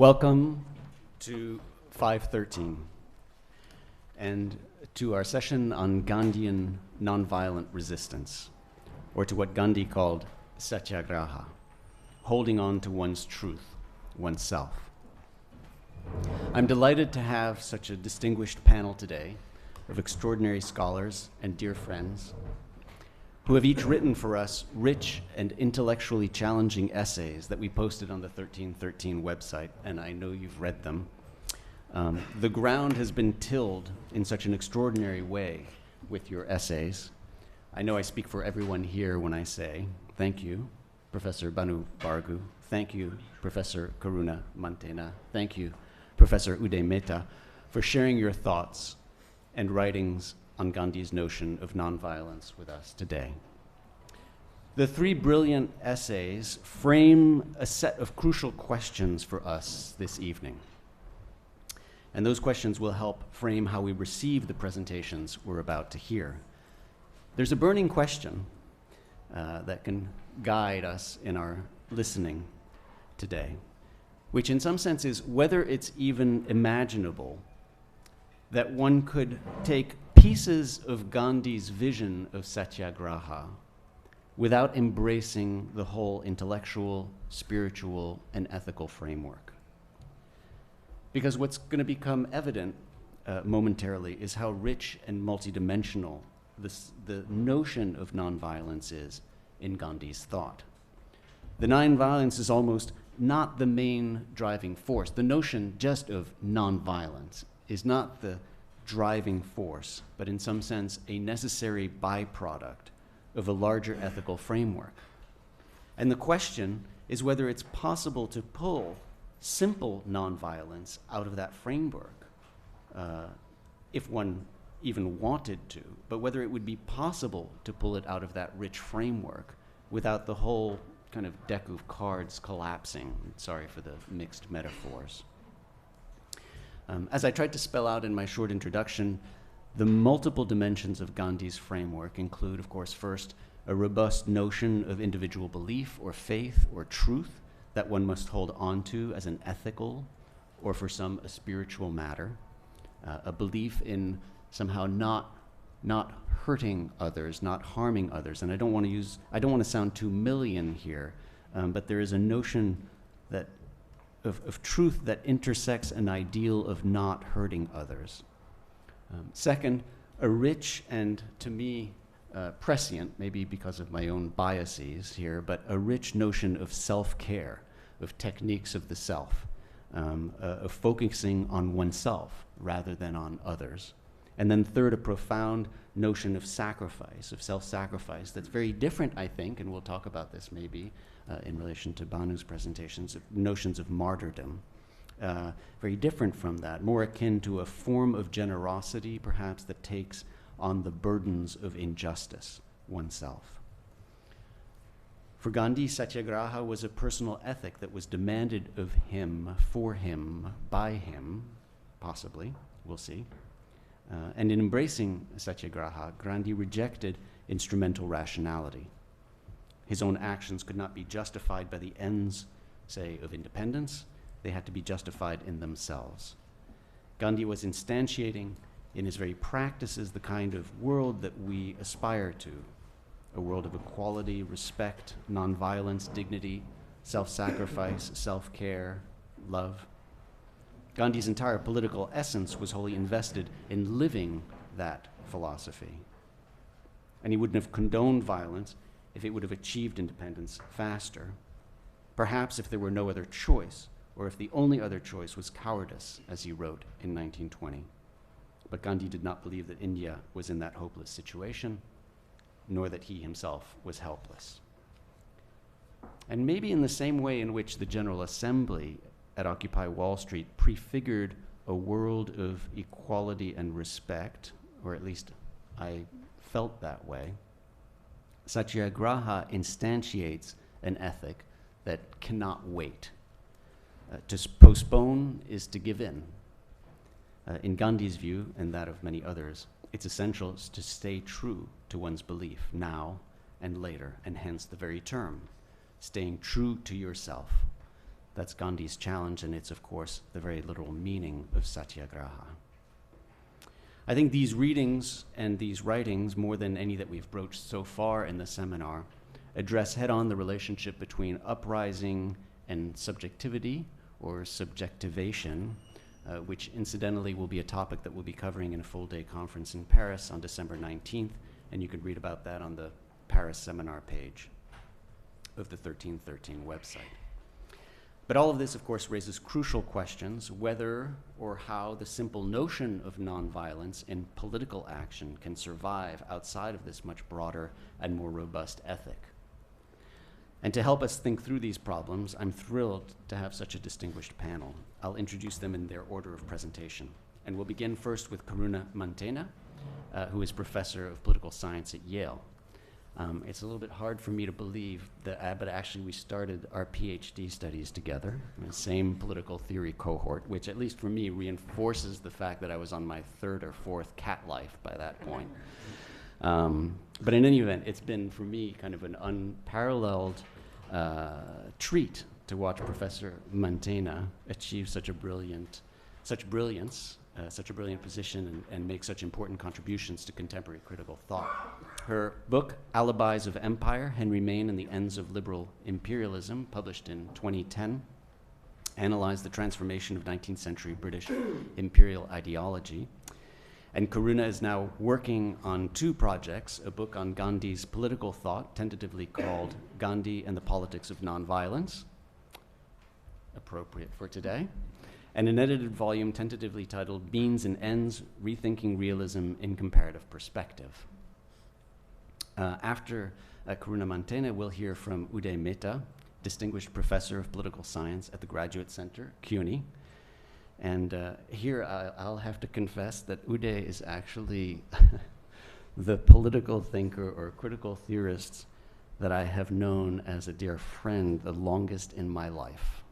Welcome to 513 and to our session on Gandhian nonviolent resistance, or to what Gandhi called Satyagraha, holding on to one's truth, oneself. I'm delighted to have such a distinguished panel today of extraordinary scholars and dear friends who have each written for us rich and intellectually challenging essays that we posted on the 1313 website, and I know you've read them. The ground has been tilled in such an extraordinary way with your essays. I know I speak for everyone here when I say thank you, Professor Bhanu Bargu. Thank you, Professor Karuna Mantena. Thank you, Professor Uday Mehta, for sharing your thoughts and writings on Gandhi's notion of nonviolence with us today. The three brilliant essays frame a set of crucial questions for us this evening. And those questions will help frame how we receive the presentations we're about to hear. There's a burning question that can guide us in our listening today, which in some sense is whether it's even imaginable that one could take pieces of Gandhi's vision of Satyagraha without embracing the whole intellectual, spiritual, and ethical framework. Because what's going to become evident momentarily is how rich and multidimensional the notion of nonviolence is in Gandhi's thought. The nonviolence is almost not the main driving force. The notion just of nonviolence is not the driving force, but in some sense a necessary byproduct of a larger ethical framework. And the question is whether it's possible to pull simple nonviolence out of that framework, if one even wanted to, but whether it would be possible to pull it out of that rich framework without the whole kind of deck of cards collapsing. Sorry for the mixed metaphors. As I tried to spell out in my short introduction, the multiple dimensions of Gandhi's framework include, of course, first, a robust notion of individual belief or faith or truth that one must hold on to as an ethical, or for some, a spiritual matter, a belief in somehow not hurting others, not harming others. And I don't want to sound too Millian here, but there is a notion that of truth that intersects an ideal of not hurting others. Second, a rich and, to me, prescient, maybe because of my own biases here, but a rich notion of self-care, of techniques of the self, of focusing on oneself rather than on others. And then third, a profound notion of sacrifice, of self-sacrifice that's very different, I think, and we'll talk about this maybe in relation to Banu's presentations, of notions of martyrdom. Very different from that, more akin to a form of generosity, perhaps, that takes on the burdens of injustice oneself. For Gandhi, Satyagraha was a personal ethic that was demanded of him, for him, by him, possibly, we'll see. And in embracing Satyagraha, Gandhi rejected instrumental rationality. His own actions could not be justified by the ends, say, of independence. They had to be justified in themselves. Gandhi was instantiating in his very practices the kind of world that we aspire to, a world of equality, respect, nonviolence, dignity, self-sacrifice, self-care, love. Gandhi's entire political essence was wholly invested in living that philosophy. And he wouldn't have condoned violence if it would have achieved independence faster. Perhaps if there were no other choice, or if the only other choice was cowardice, as he wrote in 1920. But Gandhi did not believe that India was in that hopeless situation, nor that he himself was helpless. And maybe in the same way in which the General Assembly at Occupy Wall Street prefigured a world of equality and respect, or at least I felt that way, Satyagraha instantiates an ethic that cannot wait. To postpone is to give in. In Gandhi's view, and that of many others, it's essential to stay true to one's belief now and later, and hence the very term, staying true to yourself. That's Gandhi's challenge, and it's, of course, the very literal meaning of Satyagraha. I think these readings and these writings, more than any that we've broached so far in the seminar, address head-on the relationship between uprising and subjectivity, or subjectivation, which incidentally will be a topic that we'll be covering in a full-day conference in Paris on December 19th, and you can read about that on the Paris seminar page of the 1313 website. But all of this, of course, raises crucial questions whether or how the simple notion of nonviolence in political action can survive outside of this much broader and more robust ethic. And to help us think through these problems, I'm thrilled to have such a distinguished panel. I'll introduce them in their order of presentation. And we'll begin first with Karuna Mantena, who is professor of political science at Yale. It's a little bit hard for me to believe that, but actually we started our PhD studies together in the same political theory cohort, which at least for me reinforces the fact that I was on my third or fourth cat life by that point. But in any event, it's been for me kind of an unparalleled treat to watch Professor Mantena achieve such brilliance, such a brilliant position and make such important contributions to contemporary critical thought. Her book, Alibis of Empire, Henry Maine and the Ends of Liberal Imperialism, published in 2010, analyzed the transformation of 19th century British imperial ideology. And Karuna is now working on two projects, a book on Gandhi's political thought, tentatively called Gandhi and the Politics of Nonviolence, appropriate for today, and an edited volume tentatively titled Means and Ends, Rethinking Realism in Comparative Perspective. After Karuna Mantena, we'll hear from Uday Mehta, Distinguished Professor of Political Science at the Graduate Center, CUNY. And here I'll have to confess that Uday is actually the political thinker or critical theorist that I have known as a dear friend the longest in my life,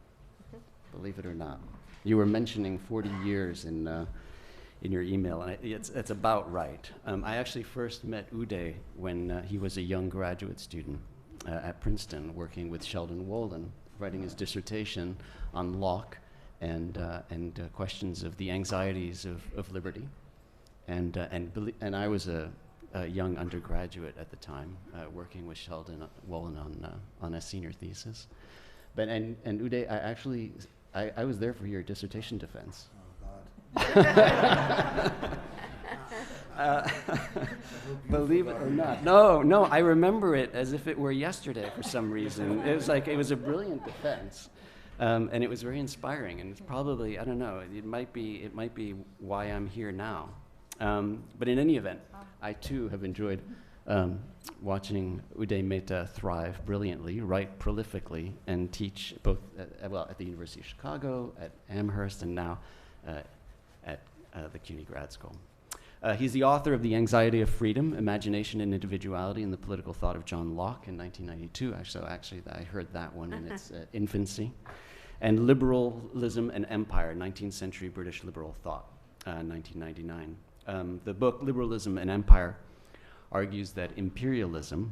believe it or not. You were mentioning 40 years in your email, and it's about right. I actually first met Uday when he was a young graduate student at Princeton, working with Sheldon Wolin, writing his dissertation on Locke and questions of the anxieties of liberty. And I was a young undergraduate at the time, working with Sheldon Wolin on a senior thesis. But and Uday, I was there for your dissertation defense. Oh, God. Believe it or not. No, I remember it as if it were yesterday for some reason. It was a brilliant defense. And it was very inspiring, and it's probably, I don't know, it might be why I'm here now. But in any event, I too have enjoyed watching Uday Mehta thrive brilliantly, write prolifically, and teach both at the University of Chicago, at Amherst, and now at the CUNY Grad School. He's the author of The Anxiety of Freedom, Imagination and Individuality in the Political Thought of John Locke in 1992. Actually, I heard that one in its infancy. And Liberalism and Empire, 19th Century British Liberal Thought, 1999. The book, Liberalism and Empire, argues that imperialism,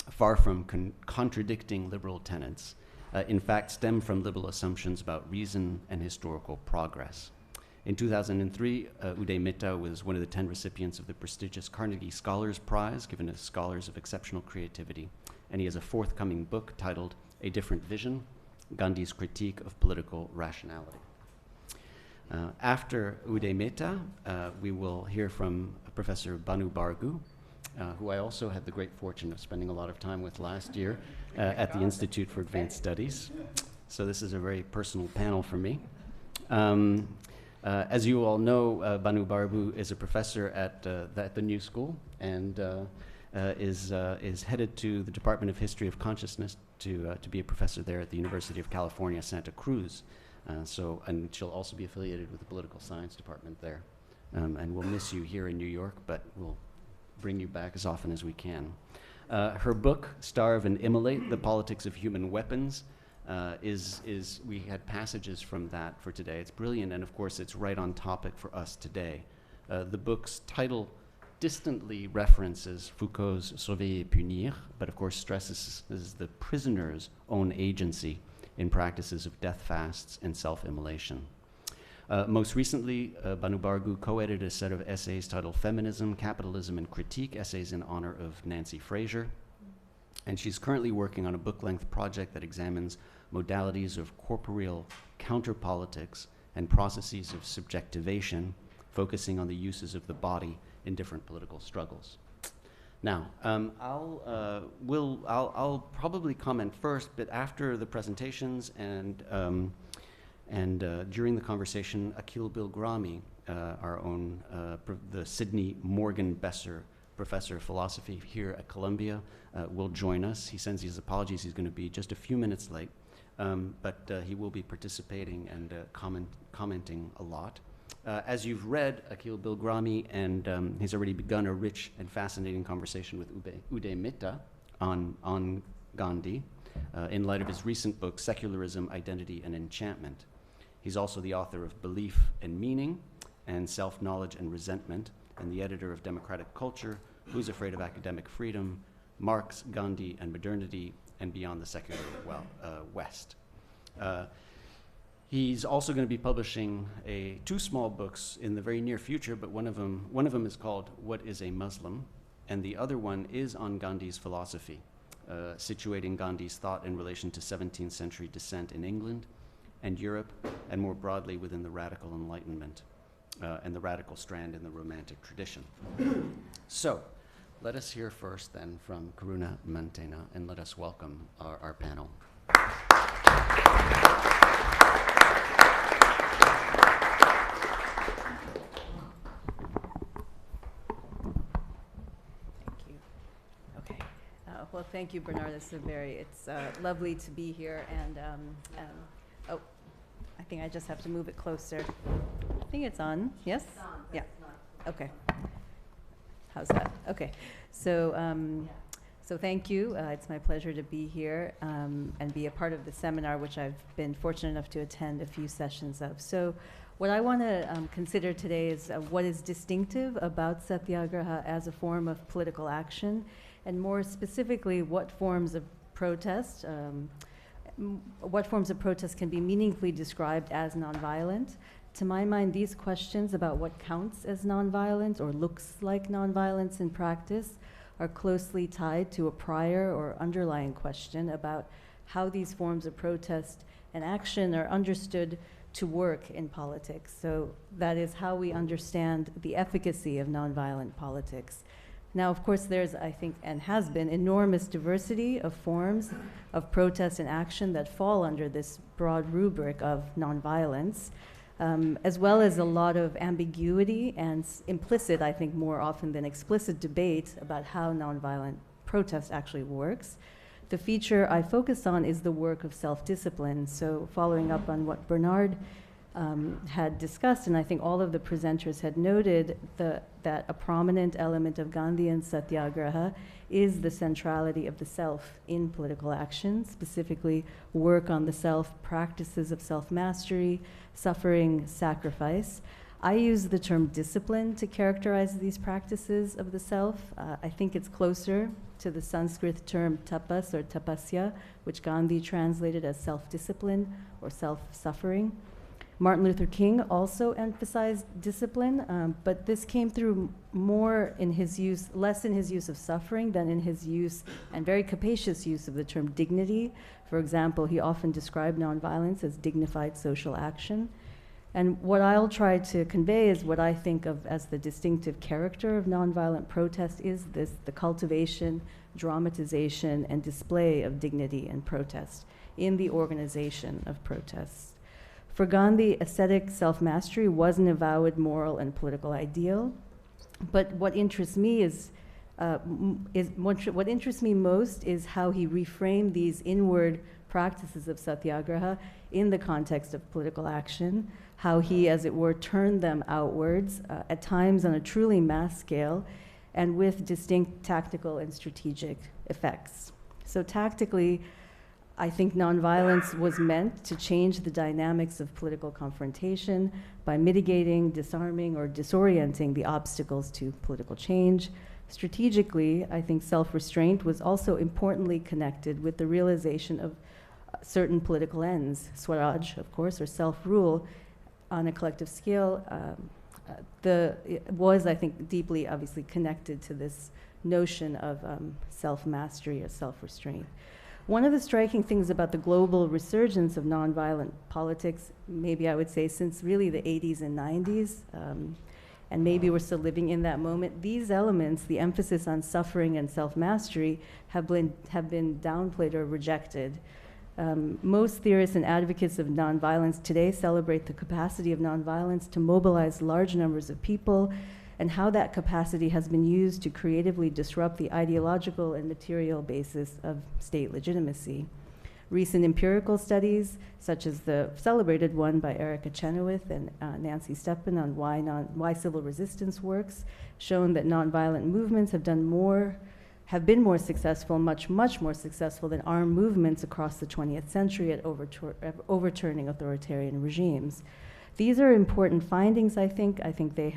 far from contradicting liberal tenets, in fact stem from liberal assumptions about reason and historical progress. In 2003, Uday Mehta was one of the 10 recipients of the prestigious Carnegie Scholars Prize, given to scholars of exceptional creativity. And he has a forthcoming book titled A Different Vision, Gandhi's Critique of Political Rationality. After Uday Mehta, we will hear from Professor Bhanu Bargu, who I also had the great fortune of spending a lot of time with last year at the Institute for Advanced Studies. So this is a very personal panel for me. As you all know, Bhanu Babu is a professor at the New School and is headed to the Department of History of Consciousness to be a professor there at the University of California, Santa Cruz. And she'll also be affiliated with the political science department there. And we'll miss you here in New York, but we'll bring you back as often as we can. Her book, Starve and Immolate, The Politics of Human Weapons, we had passages from that for today. It's brilliant, and of course it's right on topic for us today. The book's title distantly references Foucault's Sauver et Punir, but of course stresses the prisoner's own agency in practices of death fasts and self-immolation. Most recently, Bhanu Bargu co-edited a set of essays titled Feminism, Capitalism, and Critique, essays in honor of Nancy Fraser. And she's currently working on a book-length project that examines modalities of corporeal counterpolitics and processes of subjectivation, focusing on the uses of the body in different political struggles. Now, I'll probably comment first, but after the presentations and during the conversation, Akeel Bilgrami, our own, the Sidney Morgan Besser Professor of Philosophy here at Columbia, will join us. He sends his apologies. He's going to be just a few minutes late, but he will be participating and commenting a lot. As you've read, Akeel Bilgrami, and he's already begun a rich and fascinating conversation with Uday Mehta on Gandhi in light of his recent book, Secularism, Identity, and Enchantment. He's also the author of Belief and Meaning and Self-Knowledge and Resentment, and the editor of Democratic Culture, Who's Afraid of Academic Freedom, Marx, Gandhi, and Modernity, and Beyond the Secular West. He's also going to be publishing two small books in the very near future, but one of them is called What is a Muslim? And the other one is on Gandhi's philosophy, situating Gandhi's thought in relation to 17th century dissent in England and Europe, and more broadly within the radical Enlightenment and the radical strand in the Romantic tradition. So, let us hear first then from Karuna Mantena, and let us welcome our panel. Well, thank you, Bernard. It's lovely to be here, and oh, I think I just have to move it closer. I think it's on. Yes. It's on, yeah. Okay. How's that? Okay. So, so thank you. It's my pleasure to be here and be a part of the seminar, which I've been fortunate enough to attend a few sessions of. So, what I want to consider today is what is distinctive about Satyagraha as a form of political action, and more specifically, what forms of protest can be meaningfully described as nonviolent. To my mind, these questions about what counts as nonviolence or looks like nonviolence in practice are closely tied to a prior or underlying question about how these forms of protest and action are understood to work in politics. So that is how we understand the efficacy of nonviolent politics. Now, of course, there's, I think, and has been, enormous diversity of forms of protest and action that fall under this broad rubric of nonviolence, as well as a lot of ambiguity and implicit, I think more often than explicit, debate about how nonviolent protest actually works. The feature I focus on is the work of self-discipline. So following up on what Bernard had discussed, and I think all of the presenters had noted, that a prominent element of Gandhian Satyagraha is the centrality of the self in political action, specifically work on the self, practices of self-mastery, suffering, sacrifice. I use the term discipline to characterize these practices of the self. I think it's closer to the Sanskrit term tapas or tapasya, which Gandhi translated as self-discipline or self-suffering. Martin Luther King also emphasized discipline, but this came through more in his use, less in his use of suffering than in his use, and very capacious use, of the term dignity. For example, he often described nonviolence as dignified social action. And what I'll try to convey is what I think of as the distinctive character of nonviolent protest is the cultivation, dramatization, and display of dignity and protest in the organization of protests. For Gandhi, ascetic self-mastery was an avowed moral and political ideal, but what interests me what interests me most is how he reframed these inward practices of Satyagraha in the context of political action, how he, as it were, turned them outwards, at times on a truly mass scale, and with distinct tactical and strategic effects. So tactically, I think nonviolence was meant to change the dynamics of political confrontation by mitigating, disarming, or disorienting the obstacles to political change. Strategically, I think self-restraint was also importantly connected with the realization certain political ends, Swaraj, of course, or self-rule on a collective scale, was, I think, deeply, obviously, connected to this notion of self-mastery or self-restraint. One of the striking things about the global resurgence of nonviolent politics, maybe I would say since really the 80s and 90s, and maybe we're still living in that moment, these elements, the emphasis on suffering and self-mastery, have been downplayed or rejected. Most theorists and advocates of nonviolence today celebrate the capacity of nonviolence to mobilize large numbers of people, and how that capacity has been used to creatively disrupt the ideological and material basis of state legitimacy. Recent empirical studies, such as the celebrated one by Erica Chenoweth and Nancy Steppen on why civil resistance works, shown that nonviolent movements have been more successful, much more successful than armed movements across the 20th century at overturning authoritarian regimes. These are important findings, I think. I think they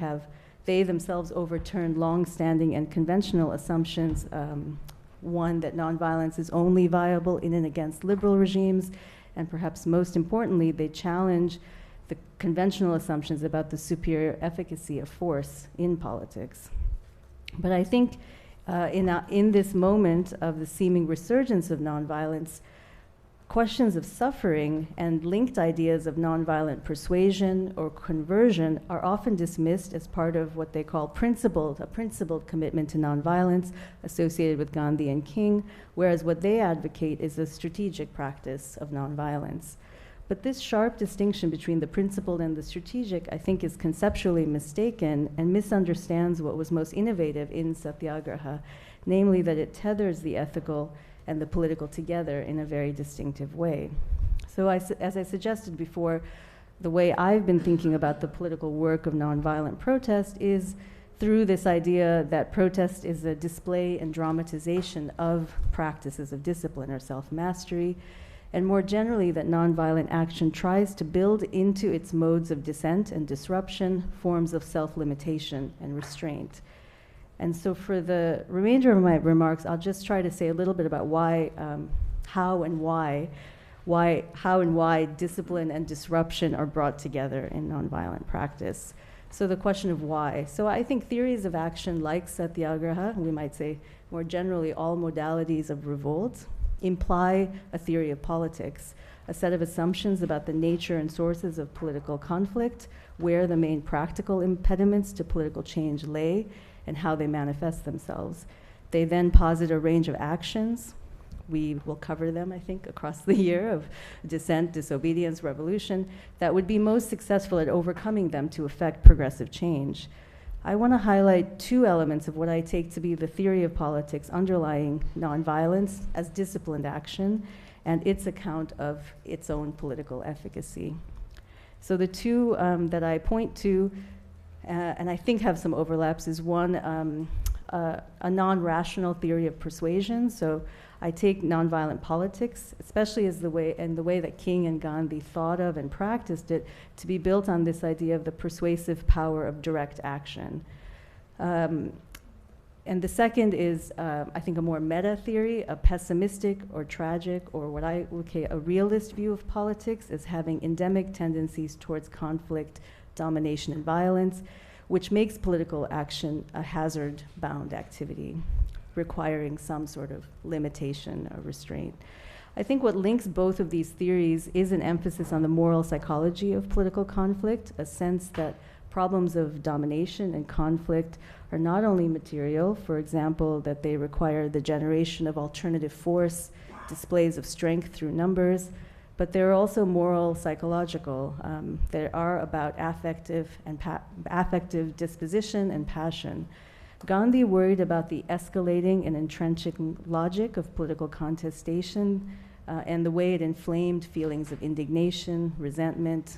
themselves overturned long-standing and conventional assumptions. One, that nonviolence is only viable in and against liberal regimes, and perhaps most importantly, they challenge the conventional assumptions about the superior efficacy of force in politics. But I think in this moment of the seeming resurgence of nonviolence, questions of suffering and linked ideas of nonviolent persuasion or conversion are often dismissed as part of what they call a principled commitment to nonviolence associated with Gandhi and King, whereas what they advocate is a strategic practice of nonviolence. But this sharp distinction between the principled and the strategic, I think, is conceptually mistaken and misunderstands what was most innovative in Satyagraha, namely that it tethers the ethical and the political together in a very distinctive way. So as I suggested before, the way I've been thinking about the political work of nonviolent protest is through this idea that protest is a display and dramatization of practices of discipline or self-mastery, and more generally that nonviolent action tries to build into its modes of dissent and disruption forms of self-limitation and restraint. And so for the remainder of my remarks, I'll just try to say a little bit about how and why discipline and disruption are brought together in nonviolent practice. So the question of why. So I think theories of action like Satyagraha, we might say more generally all modalities of revolt, imply a theory of politics, a set of assumptions about the nature and sources of political conflict, where the main practical impediments to political change lay, and how they manifest themselves. They then posit a range of actions. We will cover them, I think, across the year of dissent, disobedience, revolution, that would be most successful at overcoming them to effect progressive change. I want to highlight two elements of what I take to be the theory of politics underlying nonviolence as disciplined action and its account of its own political efficacy. So the two that I point to and I think have some overlaps, is one, a non-rational theory of persuasion. So I take nonviolent politics, especially as the way that King and Gandhi thought of and practiced it, to be built on this idea of the persuasive power of direct action. And the second is, I think, a more meta theory, a pessimistic or tragic, or what I would say a realist view of politics as having endemic tendencies towards conflict, domination, and violence, which makes political action a hazard-bound activity, requiring some sort of limitation or restraint. I think what links both of these theories is an emphasis on the moral psychology of political conflict, a sense that problems of domination and conflict are not only material, for example, that they require the generation of alternative force, displays of strength through numbers, but they're also moral, psychological. They are about affective disposition and passion. Gandhi worried about the escalating and entrenching logic of political contestation and the way it inflamed feelings of indignation, resentment,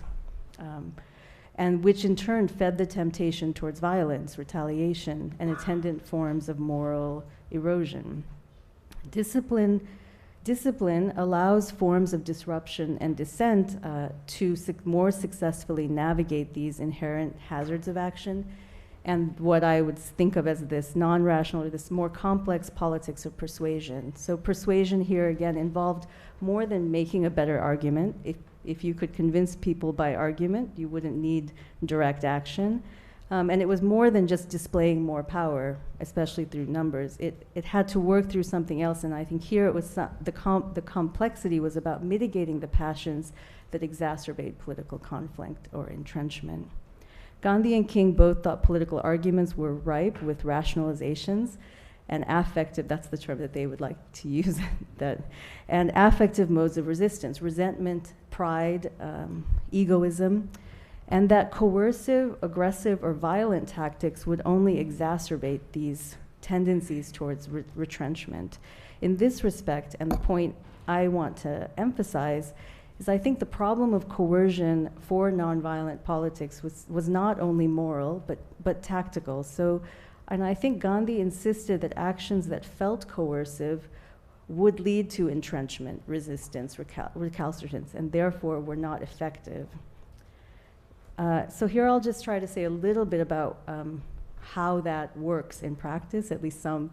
and which in turn fed the temptation towards violence, retaliation, and attendant forms of moral erosion. Discipline allows forms of disruption and dissent to more successfully navigate these inherent hazards of action and what I would think of as this non-rational or this more complex politics of persuasion. So persuasion here again involved more than making a better argument. If you could convince people by argument, you wouldn't need direct action. And it was more than just displaying more power, especially through numbers. It had to work through something else, and I think here it was the complexity was about mitigating the passions that exacerbate political conflict or entrenchment. Gandhi and King both thought political arguments were ripe with rationalizations and affective, that's the term that they would like to use, and affective modes of resistance, resentment, pride, egoism, and that coercive, aggressive, or violent tactics would only exacerbate these tendencies towards retrenchment. In this respect, and the point I want to emphasize, is I think the problem of coercion for nonviolent politics was not only moral, but tactical. So, and I think Gandhi insisted that actions that felt coercive would lead to entrenchment, resistance, recalcitrance, and therefore were not effective. So here I'll just try to say a little bit about how that works in practice, at least some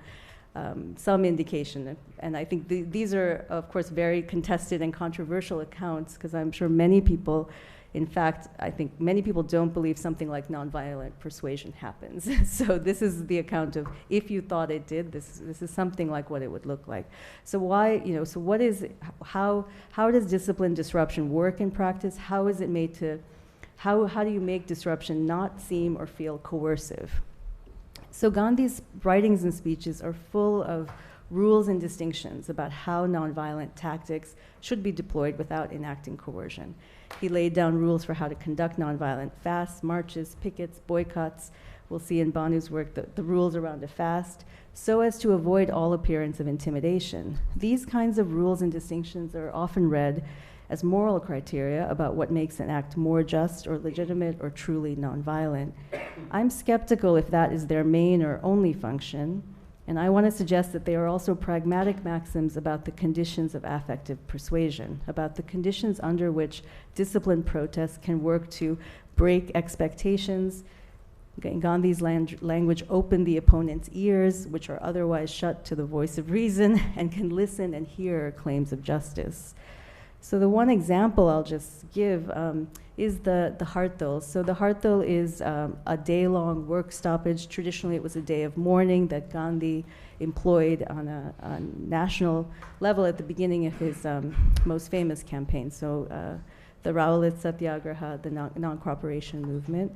indication. And I think these are, of course, very contested and controversial accounts, because I'm sure many people, in fact, I think many people don't believe something like nonviolent persuasion happens. So this is the account of, if you thought it did, this is something like what it would look like. So why, so what is, how does discipline disruption work in practice? How is it made to, how do you make disruption not seem or feel coercive? So Gandhi's writings and speeches are full of rules and distinctions about how nonviolent tactics should be deployed without enacting coercion. He laid down rules for how to conduct nonviolent fasts, marches, pickets, boycotts. We'll see in Banu's work the rules around a fast, so as to avoid all appearance of intimidation. These kinds of rules and distinctions are often read as moral criteria about what makes an act more just or legitimate or truly nonviolent. I'm skeptical if that is their main or only function, and I want to suggest that they are also pragmatic maxims about the conditions of affective persuasion, about the conditions under which disciplined protests can work to break expectations. In Gandhi's language, open the opponent's ears, which are otherwise shut to the voice of reason, and can listen and hear claims of justice. So the one example I'll just give is the Harthil. So the Harthil is a day-long work stoppage. Traditionally, it was a day of mourning that Gandhi employed on a national level at the beginning of his most famous campaign. So the Rowlatt Satyagraha, the non-cooperation movement.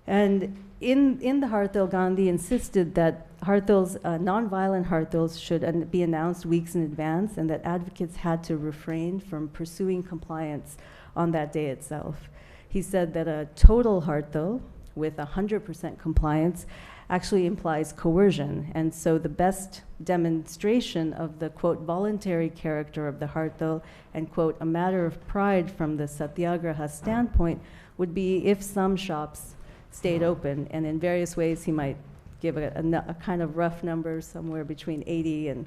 And in the Harthil, Gandhi insisted that nonviolent Harthils should be announced weeks in advance, and that advocates had to refrain from pursuing compliance on that day itself. He said that a total Harthil with 100% compliance actually implies coercion, and so the best demonstration of the, quote, voluntary character of the Harthil and, quote, a matter of pride from the Satyagraha standpoint would be if some shops stayed open, and in various ways he might give a kind of rough number, somewhere between 80 and,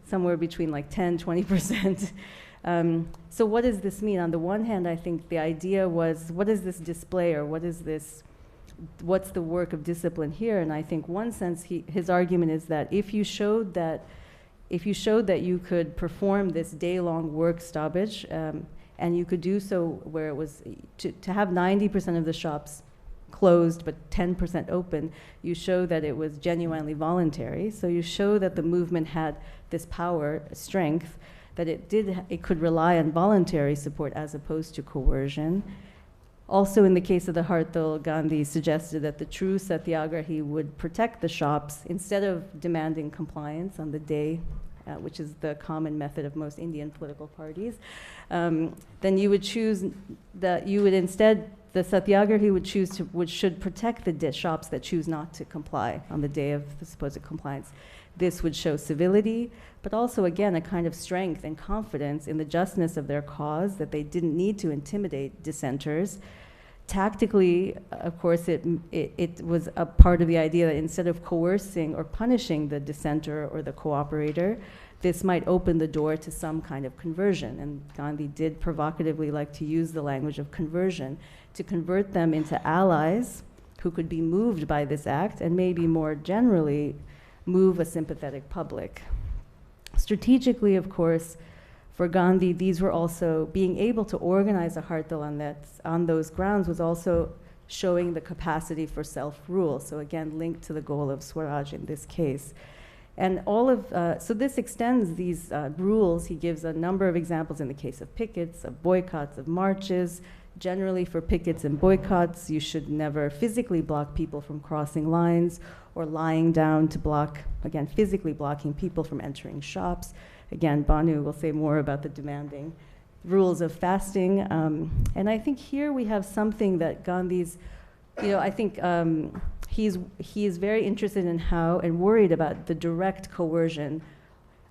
somewhere between like 10, 20%. So what does this mean? On the one hand, I think the idea was, what is this display, or what's the work of discipline here? And I think one sense, his argument is that if you showed that you could perform this day-long work stoppage, and you could do so where it was, to have 90% of the shops closed but 10% open, you show that it was genuinely voluntary. So you show that the movement had this power, strength, that it could rely on voluntary support as opposed to coercion. Also, in the case of the Harthil, Gandhi suggested that the true Satyagrahi would protect the shops instead of demanding compliance on the day, which is the common method of most Indian political parties. Then you would choose that you would instead, the Satyagrahi should protect the shops that choose not to comply on the day of the supposed compliance. This would show civility, but also, again, a kind of strength and confidence in the justness of their cause, that they didn't need to intimidate dissenters. Tactically, of course, it was a part of the idea that instead of coercing or punishing the dissenter or the cooperator, this might open the door to some kind of conversion. And Gandhi did provocatively like to use the language of conversion, to convert them into allies who could be moved by this act, and maybe more generally move a sympathetic public. Strategically, of course, For Gandhi, these were also, being able to organize a Hartal on those grounds was also showing the capacity for self-rule. So again, linked to the goal of Swaraj in this case. And so this extends these rules. He gives a number of examples in the case of pickets, of boycotts, of marches. Generally for pickets and boycotts, you should never physically block people from crossing lines or lying down to block, again, physically blocking people from entering shops. Again, Banu will say more about the demanding rules of fasting. And I think here we have something that Gandhi's, I think he is very interested in how and worried about the direct coercion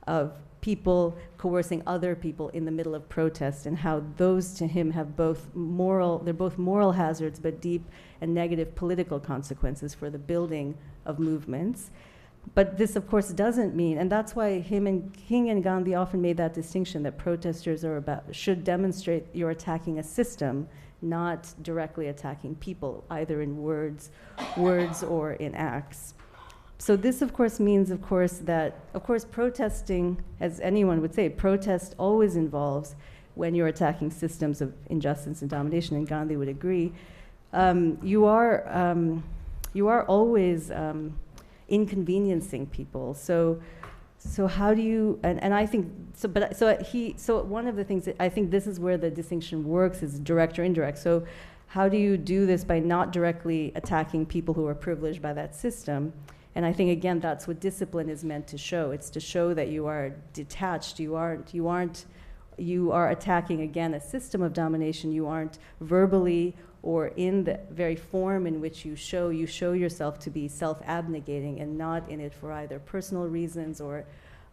of people coercing other people in the middle of protest, and how those to him have both moral hazards, but deep and negative political consequences for the building of movements. But this, of course, doesn't mean, and that's why King and Gandhi often made that distinction, that protesters should demonstrate you're attacking a system, not directly attacking people, either in words or in acts. So this, of course, means, that protesting, as anyone would say, protest always involves, when you're attacking systems of injustice and domination, and Gandhi would agree, you are always inconveniencing people. So how do you, and I think, so one of the things that I think this is where the distinction works is direct or indirect. So how do you do this by not directly attacking people who are privileged by that system? And I think, again, that's what discipline is meant to show. It's to show that you are detached. You are attacking, again, a system of domination. You aren't verbally or in the very form in which you show yourself to be self-abnegating and not in it for either personal reasons or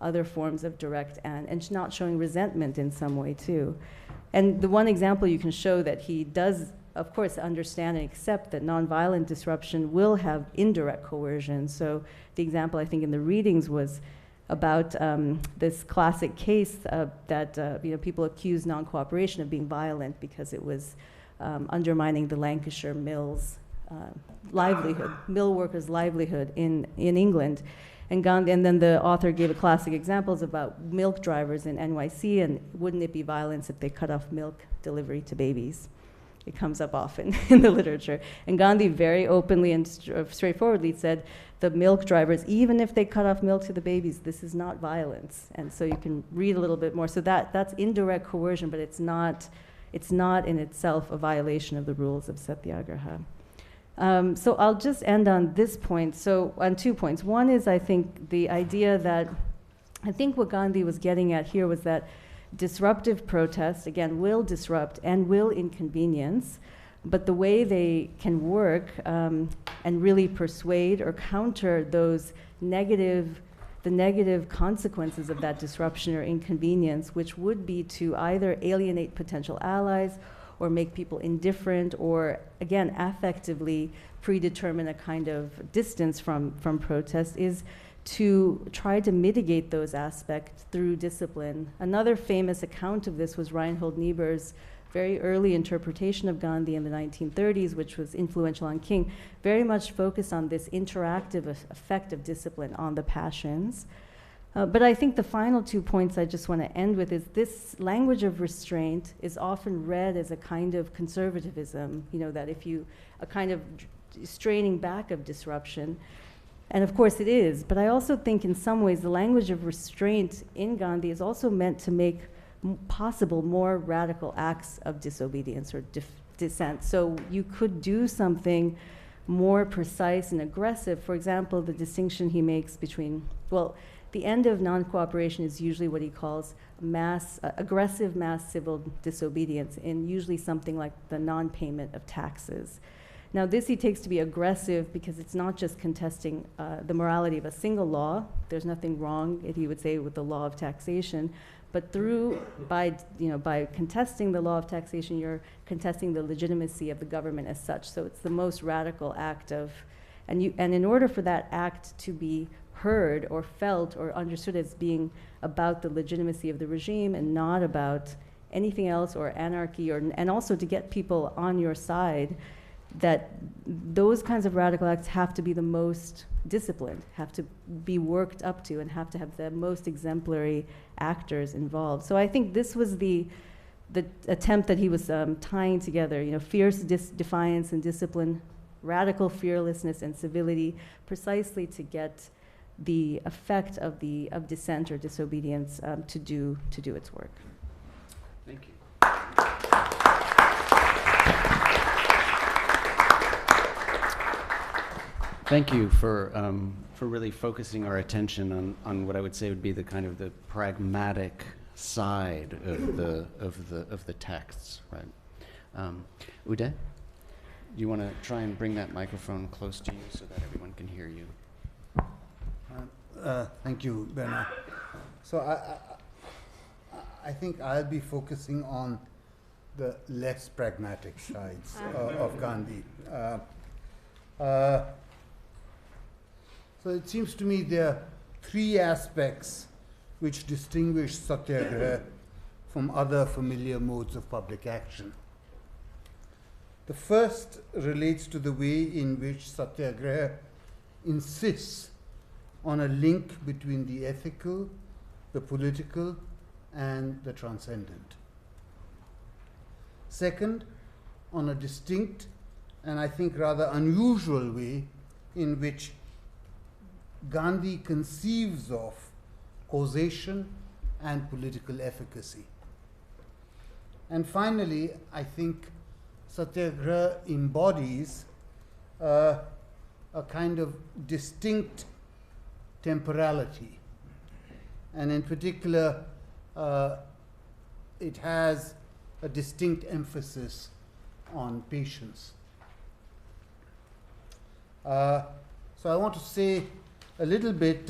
other forms of direct and not showing resentment in some way too. And the one example you can show that he does, of course, understand and accept that nonviolent disruption will have indirect coercion. So the example I think in the readings was about this classic case that people accused non-cooperation of being violent because it was undermining the Lancashire mills livelihood, mill workers' livelihood in England. And then the author gave a classic examples about milk drivers in NYC, and wouldn't it be violence if they cut off milk delivery to babies? It comes up often in the literature. And Gandhi very openly and straightforwardly said, the milk drivers, even if they cut off milk to the babies, this is not violence. And so you can read a little bit more. So that's indirect coercion, but it's not in itself a violation of the rules of Satyagraha. So I'll just end on this point. So on 2 points. One is, I think, the idea that, I think what Gandhi was getting at here was that disruptive protest, again, will disrupt and will inconvenience, but the way they can work and really persuade or counter those the negative consequences of that disruption or inconvenience, which would be to either alienate potential allies or make people indifferent or, again, affectively predetermine a kind of distance from protest, is to try to mitigate those aspects through discipline. Another famous account of this was Reinhold Niebuhr's very early interpretation of Gandhi in the 1930s, which was influential on King, very much focused on this interactive effect of discipline on the passions. But I think the final 2 points I just want to end with is this language of restraint is often read as a kind of conservatism, that a kind of straining back of disruption. And of course it is, but I also think in some ways the language of restraint in Gandhi is also meant to make possible more radical acts of disobedience or dissent. So you could do something more precise and aggressive. For example, the distinction he makes between, the end of non-cooperation is usually what he calls aggressive mass civil disobedience, in usually something like the non-payment of taxes. Now this he takes to be aggressive because it's not just contesting the morality of a single law. There's nothing wrong, he would say, with the law of taxation, but by contesting the law of taxation, you're contesting the legitimacy of the government as such. So it's the most radical act of, and in order for that act to be heard or felt or understood as being about the legitimacy of the regime and not about anything else or anarchy, and also to get people on your side, that those kinds of radical acts have to be the most disciplined, have to be worked up to, and have to have the most exemplary actors involved. So I think this was the attempt that he was tying together, you know, fierce defiance and discipline, radical fearlessness and civility, precisely to get the effect of dissent or disobedience to do its work. Thank you. Thank you for really focusing our attention on what I would say would be the kind of the pragmatic side of the texts, right? Uday, you want to try and bring that microphone close to you so that everyone can hear you? Thank you, Banu. So I think I'll be focusing on the less pragmatic sides of Gandhi. So it seems to me there are three aspects which distinguish Satyagraha from other familiar modes of public action. The first relates to the way in which Satyagraha insists on a link between the ethical, the political, and the transcendent. Second, on a distinct and I think rather unusual way in which Gandhi conceives of causation and political efficacy. And finally, I think Satyagraha embodies a kind of distinct temporality. And in particular, it has a distinct emphasis on patience. So I want to say a little bit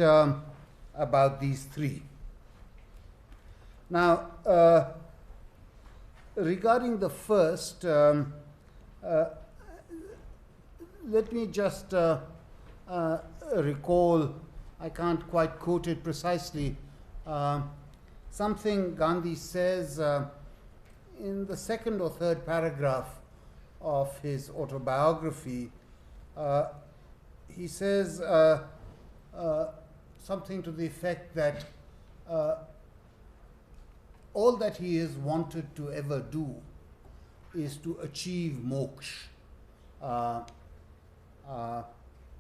about these three. Now, regarding the first, let me just recall, I can't quite quote it precisely, something Gandhi says in the second or third paragraph of his autobiography. He says something to the effect that all that he has wanted to ever do is to achieve moksha. How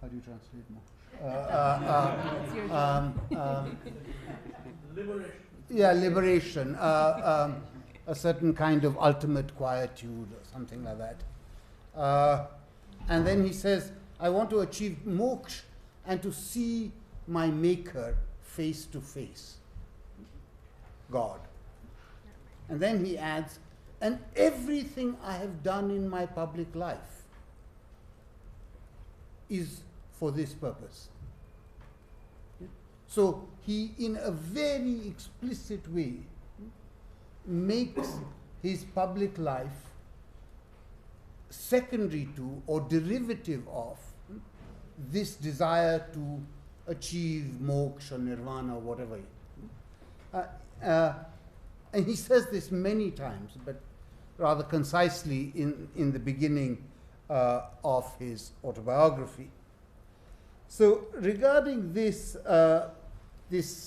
do you translate moksha? Liberation. Yeah, liberation. A certain kind of ultimate quietude or something like that. And then he says, I want to achieve moksha and to see my maker face to face, God. And then he adds, and everything I have done in my public life is for this purpose. So he, in a very explicit way, makes his public life secondary to or derivative of this desire to achieve moksha, nirvana, whatever. And he says this many times, but rather concisely in the beginning of his autobiography. So regarding this,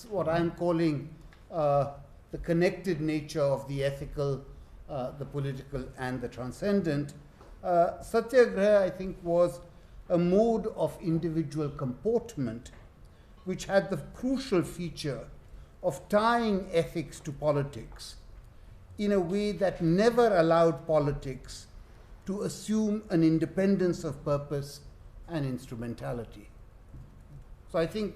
what I'm calling the connected nature of the ethical, the political, and the transcendent, Satyagraha, I think, was a mode of individual comportment which had the crucial feature of tying ethics to politics in a way that never allowed politics to assume an independence of purpose and instrumentality. So I think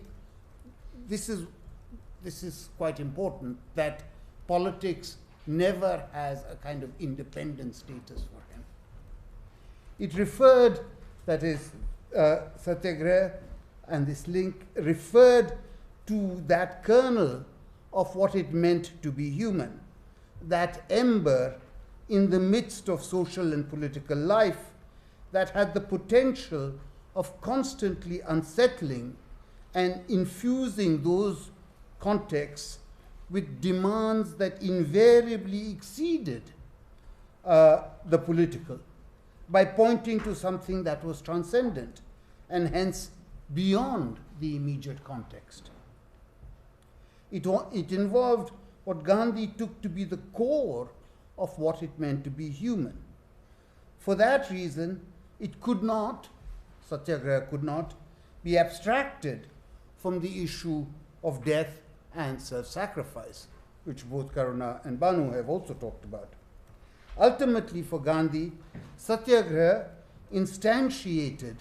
this is quite important, that politics never has a kind of independent status for him. It referred, that is, Satyagraha and this link referred to that kernel of what it meant to be human, that ember in the midst of social and political life that had the potential of constantly unsettling and infusing those contexts with demands that invariably exceeded the political, by pointing to something that was transcendent and hence beyond the immediate context. It involved what Gandhi took to be the core of what it meant to be human. For that reason, it could not, Satyagraha could not, be abstracted from the issue of death and self-sacrifice, which both Karuna and Banu have also talked about. Ultimately, for Gandhi, Satyagraha instantiated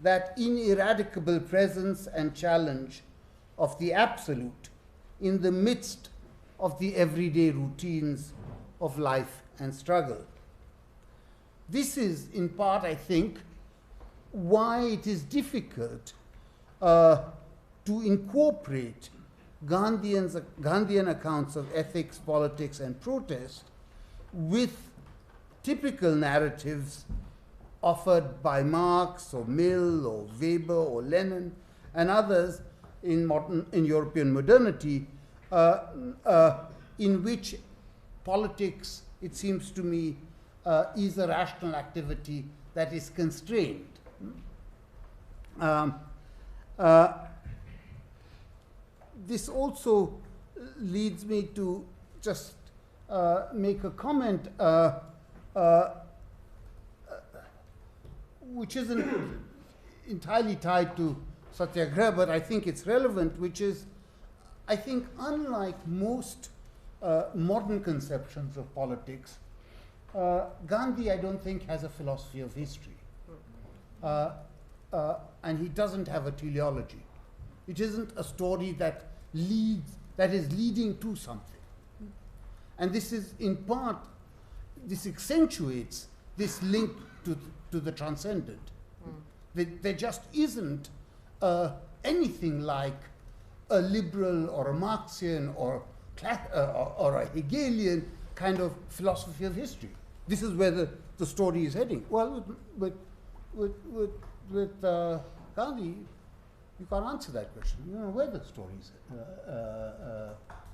that ineradicable presence and challenge of the absolute in the midst of the everyday routines of life and struggle. This is, in part, I think, why it is difficult to incorporate Gandhian accounts of ethics, politics, and protest with typical narratives offered by Marx or Mill or Weber or Lenin and others in European modernity, in which politics, it seems to me, is a rational activity that is constrained. This also leads me to just make a comment which isn't entirely tied to Satyagraha, but I think it's relevant, which is, I think, unlike most modern conceptions of politics, Gandhi, I don't think, has a philosophy of history. And he doesn't have a teleology. It isn't a story that is leading to something. And this is, in part, this accentuates this link to the transcendent. There just isn't anything like a liberal or a Marxian or a Hegelian kind of philosophy of history. This is where the story is heading. Well, with Gandhi, you can't answer that question. You know where the story is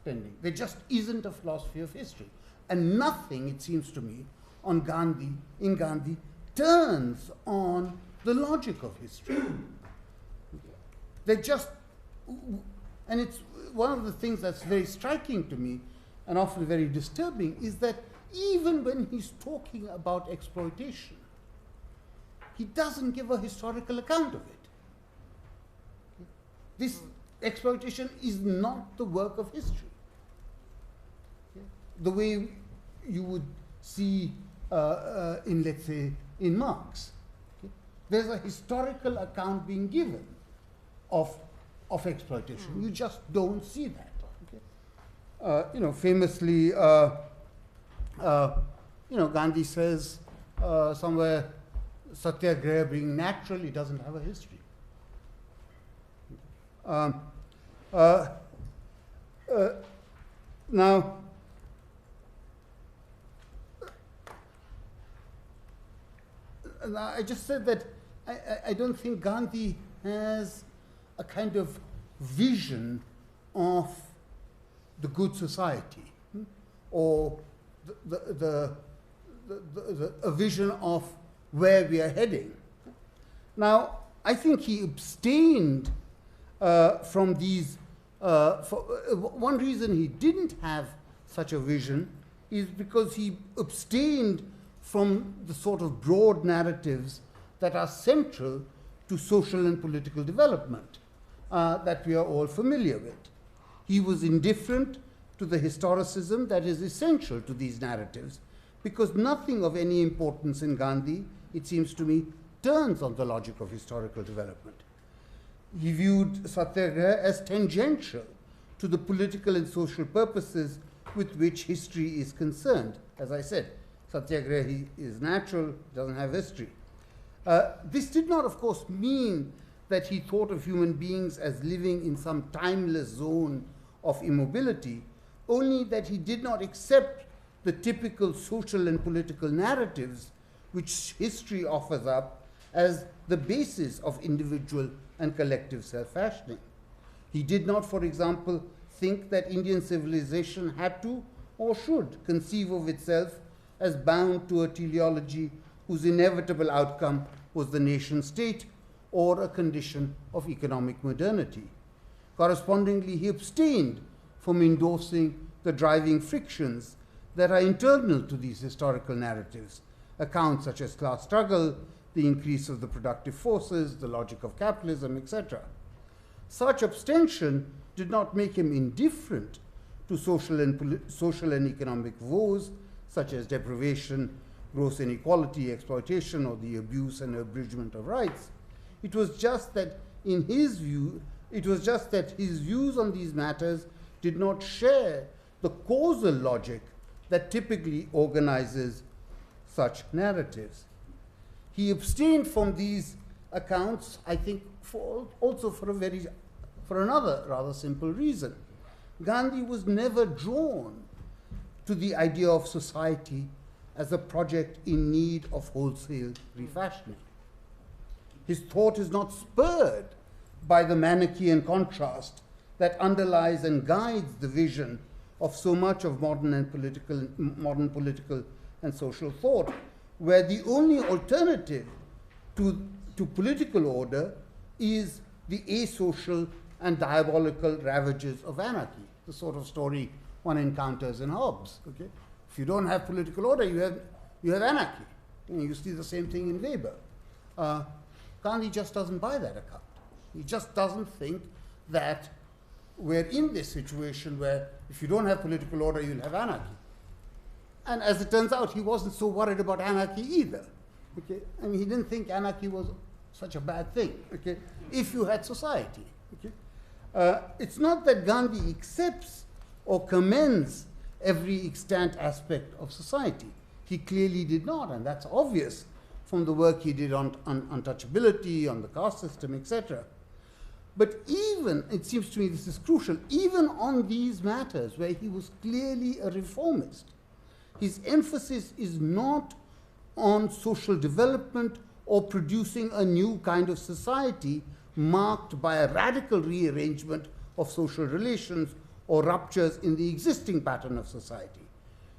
tending. There just isn't a philosophy of history. And nothing, it seems to me, in Gandhi, turns on the logic of history. They just, and it's one of the things that's very striking to me and often very disturbing is that even when he's talking about exploitation, he doesn't give a historical account of it. This exploitation is not the work of history. The way you would see in, let's say, in Marx. There's a historical account being given of exploitation. You just don't see that. Famously, Gandhi says somewhere, Satyagraha being natural, he doesn't have a history. Now, I just said that I don't think Gandhi has a kind of vision of the good society, or a vision of where we are heading. Now, I think he abstained from these. One reason he didn't have such a vision is because he abstained from the sort of broad narratives that are central to social and political development that we are all familiar with. He was indifferent to the historicism that is essential to these narratives, because nothing of any importance in Gandhi, it seems to me, turns on the logic of historical development. He viewed Satyagraha as tangential to the political and social purposes with which history is concerned. As I said, Satyagraha is natural, doesn't have history. This did not, of course, mean that he thought of human beings as living in some timeless zone of immobility, only that he did not accept the typical social and political narratives which history offers up as the basis of individual and collective self-fashioning. He did not, for example, think that Indian civilization had to or should conceive of itself as bound to a teleology whose inevitable outcome was the nation state or a condition of economic modernity. Correspondingly, he abstained from endorsing the driving frictions that are internal to these historical narratives, accounts such as class struggle, the increase of the productive forces, the logic of capitalism, etc. Such abstention did not make him indifferent to social and economic woes such as deprivation, gross inequality, exploitation, or the abuse and abridgment of rights. It was just that his views on these matters did not share the causal logic that typically organizes such narratives. He abstained from these accounts, I think, for another rather simple reason. Gandhi was never drawn to the idea of society as a project in need of wholesale refashioning. His thought is not spurred by the Manichaean contrast that underlies and guides the vision of so much of modern political and social thought, where the only alternative to political order is the asocial and diabolical ravages of anarchy, the sort of story one encounters in Hobbes. Okay? If you don't have political order, you have anarchy. You see the same thing in Weber. Gandhi just doesn't buy that account. He just doesn't think that we're in this situation where if you don't have political order, you'll have anarchy. And as it turns out, he wasn't so worried about anarchy either. Okay? I mean, he didn't think anarchy was such a bad thing, okay, if you had society. Okay? It's not that Gandhi accepts or commends every extant aspect of society. He clearly did not, and that's obvious from the work he did on untouchability, on the caste system, etc. But even, it seems to me this is crucial, even on these matters where he was clearly a reformist, his emphasis is not on social development or producing a new kind of society marked by a radical rearrangement of social relations or ruptures in the existing pattern of society.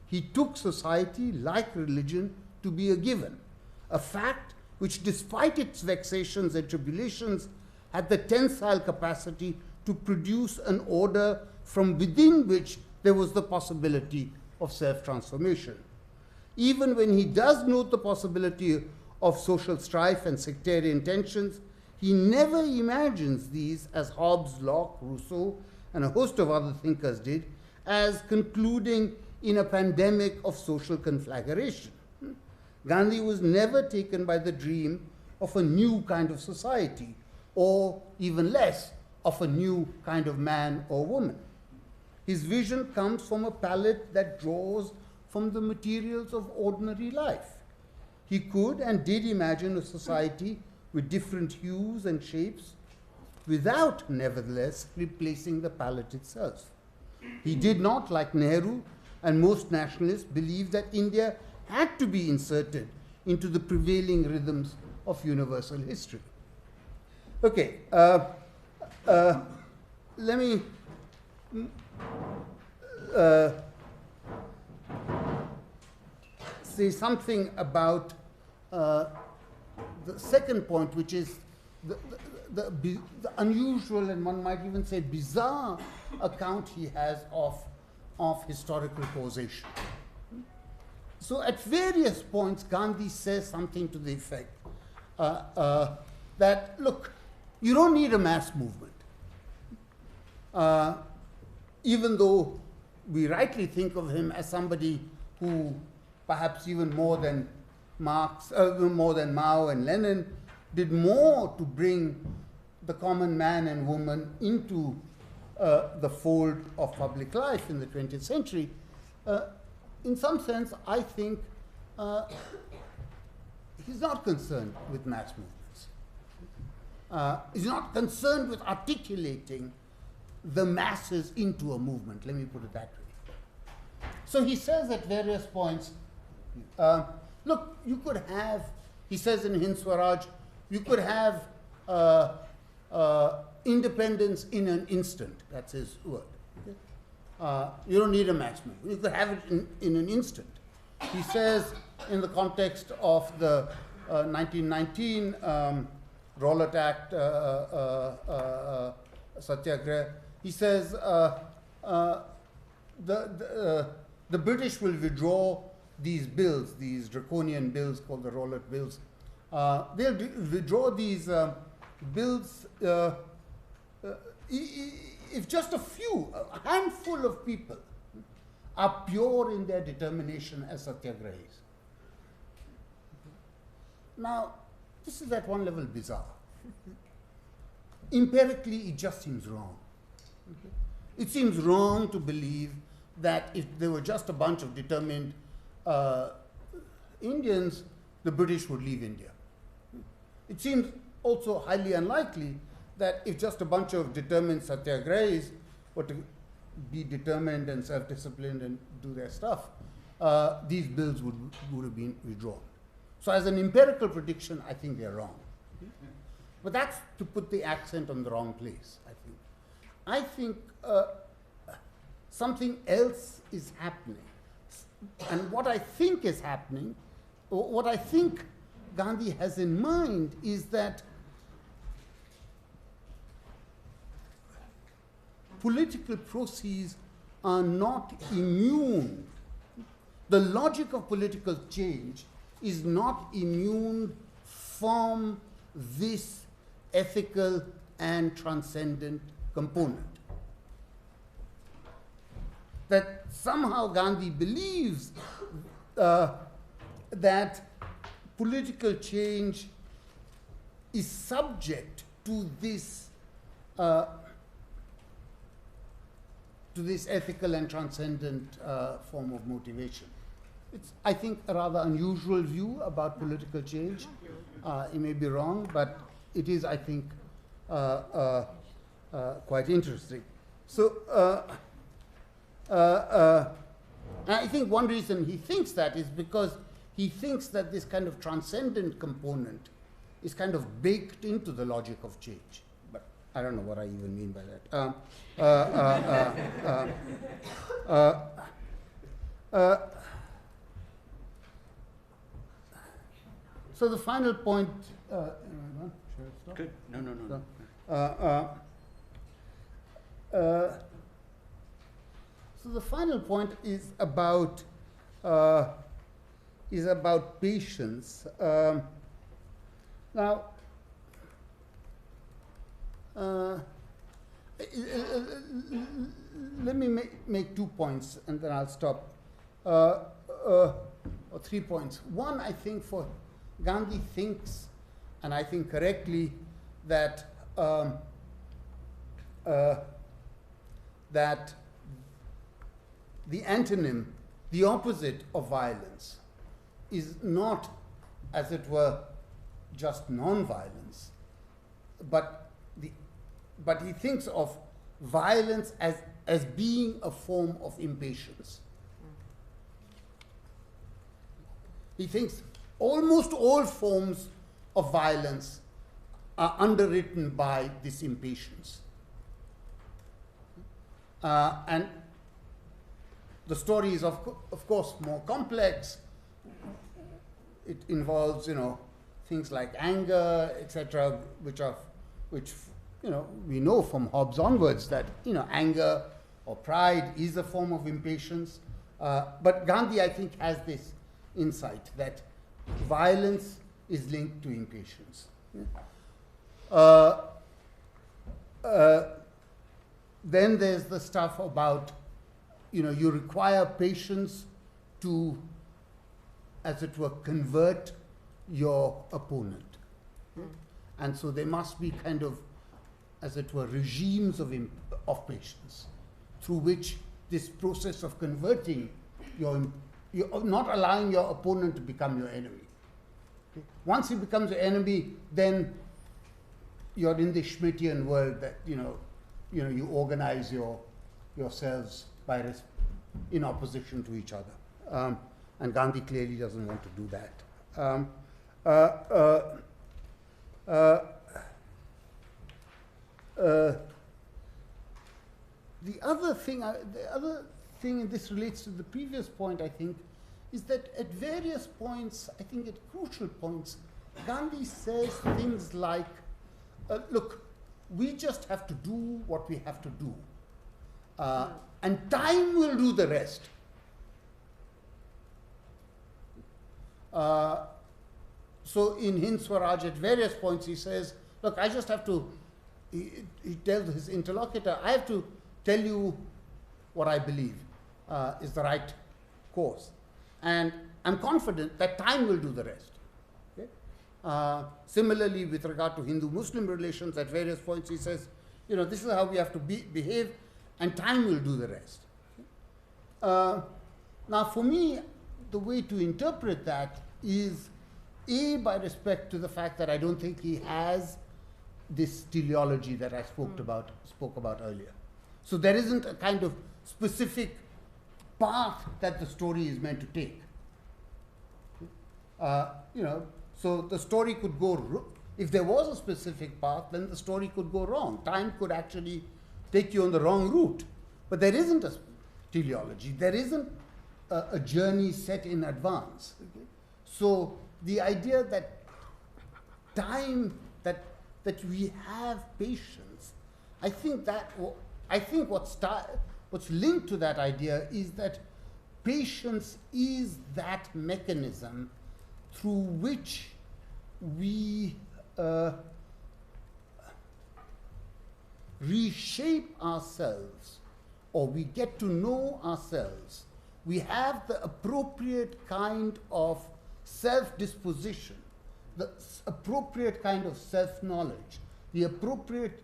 He took society, like religion, to be a given, a fact which, despite its vexations and tribulations, had the tensile capacity to produce an order from within which there was the possibility of self-transformation. Even when he does note the possibility of social strife and sectarian tensions, he never imagines these, as Hobbes, Locke, Rousseau, and a host of other thinkers did, as concluding in a pandemic of social conflagration. Gandhi was never taken by the dream of a new kind of society, or even less, of a new kind of man or woman. His vision comes from a palette that draws from the materials of ordinary life. He could and did imagine a society with different hues and shapes, without, nevertheless, replacing the palette itself. He did not, like Nehru and most nationalists, believe that India had to be inserted into the prevailing rhythms of universal history. Okay, let me say something about the second point, which is the unusual, and one might even say bizarre, account he has of historical causation. So at various points, Gandhi says something to the effect that, look, you don't need a mass movement. Even though we rightly think of him as somebody who, perhaps even more than Marx, more than Mao and Lenin, did more to bring the common man and woman into the fold of public life in the 20th century. In some sense, I think he's not concerned with mass movements. He's not concerned with articulating the masses into a movement, let me put it that way. So he says at various points, look, you could have, he says in Hind Swaraj, you could have independence in an instant. That's his word. Okay? You don't need a mass movement. You could have it in an instant. He says in the context of the 1919 Rowlatt Act Satyagraha. He says the British will withdraw these bills, these draconian bills called the Rowlatt Bills. They'll withdraw these bills if just a handful of people are pure in their determination as Satyagrahis. Now, this is at one level bizarre. Empirically, it just seems wrong. It seems wrong to believe that if there were just a bunch of determined Indians, the British would leave India. It seems also highly unlikely that if just a bunch of determined Satyagrahis were to be determined and self-disciplined and do their stuff, these bills would have been withdrawn. So as an empirical prediction, I think they're wrong. But that's to put the accent on the wrong place, I think. I think something else is happening. And what I think is happening, what I think Gandhi has in mind is that political processes are not immune. The logic of political change is not immune from this ethical and transcendent component. That somehow Gandhi believes that political change is subject to this ethical and transcendent form of motivation. It's, I think, a rather unusual view about political change. It may be wrong, but it is, I think, quite interesting. So I think one reason he thinks that is because he thinks that this kind of transcendent component is kind of baked into the logic of change. But I don't know what I even mean by that. So the final point. Should I stop? Good. No. So the final point is about patience. Now, let me make 2 points, and then I'll stop. Or 3 points. One, I think, for Gandhi thinks, and I think correctly, that that the antonym, the opposite of violence, is not, as it were, just non-violence, but he thinks of violence as being a form of impatience. He thinks almost all forms of violence are underwritten by this impatience. And the story is, of course, more complex. It involves, things like anger, etc., which we know from Hobbes onwards that, anger or pride is a form of impatience. But Gandhi, I think, has this insight that violence is linked to impatience. Then there's the stuff about, you require patience to, as it were, convert your opponent. And so there must be kind of, as it were, regimes of patience through which this process of converting you're not allowing your opponent to become your enemy. Okay? Once he becomes your enemy, then you're in the Schmittian world that you organize yourselves in opposition to each other, and Gandhi clearly doesn't want to do that. The other thing, and this relates to the previous point, I think, is that at various points, I think at crucial points, Gandhi says things like, look, we just have to do what we have to do. And time will do the rest. So in Hind Swaraj, at various points, he says, look, I just have to, he tells his interlocutor, I have to tell you what I believe is the right course. And I'm confident that time will do the rest. Okay? Similarly, with regard to Hindu-Muslim relations, at various points he says, you know, this is how we have to behave, and time will do the rest. Okay? Now, for me, the way to interpret that is, A, by respect to the fact that I don't think he has this teleology that I spoke about earlier. So there isn't a kind of specific path that the story is meant to take. You know, so the story could go, if there was a specific path, then the story could go wrong. Time could actually take you on the wrong route. But there isn't a teleology. There isn't a journey set in advance. Okay? So the idea that time, that we have patience, I think what's linked to that idea is that patience is that mechanism through which we reshape ourselves, or we get to know ourselves. We have the appropriate kind of self-disposition, the appropriate kind of self-knowledge, the appropriate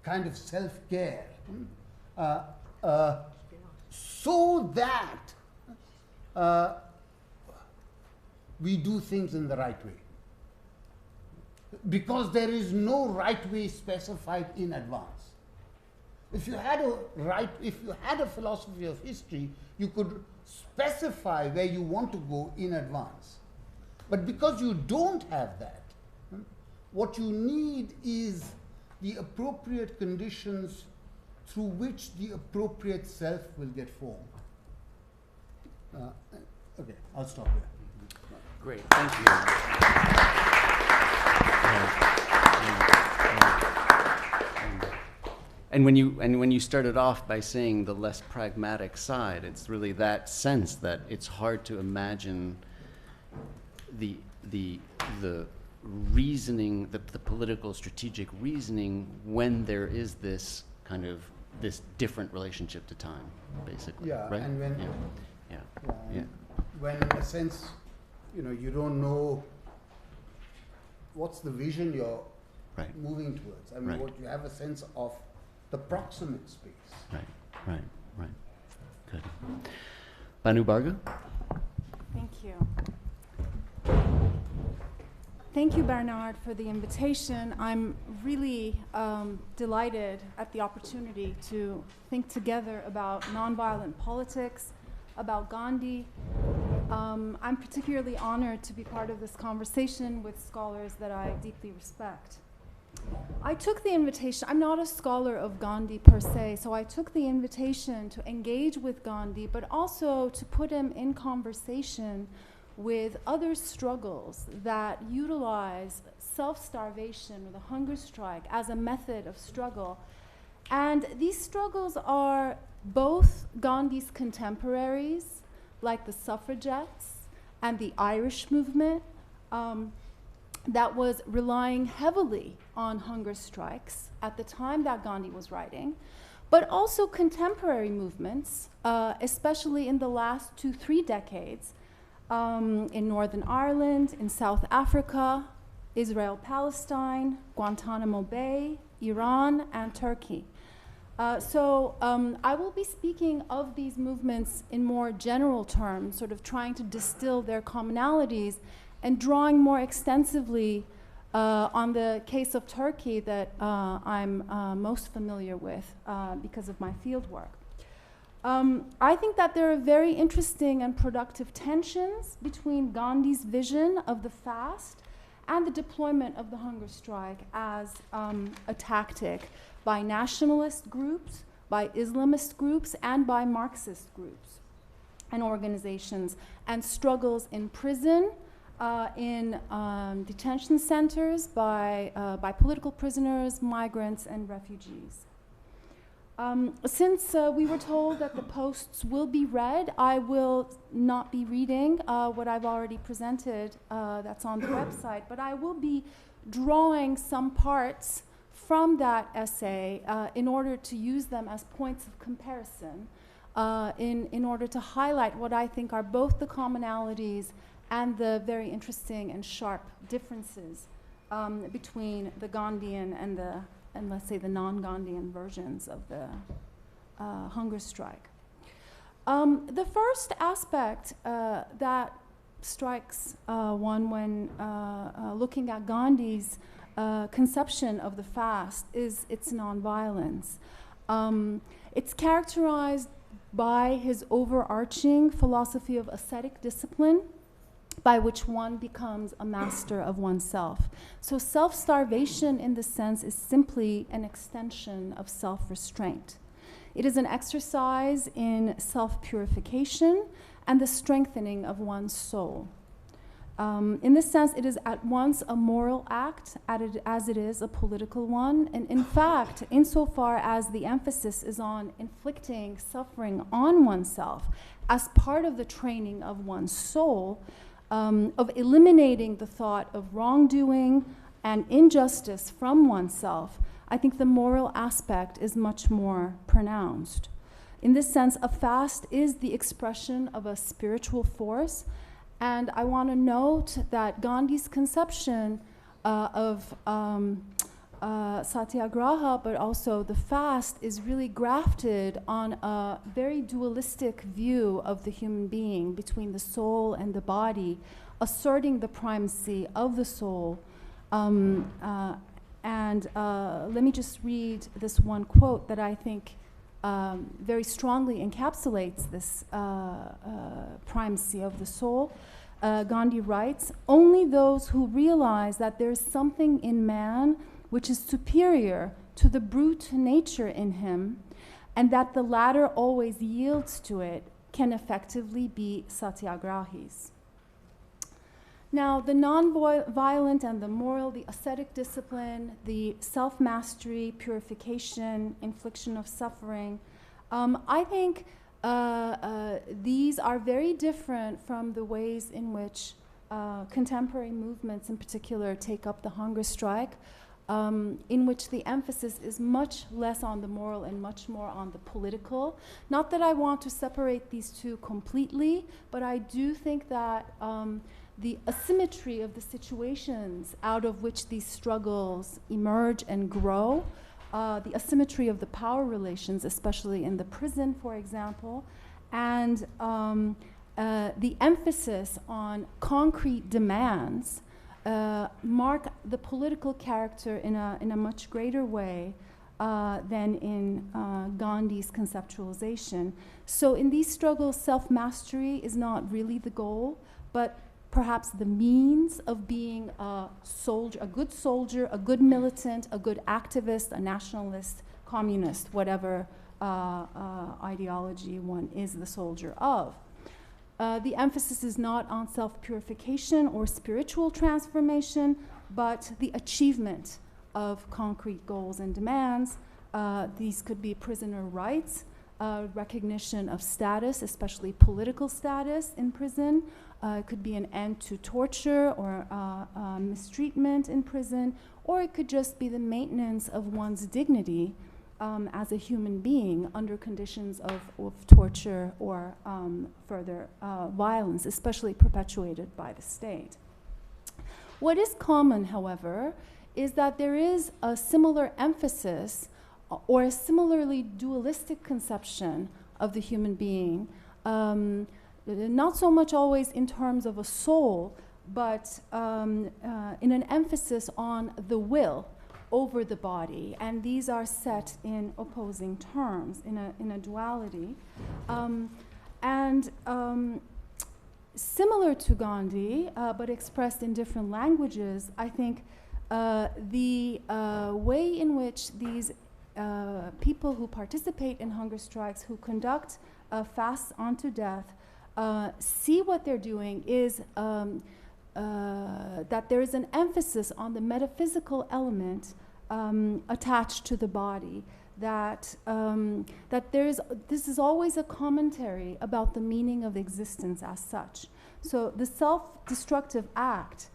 kind of self-care, so that we do things in the right way. Because there is no right way specified in advance. If you had a philosophy of history, you could specify where you want to go in advance. But because you don't have that, what you need is the appropriate conditions through which the appropriate self will get formed. Okay, I'll stop here. Great, thank you. And when you started off by saying the less pragmatic side, it's really that sense that it's hard to imagine the reasoning, the political strategic reasoning, when there is this kind of this different relationship to time, basically. Yeah, right? and when when in a sense, you know, you don't know what's the vision you're moving towards. I mean, what you have a sense of the proximate space. Right. Good. Banu Bargu? Thank you. Thank you, Bernard, for the invitation. I'm really delighted at the opportunity to think together about nonviolent politics, about Gandhi. I'm particularly honored to be part of this conversation with scholars that I deeply respect. I took the invitation, I'm not a scholar of Gandhi per se, so I took the invitation to engage with Gandhi, but also to put him in conversation with other struggles that utilize self-starvation or the hunger strike as a method of struggle. And these struggles are both Gandhi's contemporaries, like the suffragettes and the Irish movement, that was relying heavily on hunger strikes at the time that Gandhi was writing, but also contemporary movements, especially in the last 2-3 decades, in Northern Ireland, in South Africa, Israel-Palestine, Guantanamo Bay, Iran, and Turkey. So I will be speaking of these movements in more general terms, sort of trying to distill their commonalities and drawing more extensively on the case of Turkey that I'm most familiar with because of my field work. I think that there are very interesting and productive tensions between Gandhi's vision of the fast and the deployment of the hunger strike as a tactic by nationalist groups, by Islamist groups, and by Marxist groups. and organizations, and struggles in prison, in detention centers by political prisoners, migrants, and refugees. Since we were told that the posts will be read, I will not be reading what I've already presented that's on the website, but I will be drawing some parts from that essay in order to use them as points of comparison, in order to highlight what I think are both the commonalities and the very interesting and sharp differences between the Gandhian and let's say the non-Gandhian versions of the hunger strike. The first aspect that strikes one when looking at Gandhi's conception of the fast is its nonviolence. It's characterized by his overarching philosophy of ascetic discipline, by which one becomes a master of oneself. So self-starvation in this sense is simply an extension of self-restraint. It is an exercise in self-purification and the strengthening of one's soul. In this sense, it is at once a moral act as it is a political one. And in fact, insofar as the emphasis is on inflicting suffering on oneself as part of the training of one's soul, of eliminating the thought of wrongdoing and injustice from oneself, I think the moral aspect is much more pronounced. In this sense, a fast is the expression of a spiritual force, and I want to note that Gandhi's conception of Satyagraha, but also the fast, is really grafted on a very dualistic view of the human being between the soul and the body, asserting the primacy of the soul. Let me just read this one quote that I think very strongly encapsulates this primacy of the soul. Gandhi writes, "Only those who realize that there is something in man which is superior to the brute nature in him, and that the latter always yields to it, can effectively be satyagrahis." Now, the non-violent and the moral, the ascetic discipline, the self-mastery, purification, infliction of suffering, I think these are very different from the ways in which contemporary movements in particular take up the hunger strike, in which the emphasis is much less on the moral and much more on the political. Not that I want to separate these two completely, but I do think that the asymmetry of the situations out of which these struggles emerge and grow, the asymmetry of the power relations, especially in the prison, for example, and the emphasis on concrete demands mark the political character in a much greater way than in Gandhi's conceptualization. So in these struggles, self-mastery is not really the goal, but perhaps the means of being a soldier, a good soldier, a good militant, a good activist, a nationalist, communist, whatever ideology one is the soldier of. The emphasis is not on self-purification or spiritual transformation, but the achievement of concrete goals and demands. These could be prisoner rights, recognition of status, especially political status in prison. It could be an end to torture or mistreatment in prison, or it could just be the maintenance of one's dignity as a human being under conditions of torture or further violence, especially perpetuated by the state. What is common, however, is that there is a similar emphasis or a similarly dualistic conception of the human being, not so much always in terms of a soul, but in an emphasis on the will over the body, and these are set in opposing terms, in a duality. Similar to Gandhi, but expressed in different languages, I think the way in which these people who participate in hunger strikes, who conduct fasts unto death, see what they're doing is that there is an emphasis on the metaphysical element attached to the body. That this is always a commentary about the meaning of existence as such. So the self-destructive act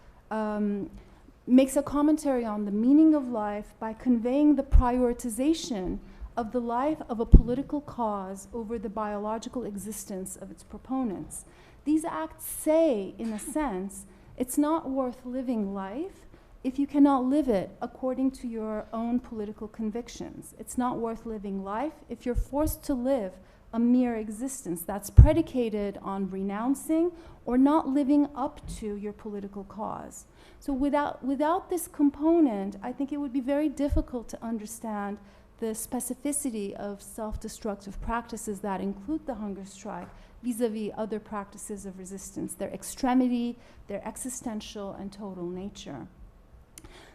makes a commentary on the meaning of life by conveying the prioritization of the life of a political cause over the biological existence of its proponents. These acts say, in a sense, it's not worth living life if you cannot live it according to your own political convictions. It's not worth living life if you're forced to live a mere existence that's predicated on renouncing or not living up to your political cause. So without this component, I think it would be very difficult to understand the specificity of self-destructive practices that include the hunger strike vis-a-vis other practices of resistance, their extremity, their existential and total nature.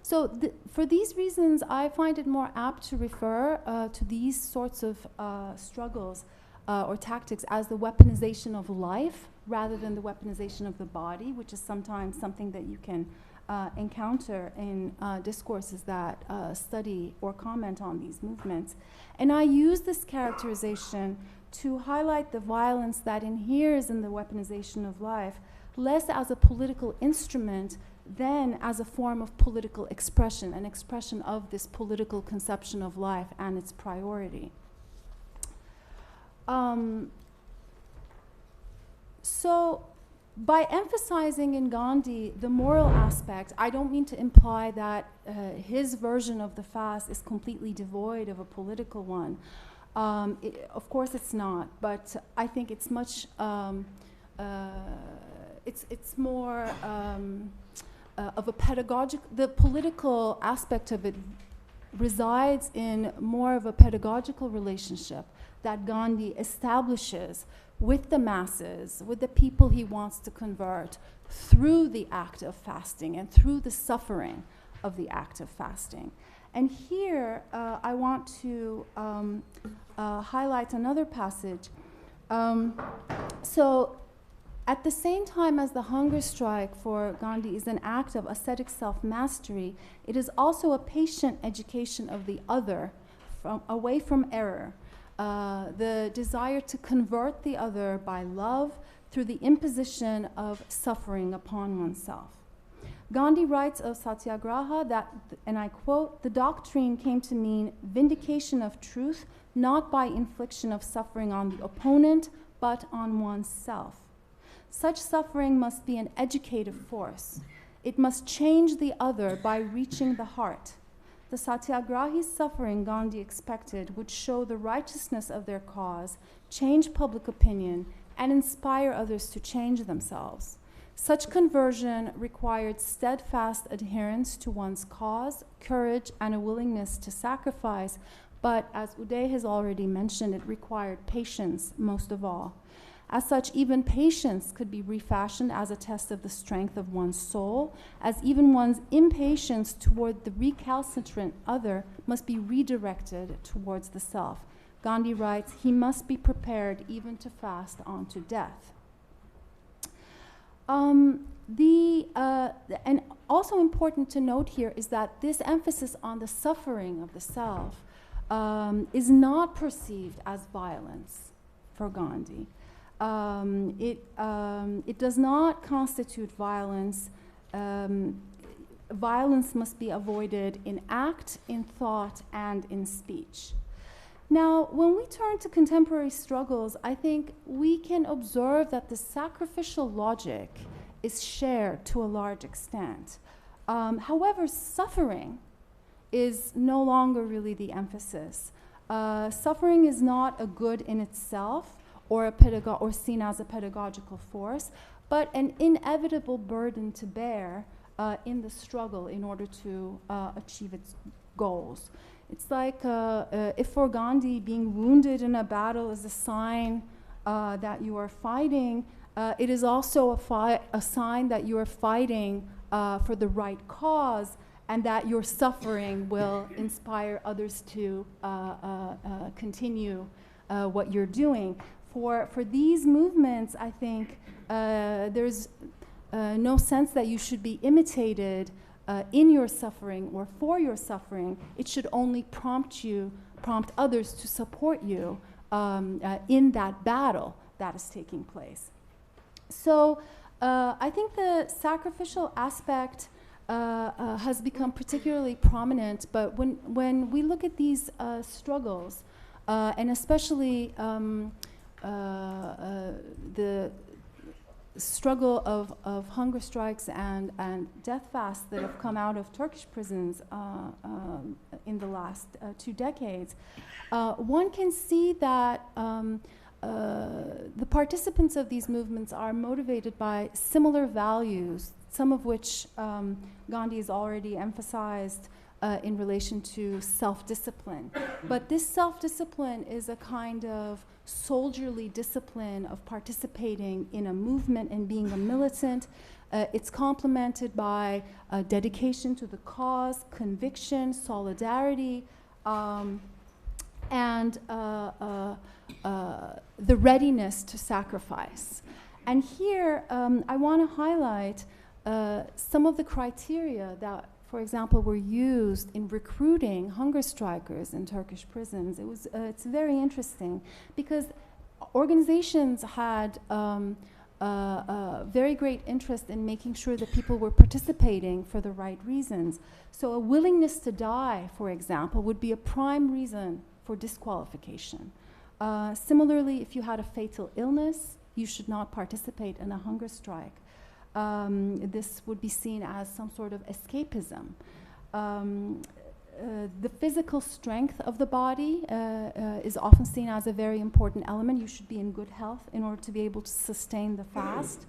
So for these reasons, I find it more apt to refer to these sorts of struggles or tactics as the weaponization of life rather than the weaponization of the body, which is sometimes something that you can encounter in discourses that study or comment on these movements. And I use this characterization to highlight the violence that inheres in the weaponization of life, less as a political instrument than as a form of political expression, an expression of this political conception of life and its priority. So by emphasizing in Gandhi the moral aspect, I don't mean to imply that his version of the fast is completely devoid of a political one. Of course it's not, but I think it's much, it's more of a pedagogic, the political aspect of it resides in more of a pedagogical relationship that Gandhi establishes with the masses, with the people he wants to convert through the act of fasting and through the suffering of the act of fasting. And here I want to highlight another passage. So at the same time as the hunger strike for Gandhi is an act of ascetic self-mastery, it is also a patient education of the other away from error. The desire to convert the other by love through the imposition of suffering upon oneself. Gandhi writes of Satyagraha that, and I quote, "The doctrine came to mean vindication of truth, not by infliction of suffering on the opponent, but on oneself. Such suffering must be an educative force. It must change the other by reaching the heart. The Satyagrahi's suffering, Gandhi expected, would show the righteousness of their cause, change public opinion, and inspire others to change themselves. Such conversion required steadfast adherence to one's cause, courage, and a willingness to sacrifice, but as Uday has already mentioned, it required patience most of all. As such, even patience could be refashioned as a test of the strength of one's soul, as even one's impatience toward the recalcitrant other must be redirected towards the self. Gandhi writes, he must be prepared even to fast unto death." And also important to note here is that this emphasis on the suffering of the self is not perceived as violence for Gandhi. It does not constitute violence. Violence must be avoided in act, in thought, and in speech. Now, when we turn to contemporary struggles, I think we can observe that the sacrificial logic is shared to a large extent. However, suffering is no longer really the emphasis. Suffering is not a good in itself, or seen as a pedagogical force, but an inevitable burden to bear in the struggle in order to achieve its goals. It's like if for Gandhi being wounded in a battle is a sign that you are fighting, it is also a sign that you are fighting for the right cause and that your suffering will inspire others to continue what you're doing. For these movements, I think there's no sense that you should be imitated in your suffering or for your suffering. It should only prompt others to support you in that battle that is taking place. So I think the sacrificial aspect has become particularly prominent, but when we look at these struggles, and especially the struggle of hunger strikes and death fasts that have come out of Turkish prisons in the last 2 decades, one can see that the participants of these movements are motivated by similar values, some of which Gandhi has already emphasized in relation to self-discipline. But this self-discipline is a kind of soldierly discipline of participating in a movement and being a militant. It's complemented by dedication to the cause, conviction, solidarity, and the readiness to sacrifice. And here, I want to highlight some of the criteria that, for example, were used in recruiting hunger strikers in Turkish prisons. It's very interesting because organizations had very great interest in making sure that people were participating for the right reasons. So a willingness to die, for example, would be a prime reason for disqualification. Similarly, if you had a fatal illness, you should not participate in a hunger strike. This would be seen as some sort of escapism. The physical strength of the body is often seen as a very important element. You should be in good health in order to be able to sustain the fast.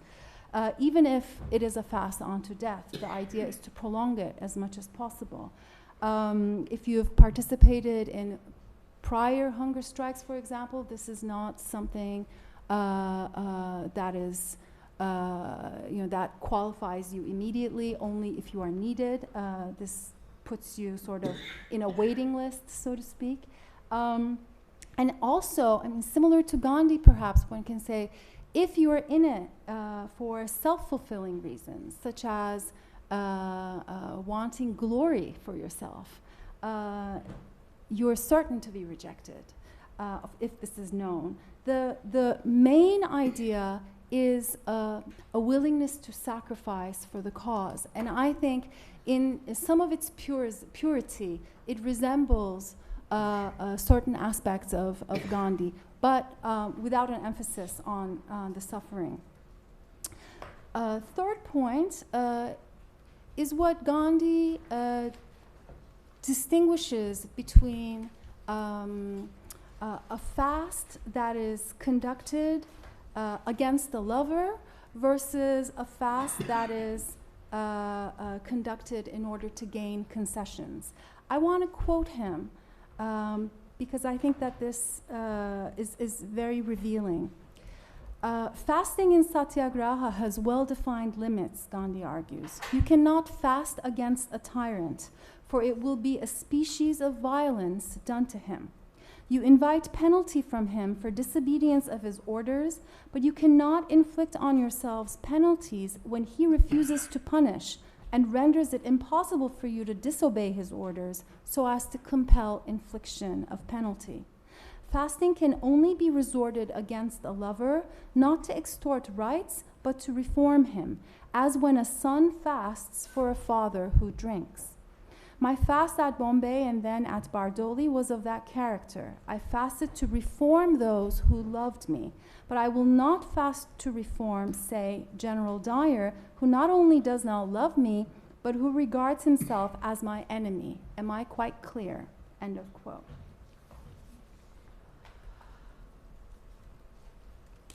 Even if it is a fast unto death, the idea is to prolong it as much as possible. If you have participated in prior hunger strikes, for example, this is not something that is that qualifies you immediately, only if you are needed. This puts you sort of in a waiting list, so to speak. And also, I mean, similar to Gandhi, perhaps one can say, if you are in it for self-fulfilling reasons, such as wanting glory for yourself, you are certain to be rejected if this is known. The main idea is a willingness to sacrifice for the cause. And I think in some of its purity, it resembles certain aspects of Gandhi, but without an emphasis on the suffering. Third point is what Gandhi distinguishes between a fast that is conducted against the lover versus a fast that is conducted in order to gain concessions. I want to quote him because I think that this is very revealing. Fasting in Satyagraha has well-defined limits, Gandhi argues. You cannot fast against a tyrant, for it will be a species of violence done to him. You invite penalty from him for disobedience of his orders, but you cannot inflict on yourselves penalties when he refuses to punish and renders it impossible for you to disobey his orders so as to compel infliction of penalty. Fasting can only be resorted against a lover, not to extort rights, but to reform him, as when a son fasts for a father who drinks. My fast at Bombay and then at Bardoli was of that character. I fasted to reform those who loved me, but I will not fast to reform, say, General Dyer, who not only does not love me, but who regards himself as my enemy. Am I quite clear? End of quote.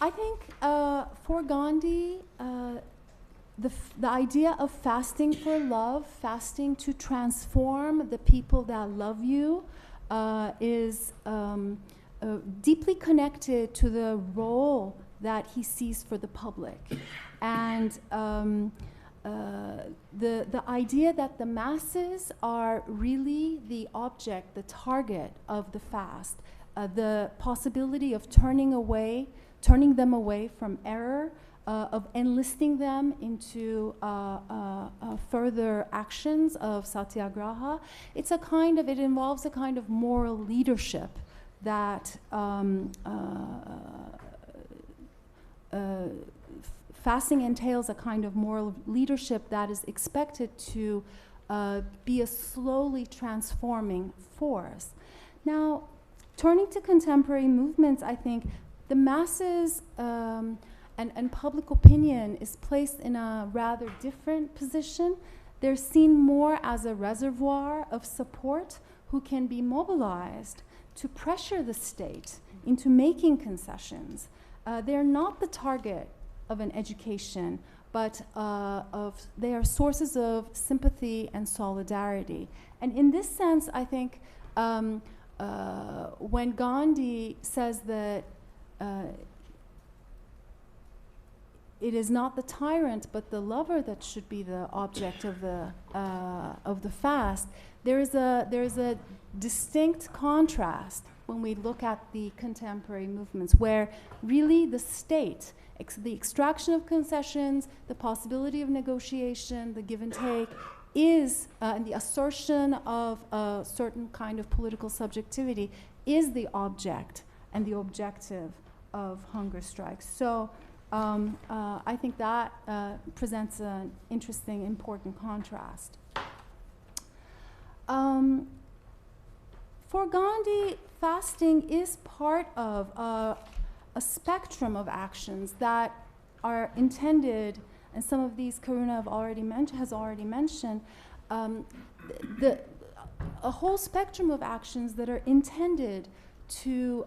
I think for Gandhi, the idea of fasting for love, fasting to transform the people that love you, is deeply connected to the role that he sees for the public. And the idea that the masses are really the object, the target of the fast, the possibility of turning them away from error, of enlisting them into further actions of Satyagraha. It involves a kind of moral leadership that fasting entails a kind of moral leadership that is expected to be a slowly transforming force. Now, turning to contemporary movements, I think the masses and public opinion is placed in a rather different position. They're seen more as a reservoir of support who can be mobilized to pressure the state into making concessions. They're not the target of an education, but they are sources of sympathy and solidarity. And in this sense, I think when Gandhi says that it is not the tyrant but the lover that should be the object of the fast, there is a distinct contrast when we look at the contemporary movements, where really the state, the extraction of concessions, the possibility of negotiation, the give and take, and the assertion of a certain kind of political subjectivity is the object and the objective of hunger strikes. So I think that presents an interesting, important contrast. For Gandhi, fasting is part of a spectrum of actions that are intended, and some of these Karuna has already mentioned, a whole spectrum of actions that are intended to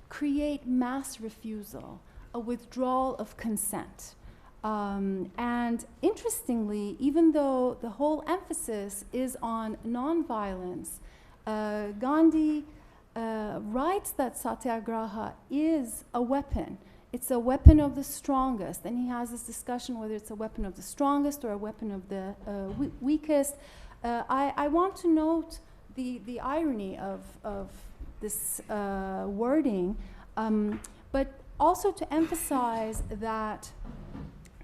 create mass refusal, a withdrawal of consent. And interestingly, even though the whole emphasis is on nonviolence, Gandhi writes that Satyagraha is a weapon. It's a weapon of the strongest, and he has this discussion whether it's a weapon of the strongest or a weapon of the weakest. I want to note the irony of this wording, but also to emphasize that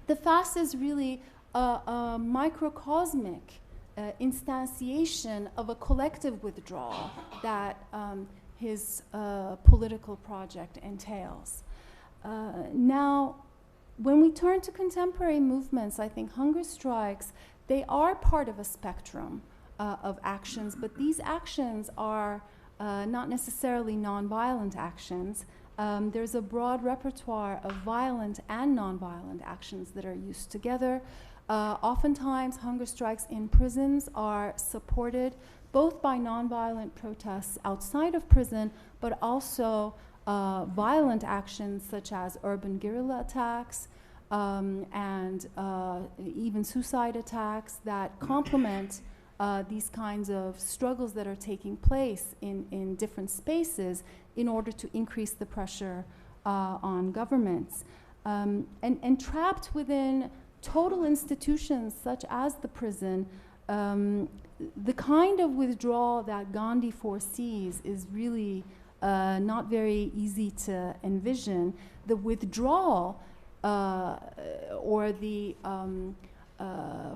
the fast is really a microcosmic instantiation of a collective withdrawal that his political project entails. Now, when we turn to contemporary movements, I think hunger strikes, they are part of a spectrum of actions, but these actions are not necessarily nonviolent actions. There's a broad repertoire of violent and nonviolent actions that are used together. Oftentimes, hunger strikes in prisons are supported both by nonviolent protests outside of prison, but also violent actions such as urban guerrilla attacks and even suicide attacks that complement these kinds of struggles that are taking place in different spaces in order to increase the pressure on governments. And trapped within total institutions such as the prison, the kind of withdrawal that Gandhi foresees is really not very easy to envision. The withdrawal or the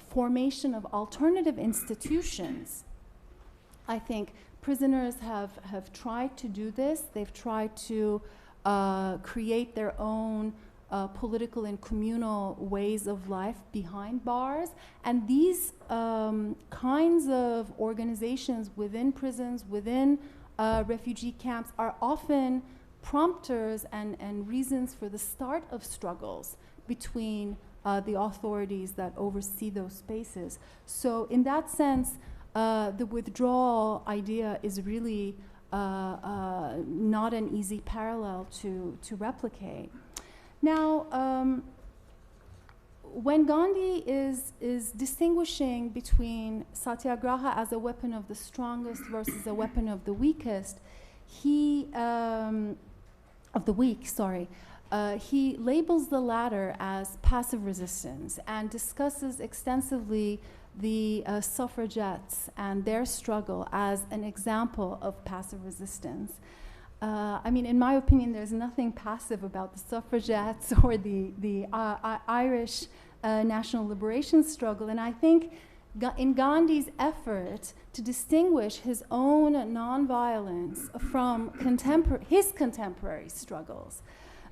formation of alternative institutions, I think prisoners have tried to do this. They've tried to create their own political and communal ways of life behind bars. And these kinds of organizations within prisons, within refugee camps, are often prompters and reasons for the start of struggles between the authorities that oversee those spaces. So in that sense, the withdrawal idea is really not an easy parallel to replicate. Now, when Gandhi is distinguishing between Satyagraha as a weapon of the strongest versus a weapon of the weakest, he labels the latter as passive resistance and discusses extensively the suffragettes and their struggle as an example of passive resistance. I mean, in my opinion, there's nothing passive about the suffragettes or the Irish national liberation struggle. And I think in Gandhi's effort to distinguish his own nonviolence from his contemporary struggles,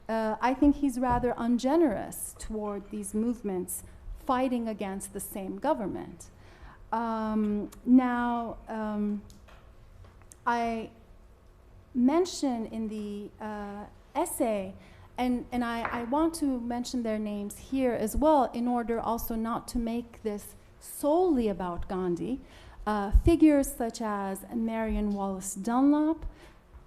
I think he's rather ungenerous toward these movements fighting against the same government. I mention in the essay, and I want to mention their names here as well in order also not to make this solely about Gandhi, figures such as Marion Wallace Dunlop,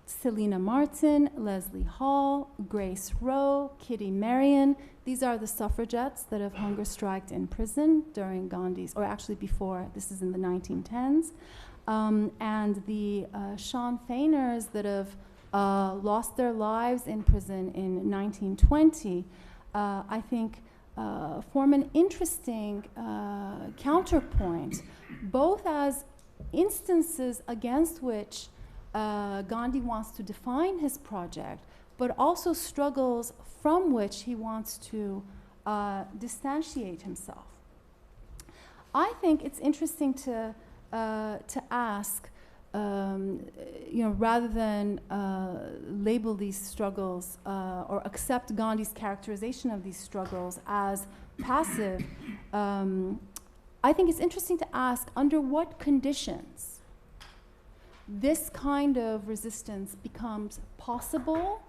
Selina Martin, Leslie Hall, Grace Rowe, Kitty Marion. These are the suffragettes that have hunger striked in prison during Gandhi's, or actually before, this is in the 1910s. And the Sean Fainers that have lost their lives in prison in 1920, I think form an interesting counterpoint, both as instances against which Gandhi wants to define his project, but also struggles from which he wants to distantiate himself. I think it's interesting to ask, rather than label these struggles or accept Gandhi's characterization of these struggles as passive, I think it's interesting to ask under what conditions this kind of resistance becomes possible,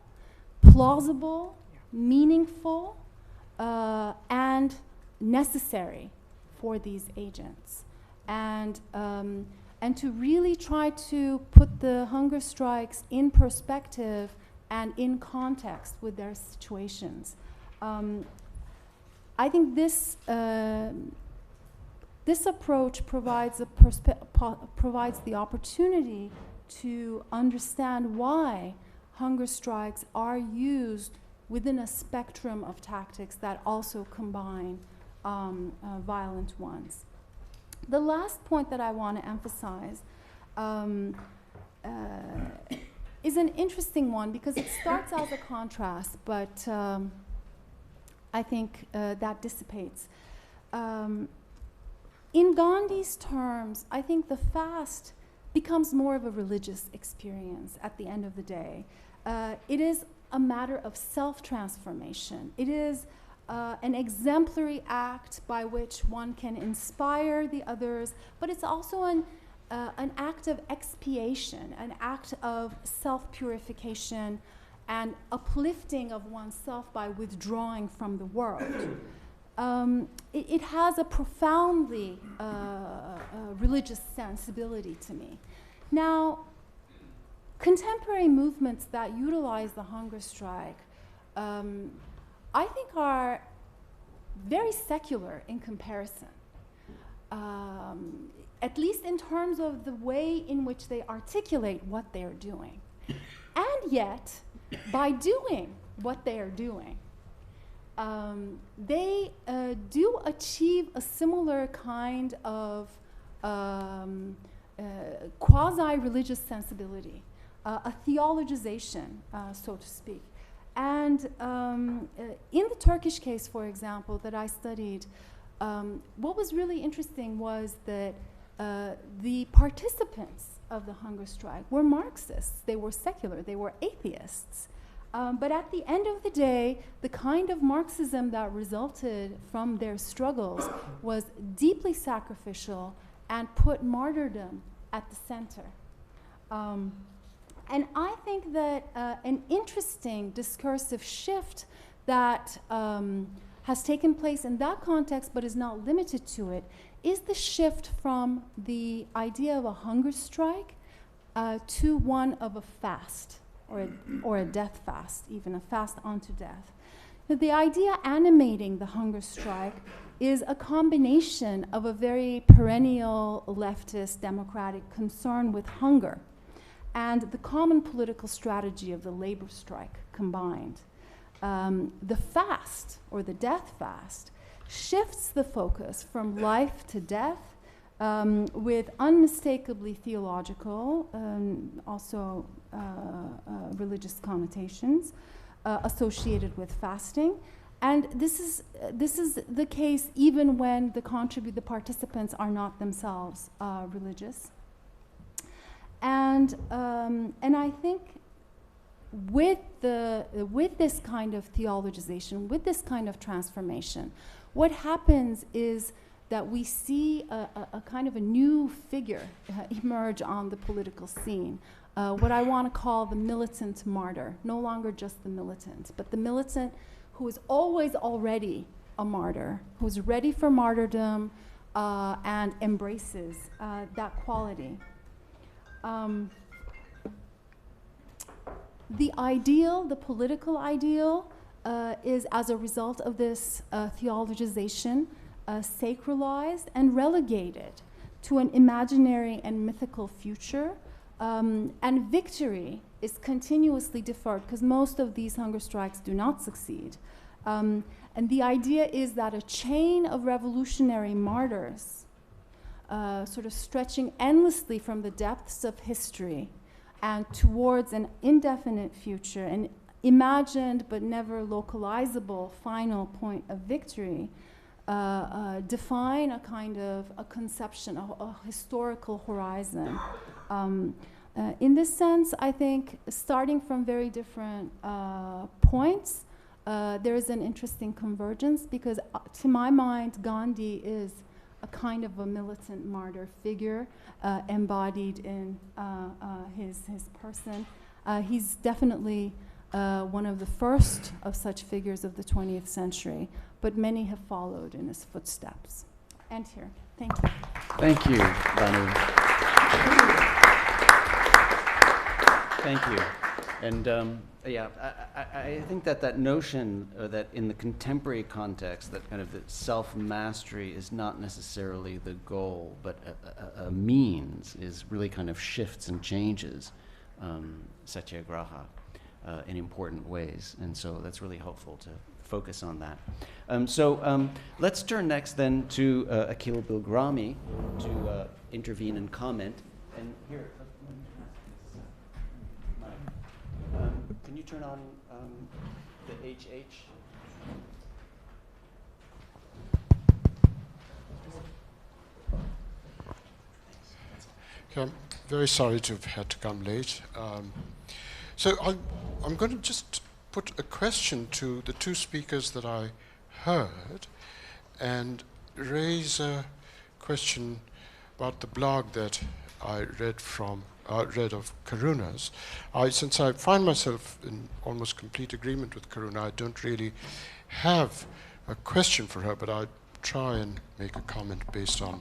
plausible, meaningful, and necessary for these agents. And to really try to put the hunger strikes in perspective and in context with their situations. I think this approach provides the opportunity to understand why hunger strikes are used within a spectrum of tactics that also combine violent ones. The last point that I want to emphasize is an interesting one because it starts as a contrast, but I think that dissipates. In Gandhi's terms, I think the fast becomes more of a religious experience at the end of the day. It is a matter of self-transformation. It is an exemplary act by which one can inspire the others, but it's also an act of expiation, an act of self-purification and uplifting of oneself by withdrawing from the world. It has a profoundly religious sensibility to me. Now, contemporary movements that utilize the hunger strike I think are very secular in comparison, at least in terms of the way in which they articulate what they're doing. And yet, by doing what they are doing, they do achieve a similar kind of quasi-religious sensibility, a theologization, so to speak. And in the Turkish case, for example, that I studied, what was really interesting was that the participants of the hunger strike were Marxists. They were secular. They were atheists. But at the end of the day, the kind of Marxism that resulted from their struggles was deeply sacrificial and put martyrdom at the center. And I think that an interesting discursive shift that has taken place in that context, but is not limited to it, is the shift from the idea of a hunger strike to one of a fast, or a death fast, even a fast unto death. Now, the idea animating the hunger strike is a combination of a very perennial leftist democratic concern with hunger and the common political strategy of the labor strike combined. The fast, or the death fast, shifts the focus from life to death with unmistakably theological, also religious connotations associated with fasting. And this is the case even when the participants are not themselves religious. And I think with this kind of theologization, with this kind of transformation, what happens is that we see a kind of a new figure emerge on the political scene, what I want to call the militant martyr, no longer just the militant, but the militant who is always already a martyr, who's ready for martyrdom and embraces that quality. The ideal, the political ideal, is as a result of this theologization sacralized and relegated to an imaginary and mythical future, and victory is continuously deferred because most of these hunger strikes do not succeed. And the idea is that a chain of revolutionary martyrs, sort of stretching endlessly from the depths of history and towards an indefinite future, an imagined but never localizable final point of victory, define a kind of a conception, a historical horizon. In this sense, I think starting from very different points, there is an interesting convergence because to my mind, Gandhi is a kind of a militant martyr figure embodied in his person. He's definitely one of the first of such figures of the 20th century, but many have followed in his footsteps. End here. Thank you. Thank you, Banu. Thank you. And yeah, I think that notion that in the contemporary context, that kind of the self-mastery is not necessarily the goal, but a means, is really kind of shifts and changes Satyagraha in important ways. And so that's really helpful to focus on that. Let's turn next then to Akeel Bilgrami to intervene and comment. And here, can you turn on the HH? Okay, I'm very sorry to have had to come late. So I'm going to just put a question to the two speakers that I heard and raise a question about the blog that I read of Karuna's. Since I find myself in almost complete agreement with Karuna, I don't really have a question for her, but I'll try and make a comment based on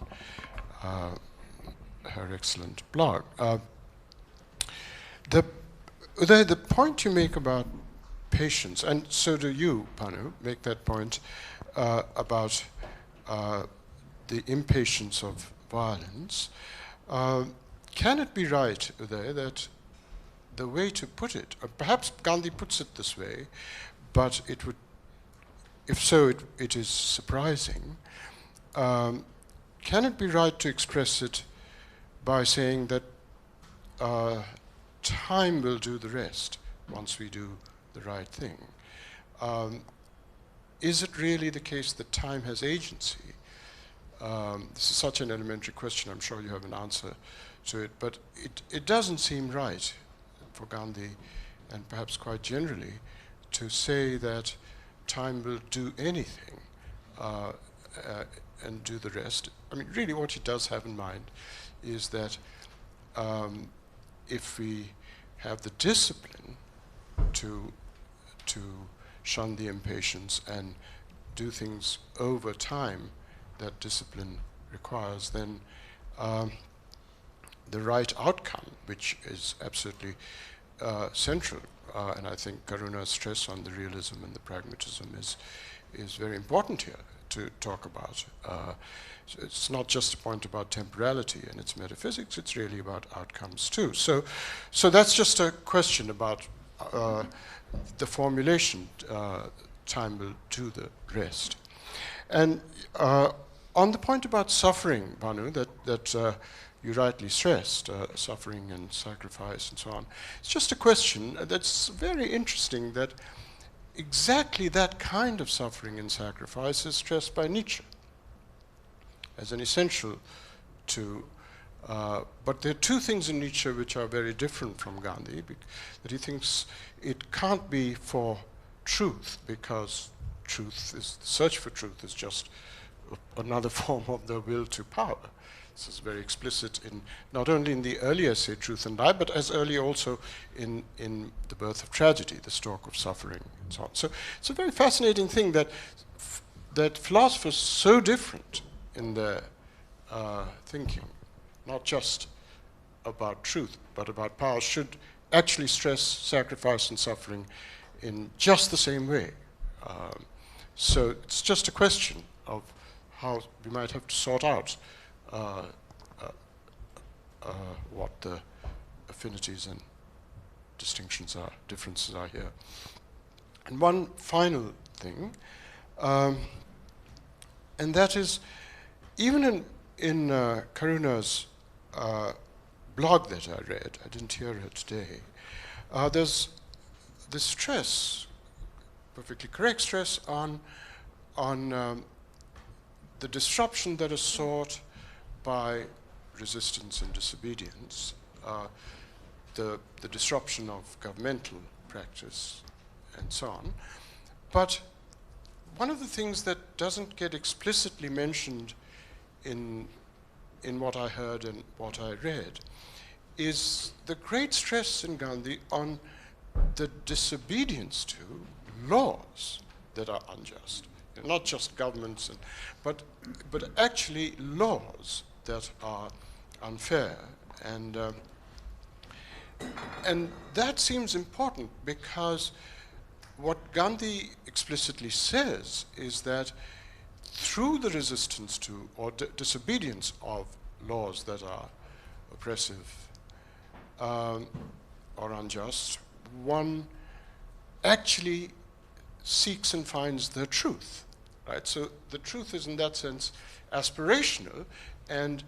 her excellent blog. Uday, the point you make about patience, and so do you, Bhanu, make that point about the impatience of violence. Can it be right, Uday, that the way to put it, or perhaps Gandhi puts it this way, but it would, if so, it is surprising. Can it be right to express it by saying that time will do the rest once we do the right thing? Is it really the case that time has agency? This is such an elementary question, I'm sure you have an answer to it, but it doesn't seem right for Gandhi, and perhaps quite generally, to say that time will do anything and do the rest. I mean, really what he does have in mind is that if we have the discipline to shun the impatience and do things over time that discipline requires, then the right outcome, which is absolutely central, and I think Karuna's stress on the realism and the pragmatism is very important here to talk about. So it's not just a point about temporality and its metaphysics, it's really about outcomes too. So that's just a question about the formulation, time will do the rest. And on the point about suffering, Banu, that you rightly stressed, suffering and sacrifice and so on, it's just a question that's very interesting, that exactly that kind of suffering and sacrifice is stressed by Nietzsche as an essential to, but there are two things in Nietzsche which are very different from Gandhi, that he thinks it can't be for truth, because truth is, the search for truth is just another form of the will to power. This is very explicit in not only in the earlier essay Truth and Lie, but as early also in The Birth of Tragedy, The Stalk of Suffering, and so on. So it's a very fascinating thing that that philosophers so different in their thinking, not just about truth, but about power, should actually stress sacrifice and suffering in just the same way. So it's just a question of how we might have to sort out what the affinities and distinctions are, differences are here. And one final thing, and that is, even in Karuna's blog that I read, I didn't hear her today, there's this stress, perfectly correct stress, on the disruption that is sought by resistance and disobedience, the disruption of governmental practice, and so on. But one of the things that doesn't get explicitly mentioned in what I heard and what I read is the great stress in Gandhi on the disobedience to laws that are unjust. Not just governments, but actually laws that are unfair. And that seems important, because what Gandhi explicitly says is that through the resistance to or disobedience of laws that are oppressive or unjust, one actually seeks and finds the truth, right? So the truth is in that sense aspirational, and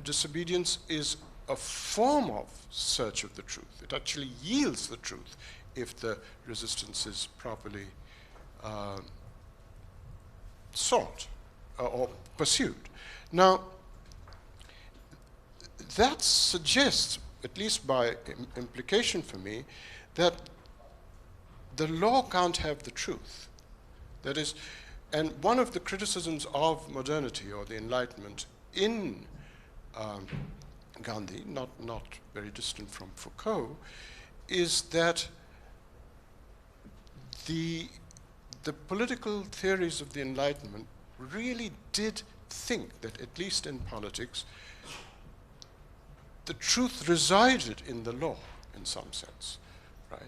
disobedience is a form of search of the truth. It actually yields the truth if the resistance is properly sought or pursued. Now, that suggests, at least by implication for me, that the law can't have the truth. That is, and one of the criticisms of modernity or the Enlightenment in Gandhi, not very distant from Foucault, is that the political theories of the Enlightenment really did think that, at least in politics, the truth resided in the law in some sense, right?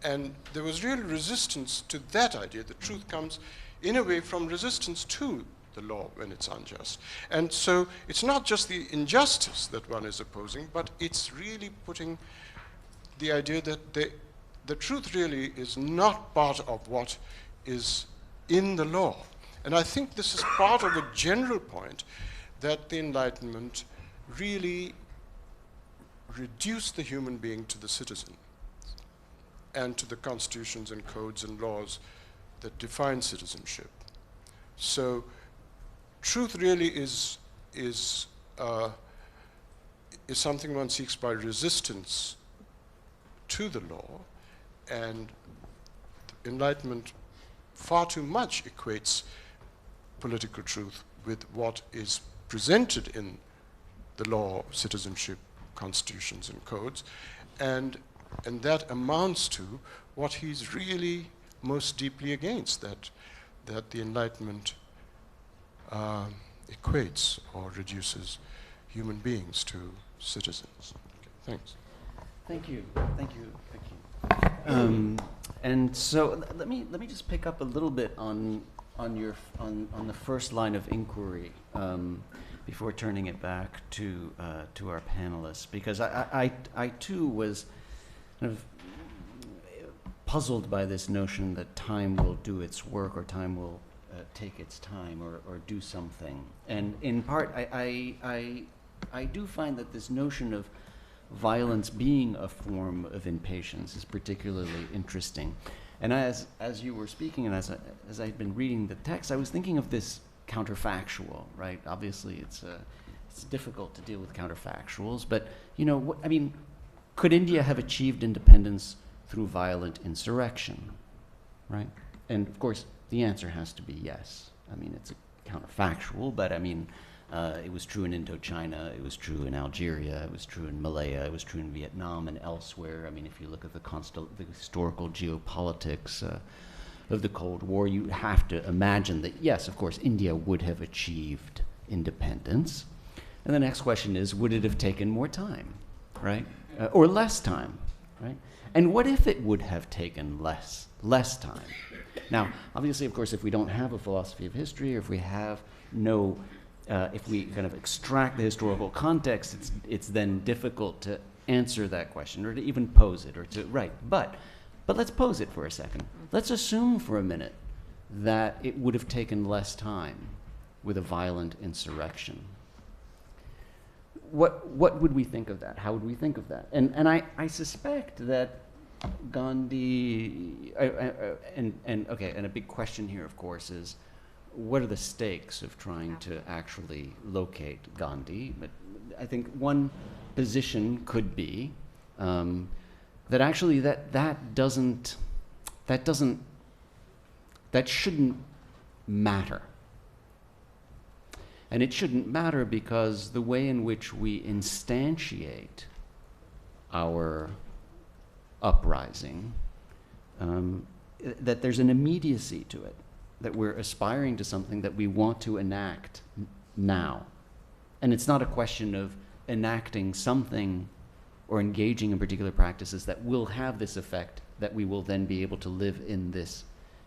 And there was real resistance to that idea. The truth comes, in a way, from resistance to the law when it's unjust. And so it's not just the injustice that one is opposing, but it's really putting the idea that the truth really is not part of what is in the law. And I think this is part of a general point that the Enlightenment really reduced the human being to the citizen and to the constitutions and codes and laws that define citizenship. So truth really is something one seeks by resistance to the law, and the Enlightenment far too much equates political truth with what is presented in the law, citizenship, constitutions and codes, and that amounts to what he's really most deeply against, that the Enlightenment equates or reduces human beings to citizens. Okay, thanks. Thank you, Akeel. And so let me just pick up a little bit on the first line of inquiry before turning it back to our panelists, because I too was kind of puzzled by this notion that time will do its work, or time will take its time or do something. And in part, I do find that this notion of violence being a form of impatience is particularly interesting. And as you were speaking, and as I had been reading the text, I was thinking of this counterfactual, right? Obviously, it's difficult to deal with counterfactuals, but could India have achieved independence through violent insurrection, right? And of course, the answer has to be yes. I mean, it's a counterfactual, but I mean, it was true in Indochina, it was true in Algeria, it was true in Malaya, it was true in Vietnam and elsewhere. I mean, if you look at the historical geopolitics of the Cold War, you have to imagine that, yes, of course, India would have achieved independence. And the next question is, would it have taken more time, right? Or less time, right? And what if it would have taken less time? Now, obviously, of course, if we don't have a philosophy of history, or if we have no, if we kind of extract the historical context, it's then difficult to answer that question, or to even pose it, or to, right. But let's pose it for a second. Let's assume for a minute that it would have taken less time with a violent insurrection. What would we think of that? How would we think of that? And I suspect that Gandhi, and a big question here, of course, is what are the stakes of trying to actually locate Gandhi? But I think one position could be that actually that shouldn't matter. And it shouldn't matter because the way in which we instantiate our uprising, that there's an immediacy to it, that we're aspiring to something that we want to enact now. And it's not a question of enacting something or engaging in particular practices that will have this effect, that we will then be able to live in this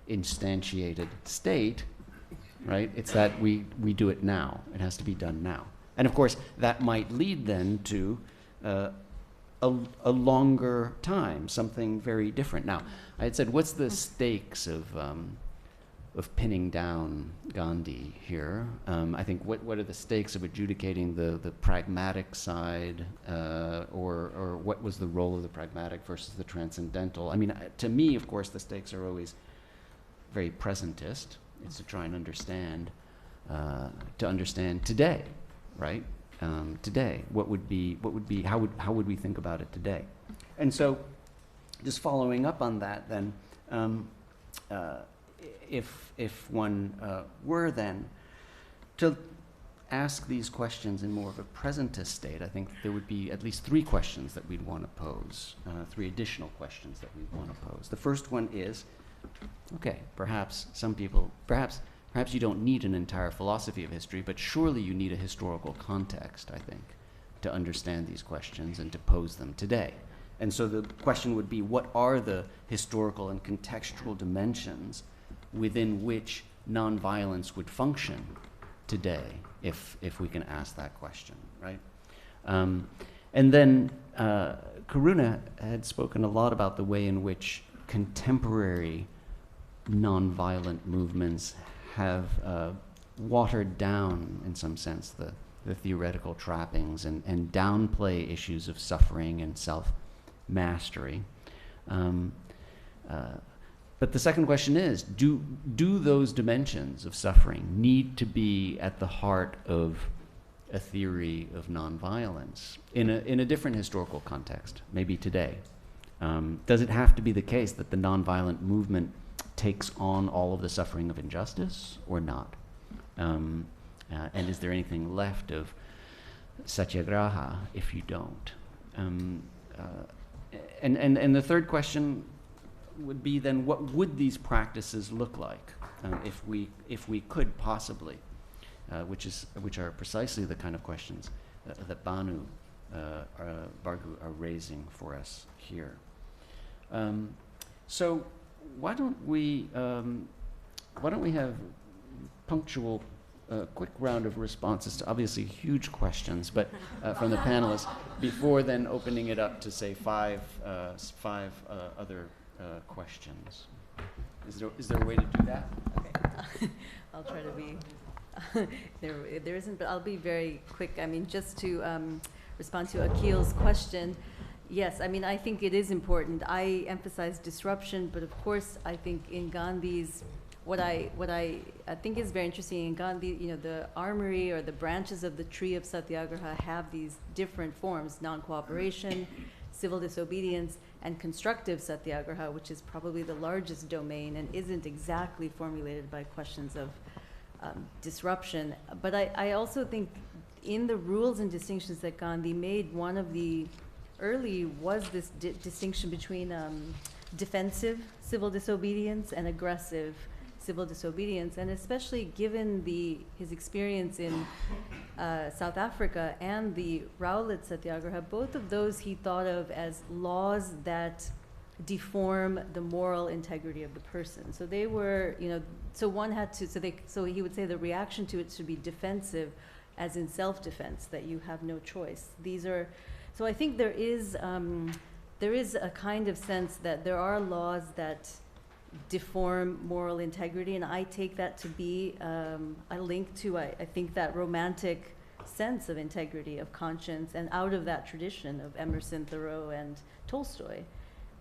instantiated state, right? It's that we do it now. It has to be done now. And of course, that might lead then to a longer time, something very different. Now, I had said, what's the stakes of pinning down Gandhi here? I think what are the stakes of adjudicating the pragmatic side, or what was the role of the pragmatic versus the transcendental? I mean, to me, of course, the stakes are always very presentist. It's to try and understand today, right? Today, how would we think about it today? And so, just following up on that, then, if one were then to ask these questions in more of a presentist state, I think there would be at least three questions that we'd want to pose, three additional questions that we'd want to pose. The first one is, okay, perhaps you don't need an entire philosophy of history, but surely you need a historical context, I think, to understand these questions and to pose them today. And so the question would be, what are the historical and contextual dimensions within which nonviolence would function today, if we can ask that question, right? And then Karuna had spoken a lot about the way in which contemporary nonviolent movements have watered down, in some sense, the theoretical trappings and downplay issues of suffering and self-mastery. But the second question is, do those dimensions of suffering need to be at the heart of a theory of nonviolence in a different historical context, maybe today? Does it have to be the case that the nonviolent movement takes on all of the suffering of injustice or not? And is there anything left of Satyagraha if you don't? And the third question would be then, what would these practices look like if we could possibly, which are precisely the kind of questions that Banu, Bargu are raising for us here. So why don't we have punctual, quick round of responses to obviously huge questions, but from the panelists, before then opening it up to say five other questions. Is there a way to do that? Okay. I'll try to be, there isn't, but I'll be very quick. I mean, just to respond to Akeel's question, yes, I mean, I think it is important. I emphasize disruption, but of course, I think in Gandhi's, what I think is very interesting in Gandhi, you know, the armory or the branches of the tree of Satyagraha have these different forms: non-cooperation, civil disobedience, and constructive Satyagraha, which is probably the largest domain and isn't exactly formulated by questions of disruption. But I also think in the rules and distinctions that Gandhi made, one of the early was this distinction between defensive civil disobedience and aggressive civil disobedience, and especially given his experience in South Africa and the Rowlatt Satyagraha, both of those he thought of as laws that deform the moral integrity of the person. So they were, you know, so one had to, so he would say the reaction to it should be defensive, as in self-defense, that you have no choice. These are, so I think there is a kind of sense that there are laws that deform moral integrity, and I take that to be a link to, I think, that romantic sense of integrity, of conscience, and out of that tradition of Emerson, Thoreau, and Tolstoy,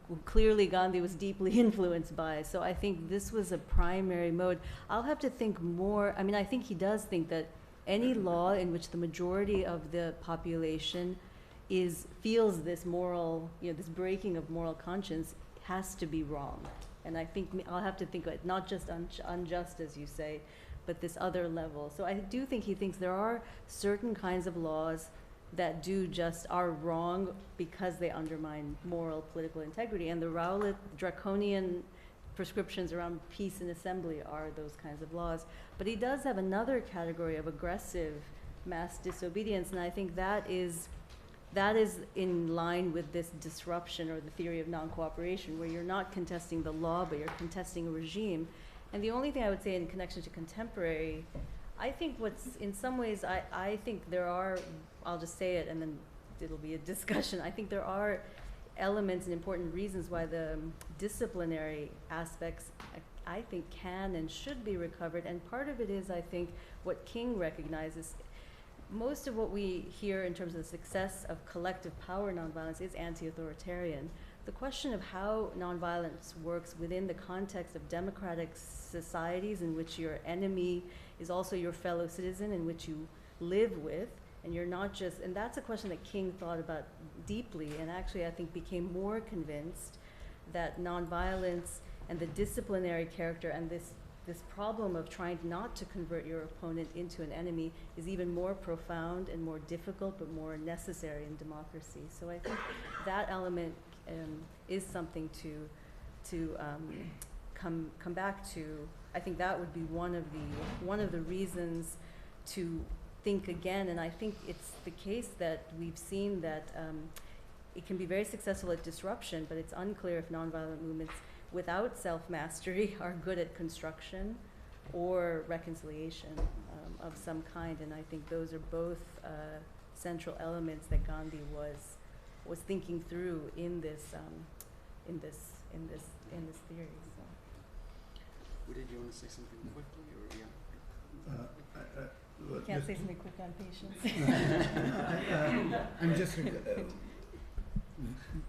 who clearly Gandhi was deeply influenced by. So I think this was a primary mode. I'll have to think more. I mean, I think he does think that any law in which the majority of the population feels this moral, you know, this breaking of moral conscience has to be wrong. And I think I'll have to think of it, not just unjust, as you say, but this other level. So I do think he thinks there are certain kinds of laws that are wrong because they undermine moral, political integrity. And the Rowlatt draconian prescriptions around peace and assembly are those kinds of laws. But he does have another category of aggressive mass disobedience, and I think that is in line with this disruption, or the theory of non-cooperation, where you're not contesting the law, but you're contesting a regime. And the only thing I would say in connection to contemporary, I think in some ways, I think there are, I'll just say it and then it'll be a discussion. I think there are elements and important reasons why the disciplinary aspects, I think, can and should be recovered. And part of it is, I think, what King recognizes. Most of what we hear in terms of the success of collective power nonviolence is anti-authoritarian. The question of how nonviolence works within the context of democratic societies in which your enemy is also your fellow citizen, in which you live with, and you're not just, and that's a question that King thought about deeply, and actually I think became more convinced that nonviolence and the disciplinary character and this problem of trying not to convert your opponent into an enemy is even more profound and more difficult, but more necessary in democracy. So I think that element is something to come back to. I think that would be one of the reasons to think again. And I think it's the case that we've seen that it can be very successful at disruption, but it's unclear if nonviolent movements without self-mastery are good at construction or reconciliation of some kind. And I think those are both central elements that Gandhi was thinking through in this theory. So. Uday, do you want to say something quickly, or You can't say something quick on patience. I'm just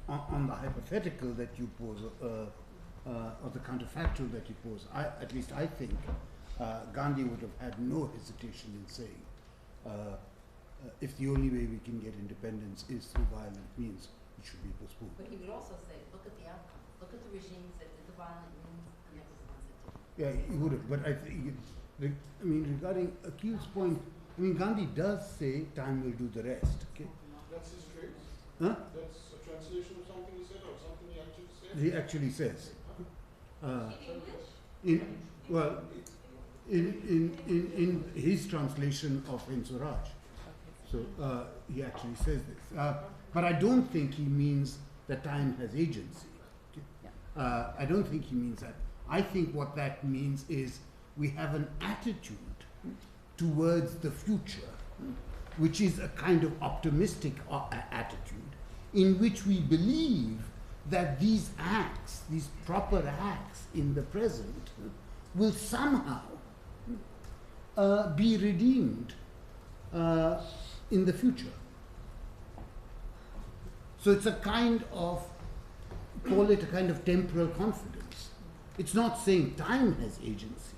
on the hypothetical that you pose, or the counterfactual that you pose. At least I think Gandhi would have had no hesitation in saying, if the only way we can get independence is through violent means, it should be postponed. But he would also say, look at the outcome. Look at the regimes that did the violent means, and the ones that didn't. Yeah, he would have. But I think, I mean, regarding Akeel's point, I mean, Gandhi does say time will do the rest. Okay. That's his phrase? Huh? That's a translation of something he said, or something he actually said? He actually says. In his translation of Hind Swaraj. So he actually says this. But I don't think he means that time has agency. Okay? Yeah. I don't think he means that. I think what that means is we have an attitude towards the future, which is a kind of optimistic attitude, in which we believe that these acts, these proper acts in the present, will somehow be redeemed in the future. So it's a kind of, call it a kind of temporal confidence. It's not saying time has agency.